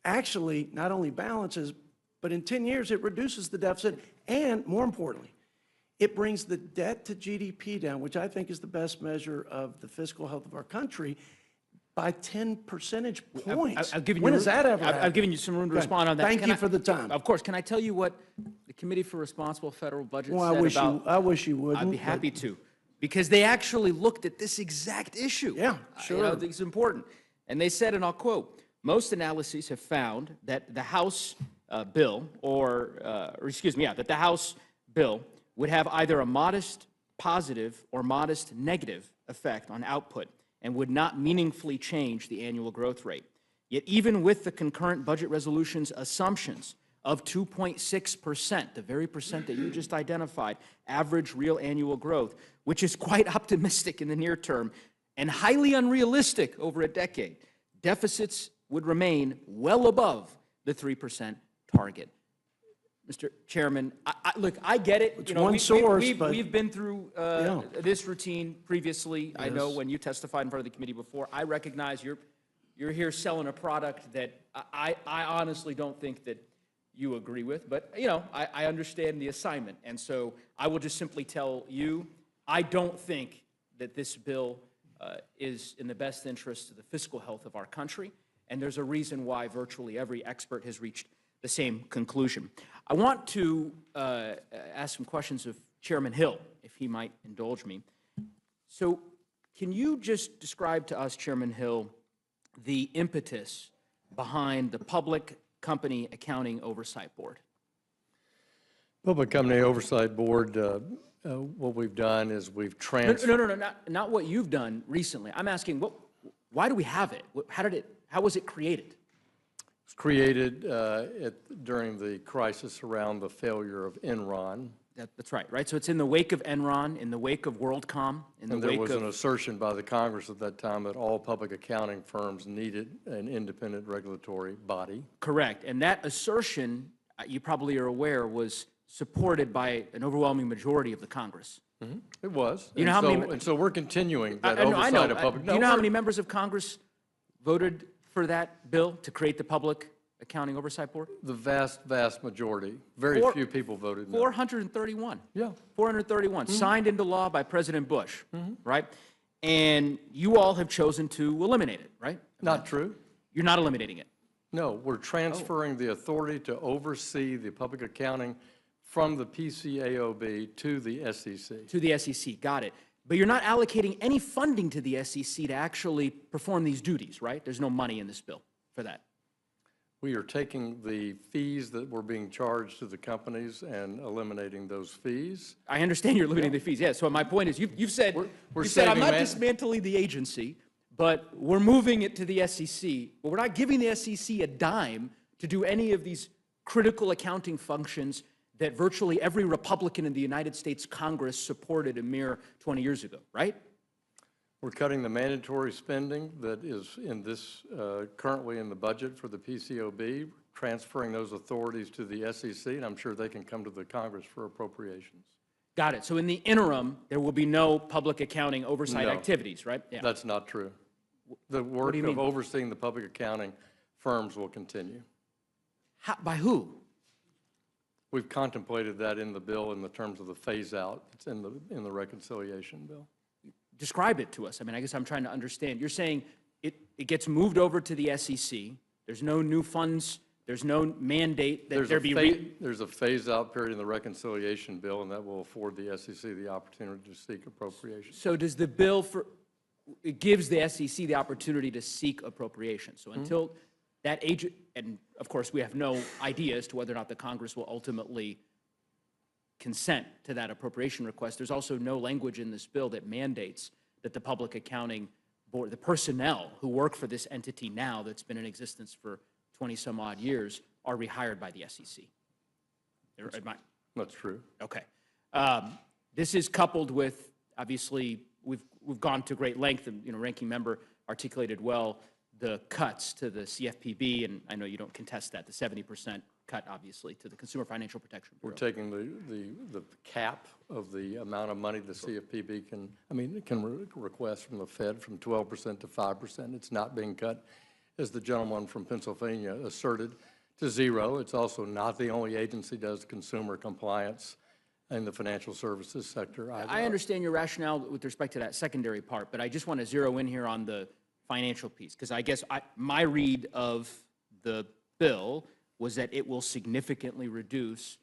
actually not only balances, but in 10 years it reduces the deficit, and more importantly, it brings the debt to GDP down, which I think is the best measure of the fiscal health of our country, by 10 percentage points. When has that ever happened? I've given you some room to respond on that. Thank you for the time. Of course. Can I tell you what the Committee for Responsible Federal Budget Well, said I wish you wouldn't. I'd be happy to, because they actually looked at this exact issue. Yeah, sure. You know, I think it's important. And they said, and I'll quote, most analyses have found that the House bill, that the House bill would have either a modest positive or modest negative effect on output and would not meaningfully change the annual growth rate. Yet even with the concurrent budget resolution's assumptions of 2.6%, the very percent that you just identified, average real annual growth, which is quite optimistic in the near term and highly unrealistic over a decade, deficits would remain well above the 3% target. Mr. Chairman, look, I get it. It's one source, but- we've been through Yeah. this routine previously. I know Yes. when you testified in front of the committee before. I recognize you're here selling a product that I honestly don't think that you agree with, but I understand the assignment, and so I will just simply tell you, I don't think that this bill is in the best interest of the fiscal health of our country, and there's a reason why virtually every expert has reached the same conclusion. I want to ask some questions of Chairman Hill, if he might indulge me. So can you just describe to us, Chairman Hill, the impetus behind the Public Company Accounting Oversight Board? Public Company Oversight Board, what we've done is we've transferred. No, not what you've done recently. I'm asking, why do we have it? How was it created? It was created during the crisis around the failure of Enron. That's right? So it's in the wake of Enron, in the wake of WorldCom, in the And there wake was of... an assertion by the Congress at that time that all public accounting firms needed an independent regulatory body. Correct. And that assertion, you probably are aware, was supported by an overwhelming majority of the Congress. It was. You know how many... And so we're continuing that I know. oversight of public... Do you know how many members of Congress voted for that bill to create the Public Accounting Oversight Board? The vast, vast majority. Very few people voted no. 431. Yeah. 431, signed into law by President Bush, right? And you all have chosen to eliminate it, right? Not true. You're not eliminating it. No, we're transferring the authority to oversee the public accounting from the PCAOB to the SEC. To the SEC, got it. But you're not allocating any funding to the SEC to actually perform these duties, right? There's no money in this bill for that. We are taking the fees that were being charged to the companies and eliminating those fees. I understand you're limiting the fees, yeah. So my point is, you've said, we're you said I'm saving not man- dismantling the agency, but we're moving it to the SEC. But we're not giving the SEC a dime to do any of these critical accounting functions that virtually every Republican in the United States Congress supported a mere 20 years ago, right? We're cutting the mandatory spending that is in this, currently in the budget for the PCOB, transferring those authorities to the SEC, and I'm sure they can come to the Congress for appropriations. Got it. So in the interim, there will be no public accounting oversight No. activities, right? Yeah. That's not true. The work do you of mean? overseeing the public accounting firms will continue. By who? We've contemplated that in the bill in the terms of the phase-out. It's in the reconciliation bill. Describe it to us. I mean, I guess I'm trying to understand. You're saying it gets moved over to the SEC. There's no new funds. There's no mandate that there be... There's a phase-out period in the reconciliation bill, and that will afford the SEC the opportunity to seek appropriations. So does the bill it gives the SEC the opportunity to seek appropriation. So until that agent, and of course we have no idea as to whether or not the Congress will ultimately consent to that appropriation request, there's also no language in this bill that mandates that the Public Accounting Board, the personnel who work for this entity now that's been in existence for 20-some-odd years, are rehired by the SEC. That's true. Okay. This is coupled with, obviously, we've gone to great length, and Ranking Member articulated well the cuts to the CFPB, and I know you don't contest that, the 70% cut, obviously, to the Consumer Financial Protection Bureau. We're taking the cap of the amount of money the CFPB can request from the Fed from 12% to 5%. It's not being cut, as the gentleman from Pennsylvania asserted, to zero. It's also not the only agency that does consumer compliance in the financial services sector. I understand your rationale with respect to that secondary part, but I just want to zero in here on the financial piece, because I guess my read of the bill was that it will significantly reduce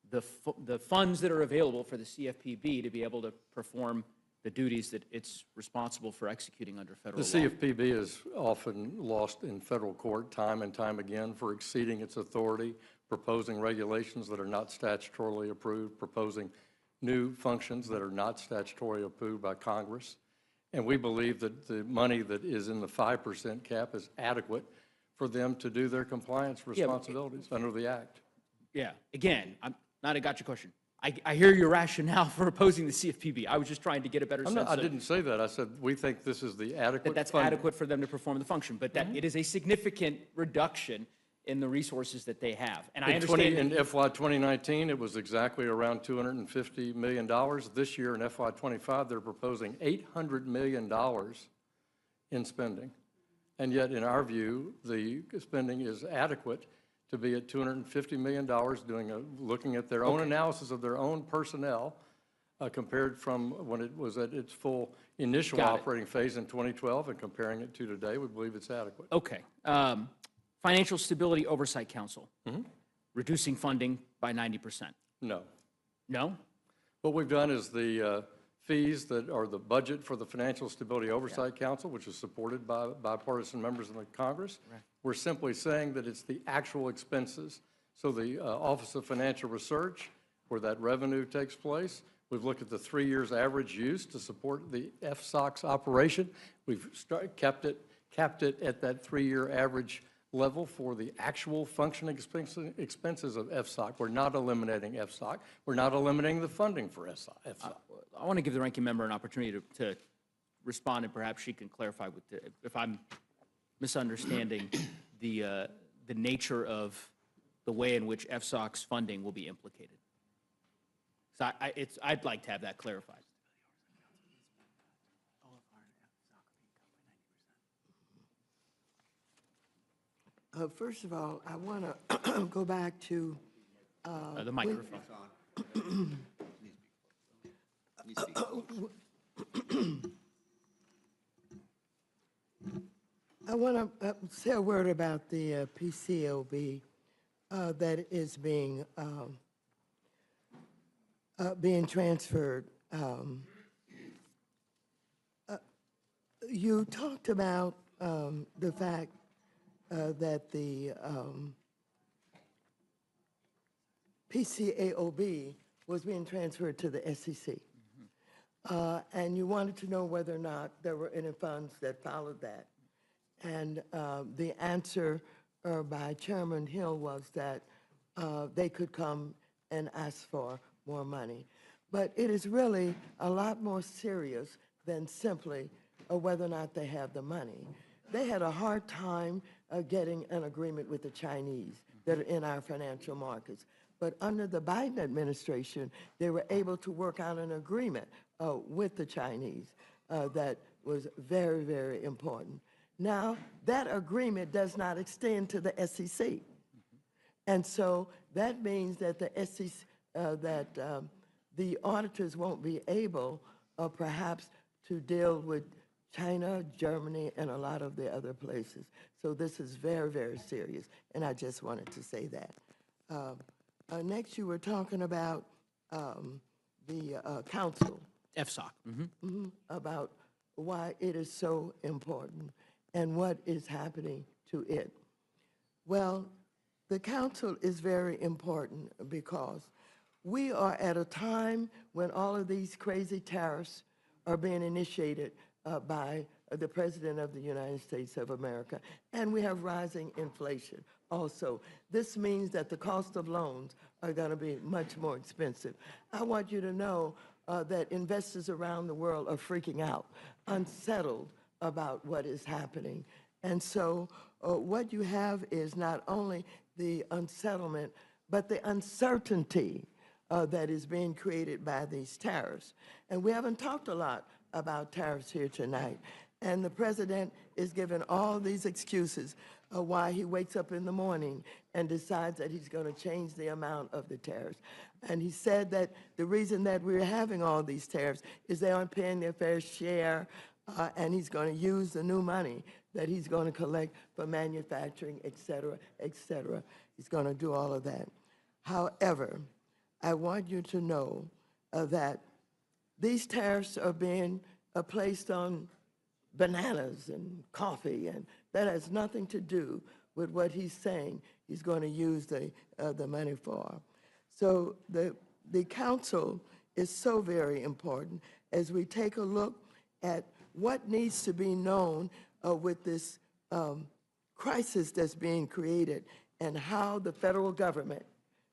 the funds that are available for the CFPB to be able to perform the duties that it's responsible for executing under The federal law. CFPB is often lost in federal court time and time again for exceeding its authority, proposing regulations that are not statutorily approved, proposing new functions that are not statutorily approved by Congress. And we believe that the money that is in the 5% cap is adequate for them to do their compliance responsibilities under the Act. Yeah, again, I got your question. I hear your rationale for opposing the CFPB. I was just trying to get a better sense I of didn't say that. I said we think this is the adequate that's funding. adequate for them to perform the function, but that it is a significant reduction in the resources that they have. And I understand. In FY 2019, it was exactly around $250 million. This year in FY 25, they're proposing $800 million in spending. And yet, in our view, the spending is adequate to be at $250 million, looking at their own analysis of their own personnel compared from when it was at its full initial operating phase in 2012 and comparing it to today. We believe it's adequate. Okay. Financial Stability Oversight Council, reducing funding by 90%. No. No? What we've done is the fees that are the budget for the Financial Stability Oversight Council, which is supported by bipartisan members in the Congress. Right. We're simply saying that it's the actual expenses. So the Office of Financial Research, where that revenue takes place, we've looked at the 3 years average use to support the FSOC's operation. We've capped it at that 3-year average level for the actual functioning expenses of FSOC. We're not eliminating FSOC. We're not eliminating the funding for FSOC. I want to give the ranking member an opportunity to respond, and perhaps she can clarify if I'm misunderstanding the nature of the way in which FSOC's funding will be implicated. So I'd like to have that clarified. First of all, I want to go back to the microphone. I want to say a word about the PCOB that is being transferred. You talked about the fact that the PCAOB was being transferred to the SEC. And you wanted to know whether or not there were any funds that followed that. And the answer by Chairman Hill was that they could come and ask for more money. But it is really a lot more serious than simply whether or not they have the money. They had a hard time getting an agreement with the Chinese that are in our financial markets. But under the Biden administration, they were able to work out an agreement with the Chinese that was very, very important. Now, that agreement does not extend to the SEC. And so that means that the SEC, the auditors won't be able, perhaps, to deal with China, Germany, and a lot of the other places. So this is very, very serious, and I just wanted to say that. Next, you were talking about the council. FSOC. About why it is so important and what is happening to it. Well, the council is very important because we are at a time when all of these crazy tariffs are being initiated by the President of the United States of America, and we have rising inflation also. This means that the cost of loans are going to be much more expensive. I want you to know that investors around the world are freaking out, unsettled about what is happening. And so what you have is not only the unsettlement, but the uncertainty that is being created by these tariffs. And we haven't talked a lot about tariffs here tonight. And the president is given all these excuses why he wakes up in the morning and decides that he's going to change the amount of the tariffs. And he said that the reason that we're having all these tariffs is they aren't paying their fair share, and he's going to use the new money that he's going to collect for manufacturing, et cetera, et cetera. He's going to do all of that. However, I want you to know that these tariffs are being placed on bananas and coffee, and that has nothing to do with what he's saying he's going to use the money for. So the council is so very important as we take a look at what needs to be known with this crisis that's being created and how the federal government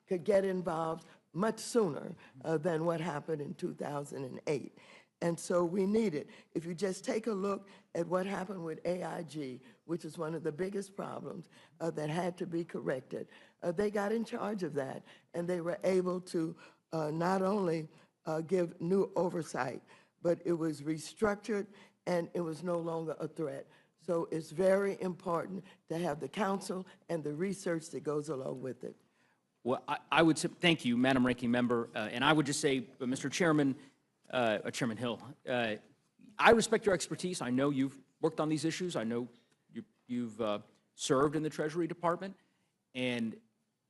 could get involved much sooner than what happened in 2008. And so we need it. If you just take a look at what happened with AIG, which is one of the biggest problems that had to be corrected, they got in charge of that, and they were able to not only give new oversight, but it was restructured and it was no longer a threat. So it's very important to have the council and the research that goes along with it. Well, I would say, thank you, Madam Ranking Member, and I would just say, Mr. Chairman, Chairman Hill, I respect your expertise. I know you've worked on these issues. I know you've served in the Treasury Department, and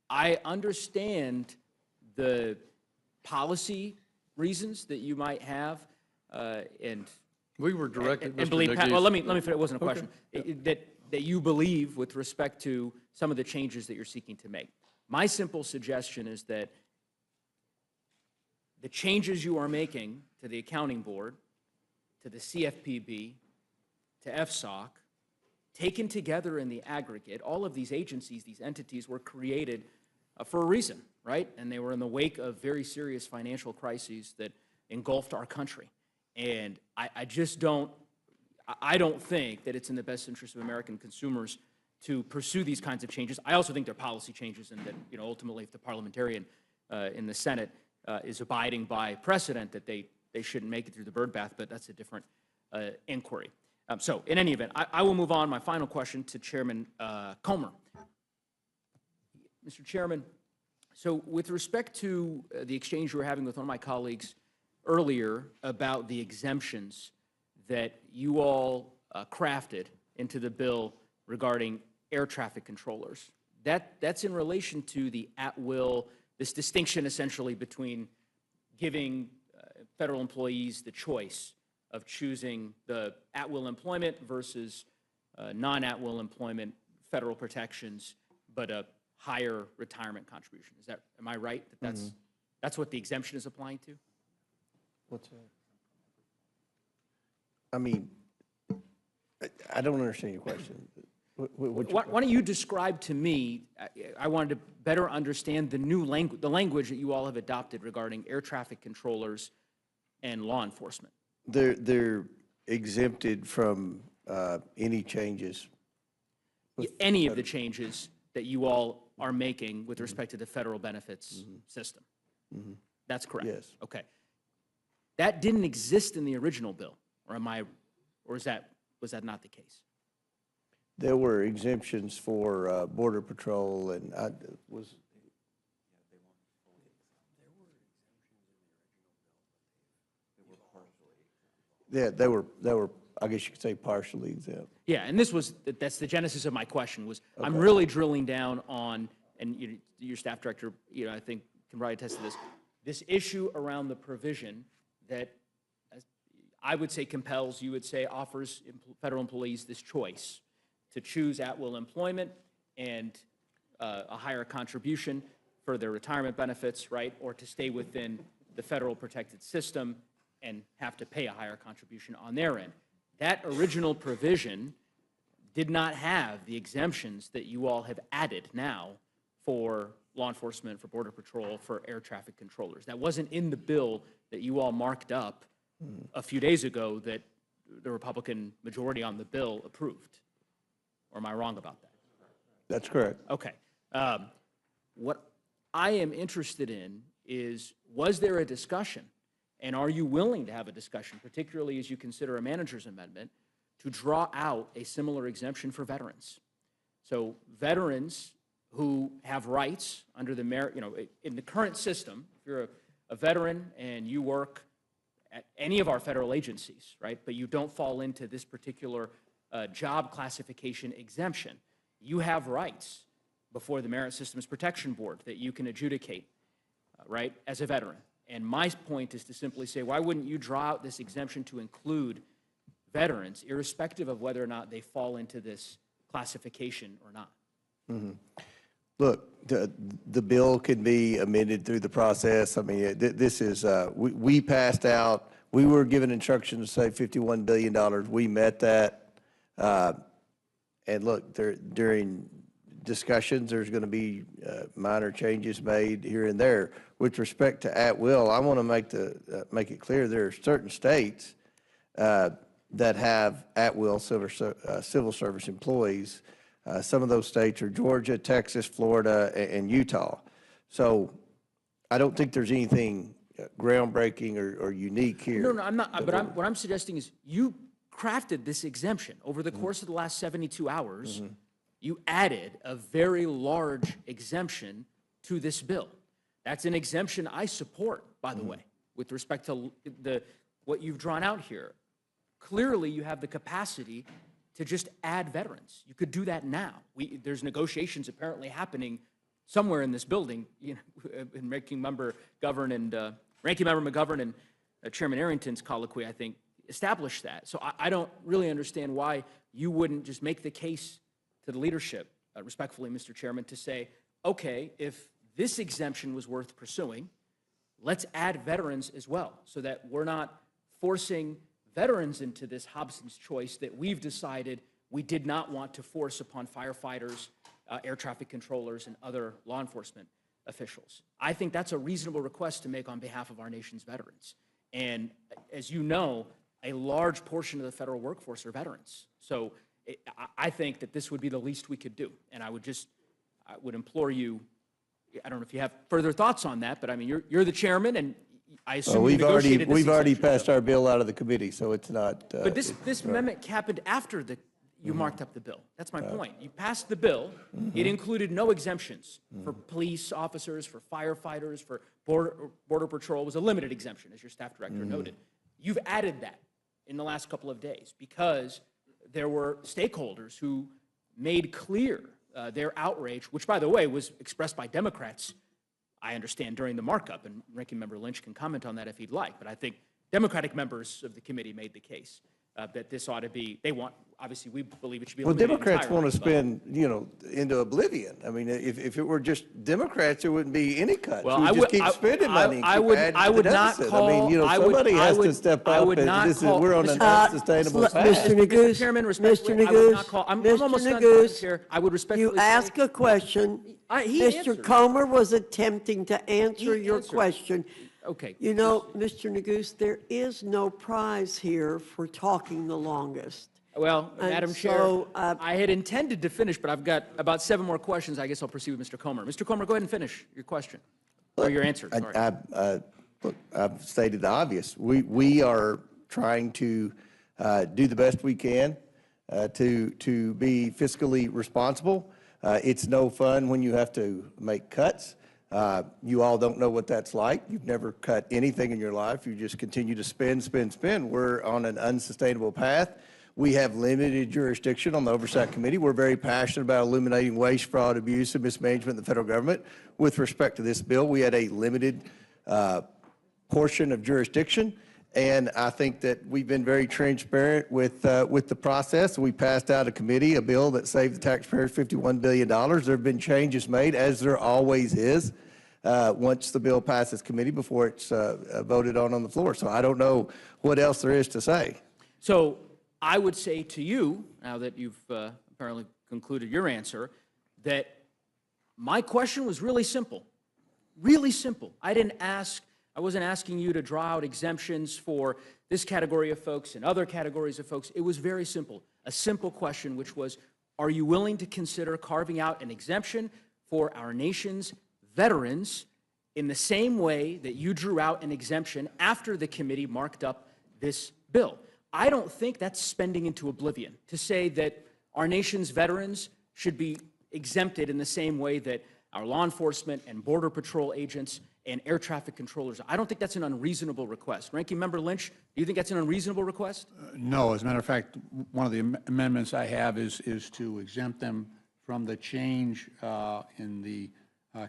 I understand the policy reasons that you might have, and We were directed, and Mr. believe. Nagise. Well, let me finish. It wasn't a Okay. question. That you believe with respect to some of the changes that you're seeking to make. My simple suggestion is that the changes you are making to the Accounting Board, to the CFPB, to FSOC, taken together in the aggregate, all of these agencies, these entities were created for a reason, right? And they were in the wake of very serious financial crises that engulfed our country. And I don't think that it's in the best interest of American consumers to pursue these kinds of changes. I also think they're policy changes, and that, ultimately, if the parliamentarian in the Senate is abiding by precedent, that they shouldn't make it through the birdbath, but that's a different inquiry. So in any event, I will move on. My final question to Chairman Comer. Mr. Chairman, so with respect to the exchange you were having with one of my colleagues earlier about the exemptions that you all crafted into the bill regarding air traffic controllers, that's in relation to the at-will, this distinction essentially between giving federal employees the choice of choosing the at-will employment versus non-at-will employment, federal protections, but a higher retirement contribution. Am I right that that's what the exemption is applying to? What's that? I mean, I don't understand your question. Why don't you describe to me, I wanted to better understand the new language, the language that you all have adopted regarding air traffic controllers and law enforcement. They're exempted from any changes. Any of the changes that you all are making with respect to the federal benefits system. That's correct? Yes. Okay. That didn't exist in the original bill, or was that not the case? There were exemptions for Border Patrol, and yeah, they were, I guess you could say, partially exempt. Yeah, and that's the genesis of my question was, okay. I'm really drilling down on, and your staff director, I think can probably attest to this issue around the provision that I would say compels, you would say offers federal employees this choice to choose at-will employment and a higher contribution for their retirement benefits, right, or to stay within the federal protected system and have to pay a higher contribution on their end. That original provision did not have the exemptions that you all have added now for law enforcement, for Border Patrol, for air traffic controllers. That wasn't in the bill that you all marked up a few days ago that the Republican majority on the bill approved. Or am I wrong about that? That's correct. Okay. What I am interested in is, was there a discussion, and are you willing to have a discussion, particularly as you consider a manager's amendment, to draw out a similar exemption for veterans? So veterans who have rights under the in the current system, if you're a veteran and you work at any of our federal agencies, right, but you don't fall into this particular job classification exemption, you have rights before the Merit Systems Protection Board that you can adjudicate, right, as a veteran. And my point is to simply say, why wouldn't you draw out this exemption to include veterans, irrespective of whether or not they fall into this classification or not? Look, the bill can be amended through the process. I mean, this is, we passed out, we were given instructions to say $51 billion. We met that. And look, during discussions, there's going to be minor changes made here and there. With respect to at-will, I want to make it clear there are certain states that have at-will civil service employees. Some of those states are Georgia, Texas, Florida, and Utah. So I don't think there's anything groundbreaking or unique here. No, I'm not. But what I'm suggesting is you crafted this exemption over the course of the last 72 hours. You added a very large exemption to this bill. That's an exemption I support, by the way, with respect to what you've drawn out here. Clearly, you have the capacity to just add veterans. You could do that now. There's negotiations apparently happening somewhere in this building. You know, and Ranking Member McGovern and Chairman Arrington's colloquy, I think, established that. So I don't really understand why you wouldn't just make the case to the leadership, respectfully, Mr. Chairman, to say, okay, if this exemption was worth pursuing, let's add veterans as well, so that we're not forcing veterans into this Hobson's choice that we've decided we did not want to force upon firefighters, air traffic controllers, and other law enforcement officials. I think that's a reasonable request to make on behalf of our nation's veterans. And as you know, a large portion of the federal workforce are veterans. So I think that this would be the least we could do. And I would implore you, I don't know if you have further thoughts on that, but I mean, you're the chairman, and I assume you negotiated this we've already exemption, passed our bill out of the committee, so it's not. But this amendment happened after you marked up the bill. That's my point. You passed the bill. It included no exemptions for police officers, for firefighters, for border patrol. It was a limited exemption, as your staff director noted. You've added that in the last couple of days because there were stakeholders who made clear their outrage, which, by the way, was expressed by Democrats, I understand, during the markup, and Ranking Member Lynch can comment on that if he'd like, but I think Democratic members of the committee made the case that this ought to be, obviously, we believe it should be Well, eliminated Democrats want to entirely, spend, into oblivion. I mean, if it were just Democrats, there wouldn't be any cuts. Well, We I just would- keep spending money and keep adding I to would the not deficit. call. I mean, somebody has to step I up, would and not call. we're on an Mr. unsustainable Mr. path. Neguse, Chairman, respectfully, Mr. I would Neguse, not call. I'm Mr. almost done, Neguse, Madam Chair. I would respectfully You ask a question. He Mr. answered. Comer was attempting to answer He your answered. question. Okay. You know, Mr. Neguse, there is no prize here for talking the longest. Well, And Madam Chair, so, I had intended to finish, but I've got about 7 more questions. I guess I'll proceed with Mr. Comer. Mr. Comer, go ahead and finish your question, or your answer, sorry. Look, I've stated the obvious. We are trying to do the best we can to be fiscally responsible. It's no fun when you have to make cuts. You all don't know what that's like. You've never cut anything in your life. You just continue to spend, spend, spend. We're on an unsustainable path. We have limited jurisdiction on the Oversight Committee. We're very passionate about eliminating waste, fraud, abuse, and mismanagement in the federal government. With respect to this bill, we had a limited portion of jurisdiction, and I think that we've been very transparent with the process. We passed out of committee a bill that saved the taxpayers $51 billion. There have been changes made, as there always is, once the bill passes committee before it's voted on the floor. So I don't know what else there is to say. So I would say to you, now that you've apparently concluded your answer, that my question was really simple. Really simple. I wasn't asking you to draw out exemptions for this category of folks and other categories of folks. It was very simple. A simple question, which was, are you willing to consider carving out an exemption for our nation's veterans in the same way that you drew out an exemption after the committee marked up this bill? I don't think that's spending into oblivion to say that our nation's veterans should be exempted in the same way that our law enforcement and border patrol agents and air traffic controllers. I don't think that's an unreasonable request. Ranking Member Lynch, do you think that's an unreasonable request? No, as a matter of fact, one of the amendments I have is to exempt them from the change in the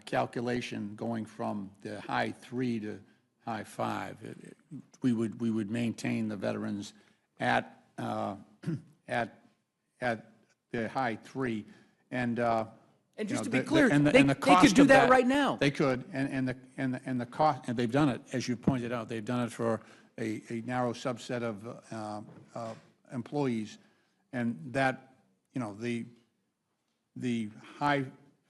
calculation going from the high 3 to high five. We would maintain the veterans at at the high three, and just you to know, be clear, and they the could cost do of that right now. They could, and the cost, and they've done it, as you pointed out, they've done it for a narrow subset of employees, and that, you know, the high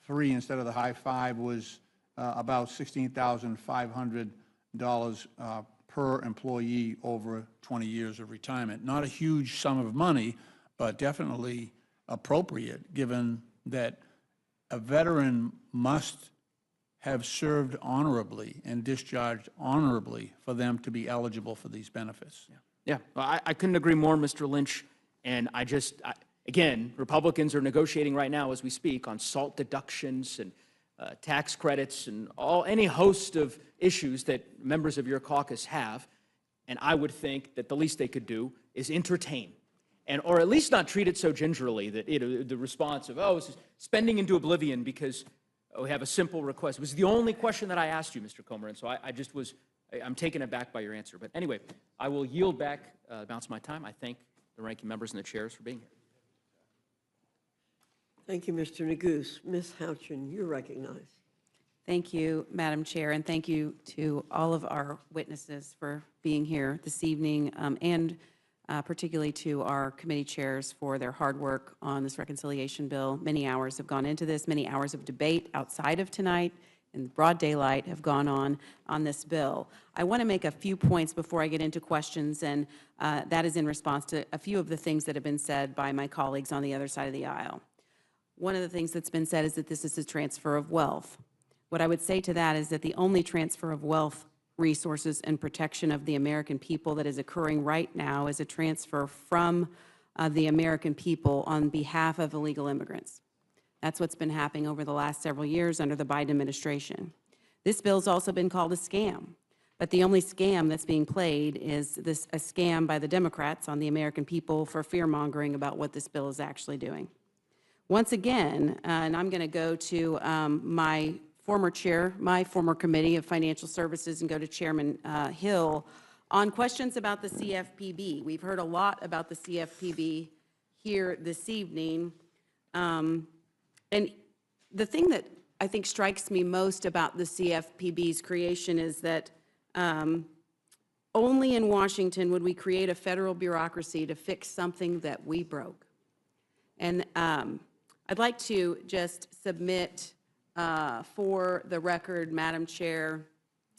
three instead of the high five was about $16,500 per employee over 20 years of retirement. Not a huge sum of money, but definitely appropriate, given that a veteran must have served honorably and discharged honorably for them to be eligible for these benefits. Yeah, well, I couldn't agree more, Mr. Lynch. And again, Republicans are negotiating right now as we speak on SALT deductions and tax credits and any host of issues that members of your caucus have. And I would think that the least they could do is entertain, or at least not treat it so gingerly that the response of, oh, it's spending into oblivion because we have a simple request. It was the only question that I asked you, Mr. Comer, and so I'm taken aback by your answer. But anyway, I will yield back the balance of my time. I thank the ranking members and the chairs for being here. Thank you, Mr. Neguse. Ms. Houchin, you're recognized. Thank you, Madam Chair, and thank you to all of our witnesses for being here this evening, and particularly to our committee chairs for their hard work on this reconciliation bill. Many hours have gone into this, many hours of debate outside of tonight in broad daylight have gone on this bill. I want to make a few points before I get into questions, and that is in response to a few of the things that have been said by my colleagues on the other side of the aisle. One of the things that's been said is that this is a transfer of wealth. What I would say to that is that the only transfer of wealth, resources, and protection of the American people that is occurring right now is a transfer from the American people on behalf of illegal immigrants. That's what's been happening over the last several years under the Biden administration. This bill's also been called a scam, but the only scam that's being played is a scam by the Democrats on the American people for fear-mongering about what this bill is actually doing. Once again, and I'm going to go to my former chair, my former committee of financial services, and go to Chairman Hill on questions about the CFPB. We've heard a lot about the CFPB here this evening. And the thing that I think strikes me most about the CFPB's creation is that only in Washington would we create a federal bureaucracy to fix something that we broke. And I'd like to just submit for the record, Madam Chair,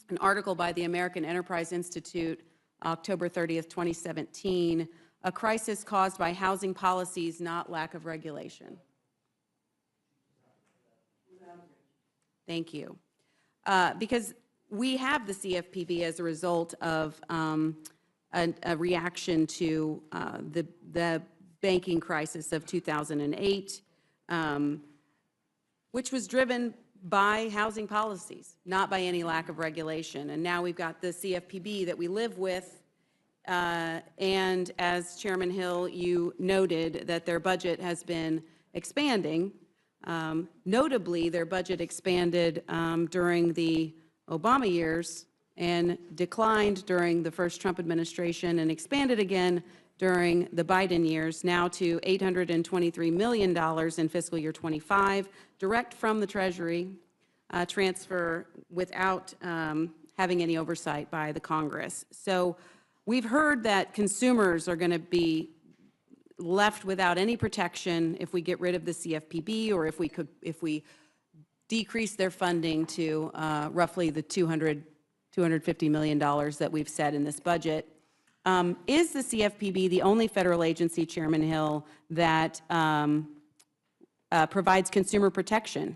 an article by the American Enterprise Institute, October 30th, 2017, A Crisis Caused by Housing Policies, Not Lack of Regulation. Thank you. Because we have the CFPB as a result of a reaction to the banking crisis of 2008, which was driven by housing policies, not by any lack of regulation. And now we've got the CFPB that we live with, and as Chairman Hill, you noted that their budget has been expanding. Notably, their budget expanded during the Obama years and declined during the first Trump administration and expanded again during the Biden years, now to $823 million in fiscal year 25, direct from the Treasury, transfer without having any oversight by the Congress. So we've heard that consumers are going to be left without any protection if we get rid of the CFPB, or if we decrease their funding to roughly the $250 million that we've set in this budget. Is the CFPB the only federal agency, Chairman Hill, that provides consumer protection?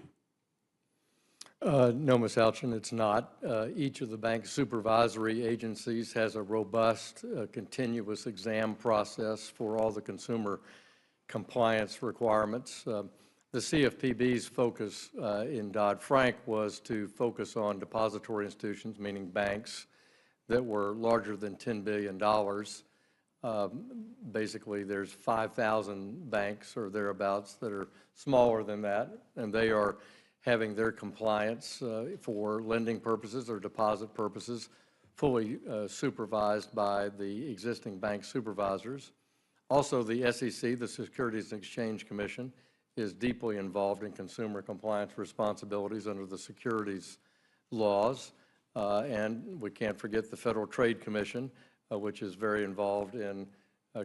No, Ms. Houchin, it's not. Each of the bank's supervisory agencies has a robust, continuous exam process for all the consumer compliance requirements. The CFPB's focus in Dodd-Frank was to focus on depository institutions, meaning banks, that were larger than $10 billion. Basically, there's 5,000 banks or thereabouts that are smaller than that, and they are having their compliance for lending purposes or deposit purposes fully supervised by the existing bank supervisors. Also, the SEC, the Securities and Exchange Commission, is deeply involved in consumer compliance responsibilities under the securities laws. And we can't forget the Federal Trade Commission, which is very involved in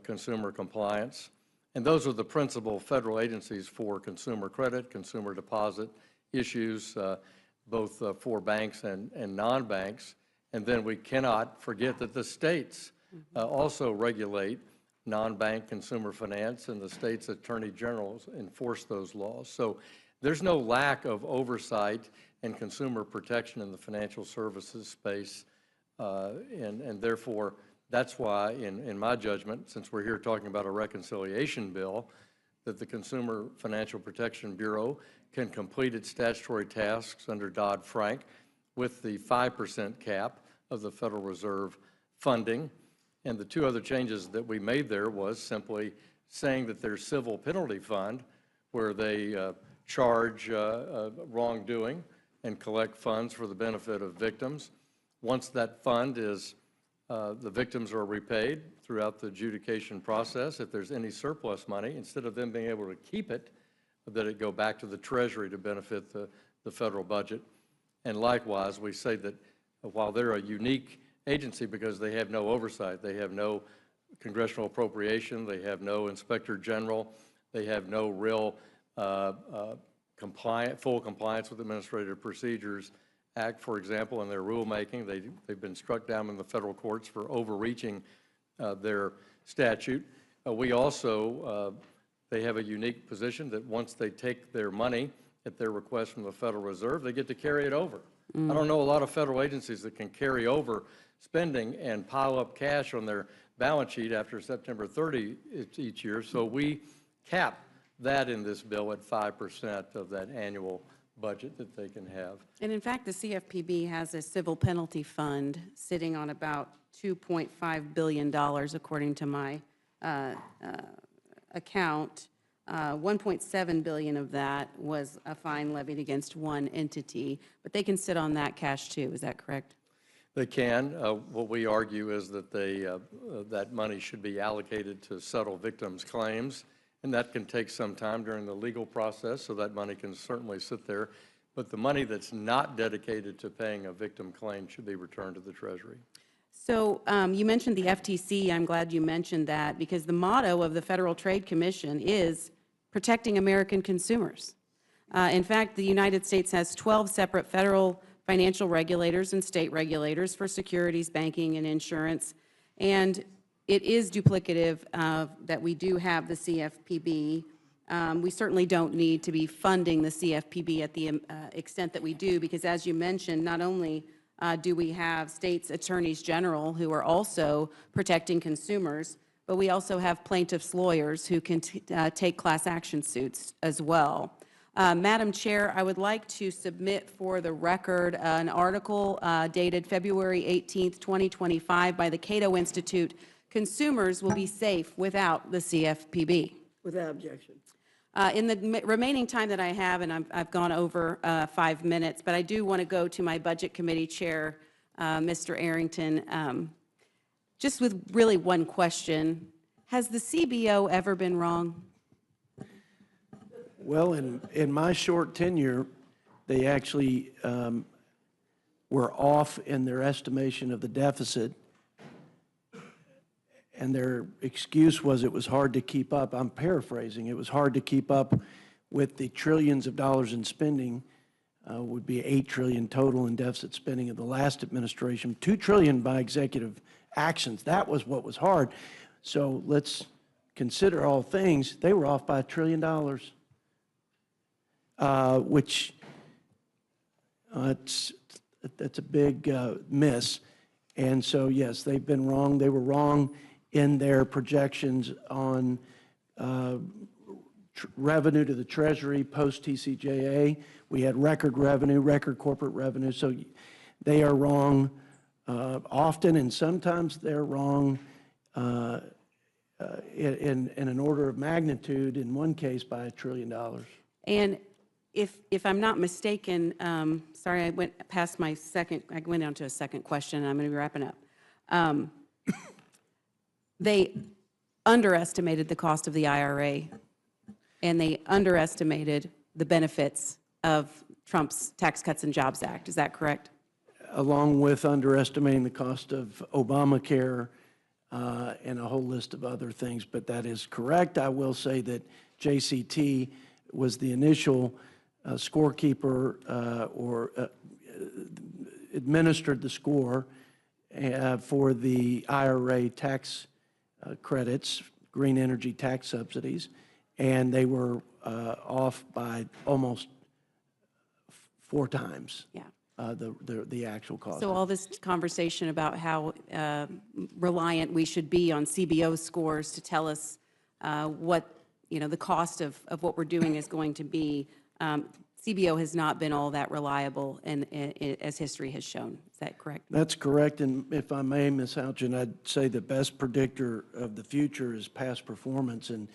consumer compliance. And those are the principal federal agencies for consumer credit, consumer deposit issues, both for banks and non-banks. And then we cannot forget that the states also regulate non-bank consumer finance, and the state's attorney generals enforce those laws. So there's no lack of oversight and consumer protection in the financial services space, and therefore, that's why, in my judgment, since we're here talking about a reconciliation bill, that the Consumer Financial Protection Bureau can complete its statutory tasks under Dodd-Frank with the 5% cap of the Federal Reserve funding. And the two other changes that we made there was simply saying that their civil penalty fund, where they charge wrongdoing and collect funds for the benefit of victims. Once that fund is, the victims are repaid throughout the adjudication process. If there's any surplus money, instead of them being able to keep it, that it go back to the Treasury to benefit the federal budget. And likewise, we say that while they're a unique agency because they have no oversight, they have no congressional appropriation, they have no inspector general, they have no real full compliance with Administrative Procedures Act, for example, in their rulemaking. They've been struck down in the federal courts for overreaching their statute. We also, they have a unique position that once they take their money at their request from the Federal Reserve, they get to carry it over. I don't know a lot of federal agencies that can carry over spending and pile up cash on their balance sheet after September 30 each year. So we cap that in this bill at 5% of that annual budget that they can have. And in fact, the CFPB has a civil penalty fund sitting on about $2.5 billion, according to my account. 1.7 billion of that was a fine levied against one entity, but they can sit on that cash too. Is that correct? They can. What we argue is that that money should be allocated to settle victims' claims, and that can take some time during the legal process, so that money can certainly sit there. But the money that's not dedicated to paying a victim claim should be returned to the Treasury. So you mentioned the FTC. I'm glad you mentioned that because the motto of the Federal Trade Commission is protecting American consumers. In fact, the United States has 12 separate federal financial regulators and state regulators for securities, banking, and insurance. And it is duplicative that we do have the CFPB. We certainly don't need to be funding the CFPB at the extent that we do, because as you mentioned, not only do we have states' attorneys general who are also protecting consumers, but we also have plaintiffs' lawyers who can take class action suits as well. Madam Chair, I would like to submit for the record an article dated February 18th, 2025 by the Cato Institute, Consumers Will Be Safe Without the CFPB. Without objection. In the remaining time that I have, and I've gone over 5 minutes, but I do want to go to my Budget Committee Chair, Mr. Arrington, just with really one question. Has the CBO ever been wrong? Well, in my short tenure, they actually were off in their estimation of the deficit, and their excuse was it was hard to keep up. I'm paraphrasing. It was hard to keep up with the trillions of dollars in spending, would be $8 trillion total in deficit spending of the last administration, $2 trillion by executive actions. That was what was hard. So let's consider all things. They were off by $1 trillion. Which that's a big miss. And so, yes, they've been wrong. They were wrong in their projections on revenue to the Treasury post-TCJA. We had record revenue, record corporate revenue. So they are wrong often, and sometimes they're wrong in an order of magnitude, in one case by $1 trillion. And if I'm not mistaken, sorry, I went on to a second question, and I'm going to be wrapping up. They underestimated the cost of the IRA, and they underestimated the benefits of Trump's Tax Cuts and Jobs Act. Is that correct? Along with underestimating the cost of Obamacare and a whole list of other things, but that is correct. I will say that JCT was the initial scorekeeper or administered the score for the IRA tax credits, green energy tax subsidies, and they were off by almost 4 times. Yeah. The actual cost. So all this conversation about how reliant we should be on CBO scores to tell us what, the cost of what we're doing is going to be, CBO has not been all that reliable, and as history has shown. Is that correct? That's correct, and if I may, Ms. Houchin, I'd say the best predictor of the future is past performance, and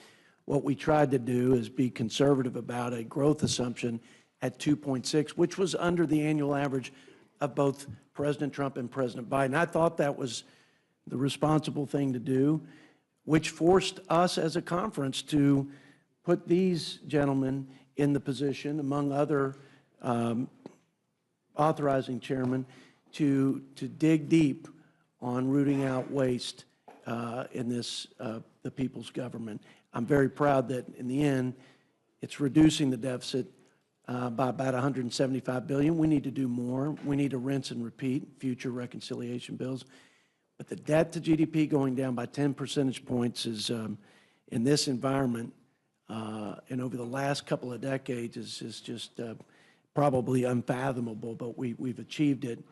what we tried to do is be conservative about a growth assumption at 2.6, which was under the annual average of both President Trump and President Biden. I thought that was the responsible thing to do, which forced us as a conference to put these gentlemen in the position, among other authorizing chairmen, to dig deep on rooting out waste in this, the people's government. I'm very proud that in the end, it's reducing the deficit by about $175 billion. We need to do more. We need to rinse and repeat future reconciliation bills. But the debt to GDP going down by 10 percentage points is, in this environment, and over the last couple of decades, is just probably unfathomable, but we've achieved it.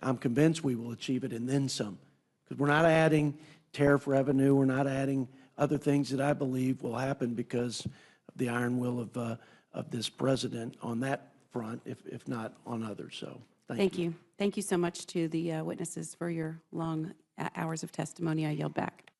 I'm convinced we will achieve it and then some, because we're not adding tariff revenue. We're not adding other things that I believe will happen because of the iron will of this president on that front, if not on others. So thank you. Thank you so much to the witnesses for your long hours of testimony. I yield back.